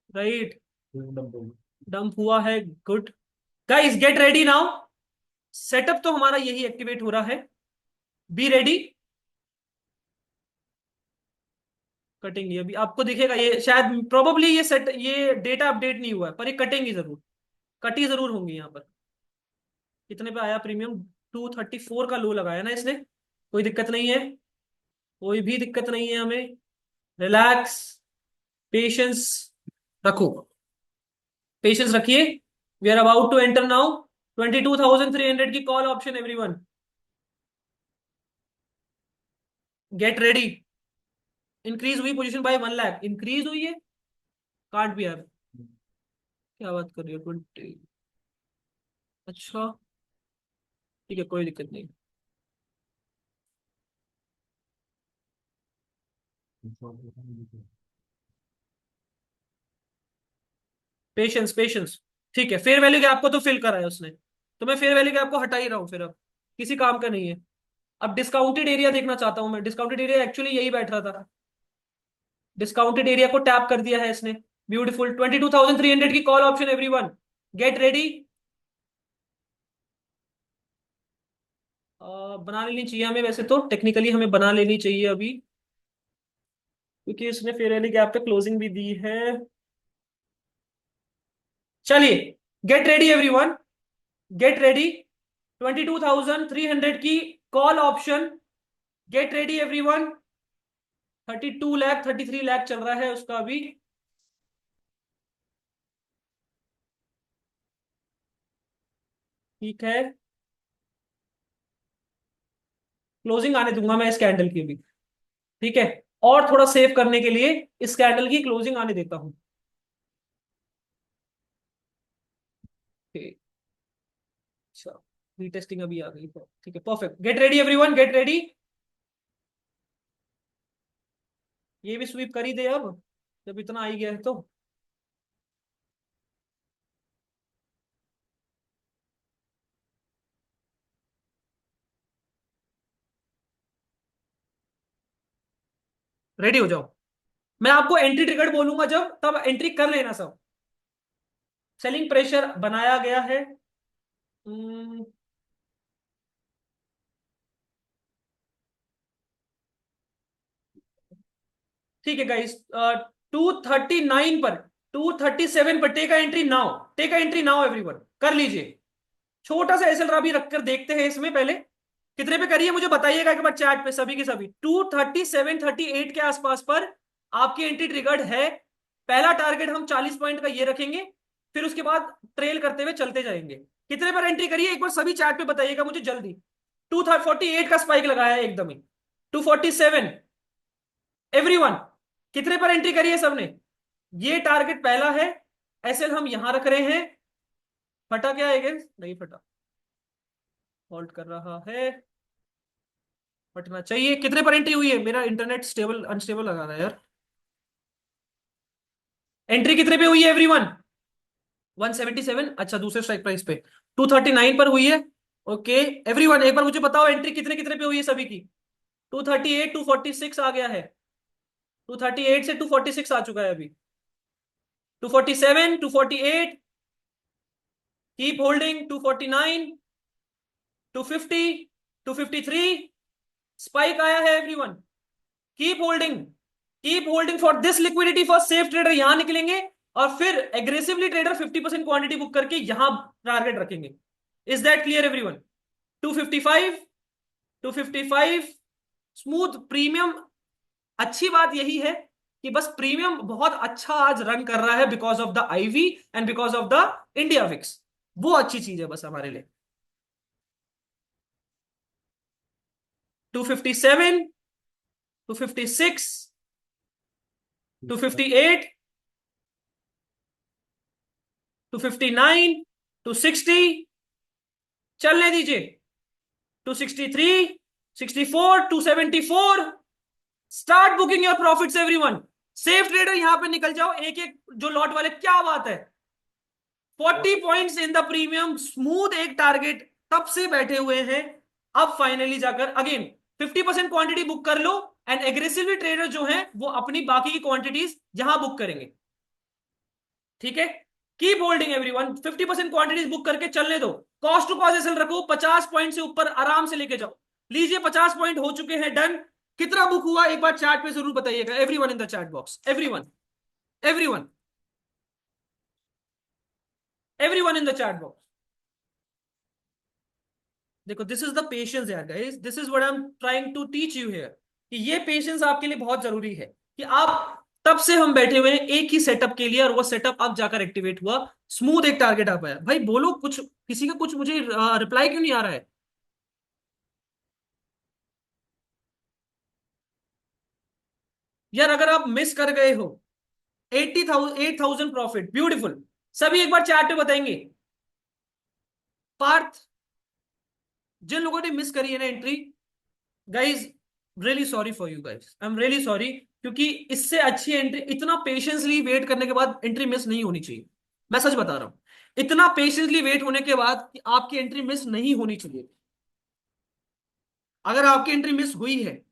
राइट। डंप हुआ है। Good. Guys get ready now. Setup तो हमारा यही एक्टिवेट हो रहा है। Be ready. कटेंगे अभी, आपको दिखेगा ये शायद प्रोबेबली ये डेटा अपडेट नहीं हुआ है, पर ये कटेंगी जरूर। कटी जरूर होंगी यहाँ पर। कितने पे आया प्रीमियम? 234 का लो लगाया ना इसने। कोई दिक्कत नहीं है। कोई भी दिक्कत नहीं है हमें। रिलैक्स। पेशेंस रखो। पेशेंस रखिए। We are about to enter now. 22,300 की call option everyone. Get ready. Increase हुई पोजीशन बाय 1 लाख, इंक्रीज हुई है। कांट भी यार, क्या बात कर रही हो? 20। अच्छा। ठीक है, कोई दिक्कत नहीं। Patience patience. ठीक है, फेयर वैल्यू गैप को तो फिल करा है उसने। तो मैं फेयर वैल्यू गैप को हटा ही रहा हूँ फिर, अब किसी काम का नहीं है। अब डिस्काउंटेड एरिया देखना चाहता हूं मैं। डिस्काउंटेड एरिया एक्चुअली यही बैठ रहा था। डिस्काउंटेड एरिया को टैप कर दिया है इसने। ब्यूटीफुल। 22,300 की call option everyone. Get ready. बना लेनी चाहिए हमें, वैसे तो टेक्निकली हमें बना लेनी चाहिए अभी, क्योंकि इसने फेयर वैल्यू गैप पे क्लोजिंग भी दी है। चलिए, gate ready everyone. Get ready. 22,300 की call option. Gate ready everyone. 32 lakh, 33 lakh चल रहा है उसका अभी। ठीक है, क्लोजिंग आने दूंगा मैं इस कैंडल की भी। ठीक है। और थोड़ा सेव करने के लिए इस कैंडल की क्लोजिंग आने देता हूं। ठीक। अच्छा। रीटेस्टिंग अभी आ गई तो ठीक है, perfect. Gate ready everyone, get ready. ये भी स्वीप कर ही दे अब, जब इतना आ ही गया है तो। रेडी हो जाओ। मैं आपको एंट्री ट्रिगर्ड बोलूंगा जब, तब एंट्री कर लेना सब। सेलिंग प्रेशर बनाया गया है। हम्म, ठीक है गाइस। 239 पर, 237 पर take entry now. Take entry now everyone, कर लीजिए। छोटा सा एसएल भी रखकर देखते हैं इसमें पहले। कितने पे करिए मुझे बताइएगा एक बार चैट पे, सभी की सभी। 237-38 के आसपास पर आपकी एंट्री ट्रिगर्ड है। पहला टारगेट हम 40 पॉइंट का ये रखेंगे, फिर उसके बाद ट्रेल करते हुए चलते जाएंगे। कितने पर एंट्री करिए एक बार सभी चैट पे बताइएगा मुझे जल्दी। 248 का स्पाइक लगाया है एकदम ही। 247। एवरीवन, कितने पर एंट्री करिए सबने? ये टारगेट पहला है। एसएल हम यहां रख रहे हैं। फटा क्या है? नहीं फटा। होल्ड कर रहा है। फटना चाहिए। कितने पर एंट्री हुई है? मेरा इंटरनेट स्टेबल अनस्टेबल लगा रहा है यार। एंट्री कितने पे हुई है एवरीवन? 177। अच्छा, दूसरे स्ट्राइक प्राइस पे 239 पर हुई है। ओके। एवरीवन एक बार मुझे बताओ एंट्री कितने कितने पे हुई है सभी की? 238, 246 आ गया है। 238 से 246 आ चुका है अभी। 247, 248। Keep holding. 249, 250, 253। स्पाइक आया है everyone. Keep holding. Keep holding for this liquidity. For safe trader यहां निकलेंगे, और फिर एग्रेसिवली ट्रेडर 50% क्वांटिटी बुक करके यहां टारगेट रखेंगे। Is that clear everyone? 255, 255। Smooth premium. अच्छी बात यही है कि बस प्रीमियम बहुत अच्छा आज रन कर रहा है, because of the IV and because of the India VIX. वो अच्छी चीज है बस हमारे लिए। 257, 256, 258, 259, 260। चलने दीजिए। 263, 64 to 74। Start booking your profits everyone. Safe trader यहां पे निकल जाओ, एक एक जो लॉट वाले, क्या बात है। 40 points in the premium, smooth एक टारगेट तब से बैठे हुए हैं। अब फाइनली जाकर अगेन 50% क्वांटिटी बुक कर लो, एंड एग्रेसिवली ट्रेडर जो है वो अपनी बाकी की क्वांटिटीज यहां बुक करेंगे। ठीक है, keep holding everyone, 50% quantities book करके चलने दो। कॉस्ट टू कॉस्ट एसएल रखो, 50 पॉइंट से ऊपर आराम से लेके जाओ। लीजिए 50 पॉइंट हो चुके हैं, डन। कितना बुक हुआ एक बार चैट पे जरूर बताइएगा, everyone in the chat box, everyone, everyone, everyone in the chat box. देखो, दिस इज द पेशेंस यार guys, this is what I am trying to teach you here, कि ये पेशेंस आपके लिए बहुत जरूरी है। कि आप, तब से हम बैठे हुए हैं एक ही सेटअप के लिए, और वो सेटअप अब जाकर एक्टिवेट हुआ, स्मूथ एक टारगेट आ पाया। भाई बोलो कुछ, किसी का कुछ मुझे रिप्लाई क्यों नहीं आ रहा है। यार अगर आप मिस कर गए हो 8,000 प्रॉफिट, ब्यूटीफुल। सभी एक बार चैट पे बताएंगे। पार्थ, जिन लोगों ने मिस करी है ना entry, guys really sorry for you guys, I am really sorry. क्योंकि इससे अच्छी एंट्री, इतना पेशेंसली वेट करने के बाद एंट्री मिस नहीं होनी चाहिए। मैं सच बता रहा हूं, इतना पेशेंसली वेट होने के बाद कि आपकी एंट्री मिस नहीं होनी चाहिए। अगर आपकी एंट्री मिस हुई है,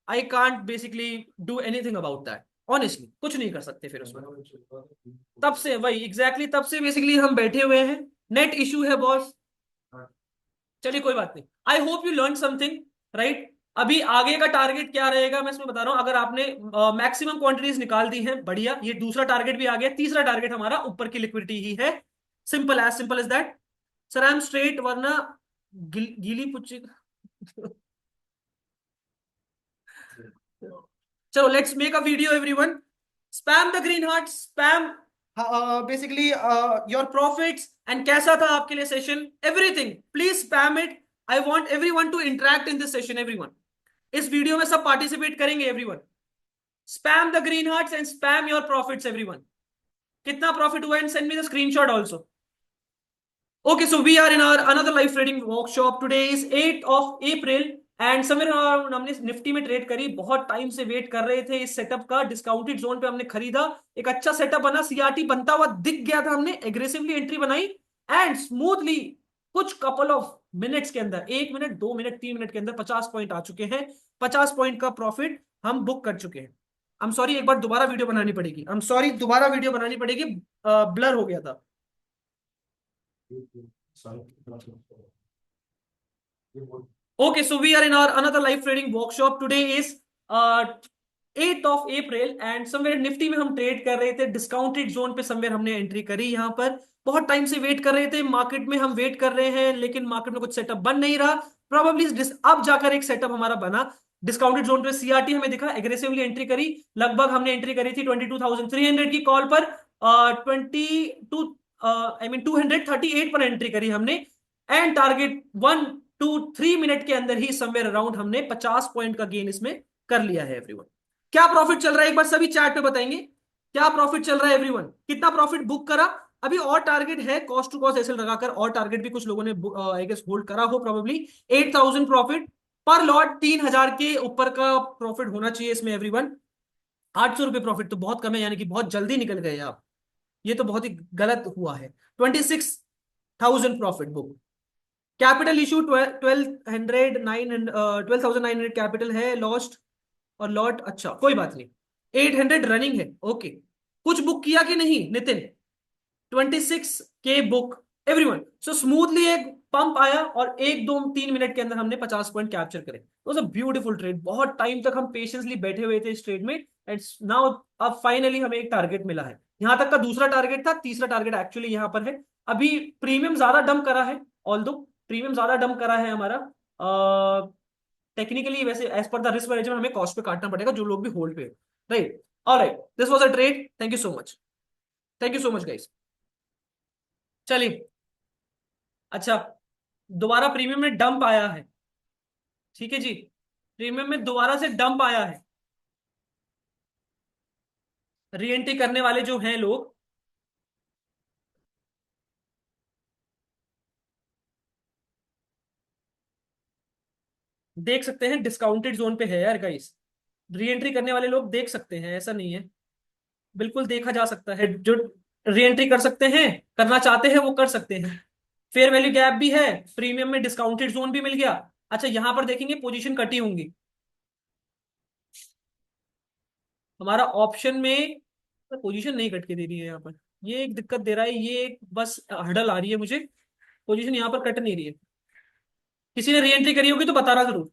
I can't basically do anything about that. Honestly कुछ नहीं कर सकते फिर उसमें। तब से वही एग्जैक्टली exactly, तब से बेसिकली हम बैठे हुए हैं। नेट इशू है बॉस। चलिए कोई बात नहीं, आई hope you learn something, right. अभी आगे का टारगेट क्या रहेगा मैं इसमें बता रहा हूं। अगर आपने मैक्सिमम क्वांटिटीज निकाल दी हैं, बढ़िया, ये दूसरा टारगेट भी आ गया। तीसरा टारगेट हमारा ऊपर की लिक्विडिटी ही है। Simple as that. Sir I am straight, वरना गीली पुच्ची। चलो let's make a video everyone. Spam the green heart, spam basically your profits, and कैसा था आपके लिए session, everything please spam it. I want everyone to interact in this session, everyone. इस video में सब पार्टिसिपेट करेंगे everyone. Spam the green hearts and spam your profits everyone. कितना profit हुआ, and send me the screenshot also. Okay, so we are in our another live trading workshop. Today is 8th of April and Sameer, हमने Nifty में trade करी, बहुत time से wait कर रहे थे इस सेटअप का। डिस्काउंटेड जोन पे हमने खरीदा, एक अच्छा सेटअप बना, सीआरटी बनता हुआ दिख गया था। हमने एग्रेसिवली एंट्री बनाई, एंड स्मूथली कुछ कपल ऑफ मिनट्स के अंदर, 1 मिनट, 2 मिनट, 3 मिनट के अंदर 50 पॉइंट आ चुके हैं। 50 पॉइंट का प्रॉफिट हम बुक कर चुके हैं। आई एम सॉरी, एक बार दोबारा वीडियो बनानी पड़ेगी, आई एम सॉरी, दोबारा वीडियो बनानी पड़ेगी, ब्लर हो गया था। Okay, so we are in our another live trading workshop. Today is 8th of April and somewhere Nifty में हम ट्रेड कर रहे थे, डिस्काउंटेड जोन पे समवेयर हमने एंट्री करी। यहाँ पर बहुत टाइम से वेट कर रहे थे, मार्केट में हम वेट कर रहे हैं, लेकिन मार्केट में कुछ सेटअप बन नहीं रहा। प्रोबेबली अब जाकर एक सेटअप हमारा बना। डिस्काउंटेड जोन पे सीआरटी हमें दिखा, एग्रेसिवली एंट्री करी। लगभग हमने एंट्री करी थी 22,300 की कॉल पर, 22 आई मीन 238 पर एंट्री करी हमने। एंड टारगेट 1 to 3 मिनट के अंदर ही समवेयर अराउंड हमने 50 पॉइंट का गेन इसमें कर लिया है एवरीवन। क्या प्रॉफिट चल रहा है एक बार सभी चैट पे बताएंगे, क्या प्रॉफिट चल रहा है एवरीवन, कितना प्रॉफिट बुक करा। अभी और टारगेट है, कॉस्ट टू कॉस्ट एसएल लगाकर और टारगेट भी कुछ लोगों ने आई गेस होल्ड करा हो प्रोबेबली। 8,000 प्रॉफिट पर लॉट, 3,000 के ऊपर का प्रॉफिट होना चाहिए इसमें एवरीवन। 800 रुपये प्रॉफिट तो बहुत कम है, यानी कि बहुत जल्दी निकल गए आप। ये तो बहुत ही गलत हुआ है। 26,000 profit book. Capital issue 12,900 capital है लॉस्ट, और लॉट, अच्छा कोई बात नहीं। 800 रनिंग है, ओके। कुछ बुक किया कि नहीं नितिन, 26 के बुक एवरीवन। सो स्मूथली एक पंप आया, और 1 2 3 मिनट के अंदर हमने 50 पॉइंट कैप्चर करे। वाज अ ब्यूटीफुल ट्रेड, बहुत टाइम तक हम पेशेंसली बैठे हुए थे इस ट्रेड में, एंड नाउ अब फाइनली हमें एक टारगेट मिला है। यहां तक का दूसरा टारगेट था, तीसरा टारगेट एक्चुअली यहां पर है। अभी प्रीमियम ज्यादा डंप करा है, ऑल दो प्रीमियम ज्यादा डंप करा है हमारा। टेक्निकली वैसे as per the risk management हमें कॉस्ट पे काटना पड़ेगा, जो लोग भी होल्ड पे, right. Alright, this was a trade, thank you so much, thank you so much guys. चलिए, अच्छा, दोबारा प्रीमियम में डंप आया है, ठीक है जी। प्रीमियम में दोबारा से डंप आया है। री एंट्री करने वाले जो हैं लोग, देख सकते हैं डिस्काउंटेड जोन पे है यार गाइस। री एंट्री करने वाले लोग देख सकते हैं, ऐसा नहीं है, बिल्कुल देखा जा सकता है। जो री एंट्री कर सकते हैं, करना चाहते हैं, वो कर सकते हैं। फेयर वैल्यू गैप भी है, प्रीमियम में डिस्काउंटेड जोन भी मिल गया। अच्छा यहां पर देखेंगे पोजीशन कटी होंगी हमारा ऑप्शन में, पोजीशन नहीं कट के दे रही है यहाँ पर। ये एक दिक्कत दे रहा है, ये एक बस हर्डल आ रही है मुझे। पोजीशन यहाँ पर कट नहीं रही है। किसी ने री एंट्री करी होगी तो बताना जरूर।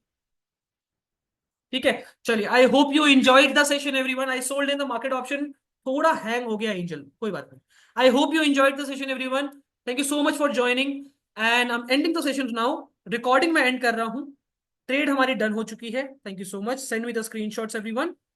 ठीक है, चलिए। आई hope you enjoyed the session everyone. I sold in the market option. थोड़ा हैंग हो गया एंजल, कोई बात नहीं। आई hope you enjoyed the session everyone. Thank you so much for joining and I am ending the session now. Recording मैं and कर रहा हूँ। ट्रेड हमारी डन हो चुकी है। Thank you so much. Send me the screenshots everyone.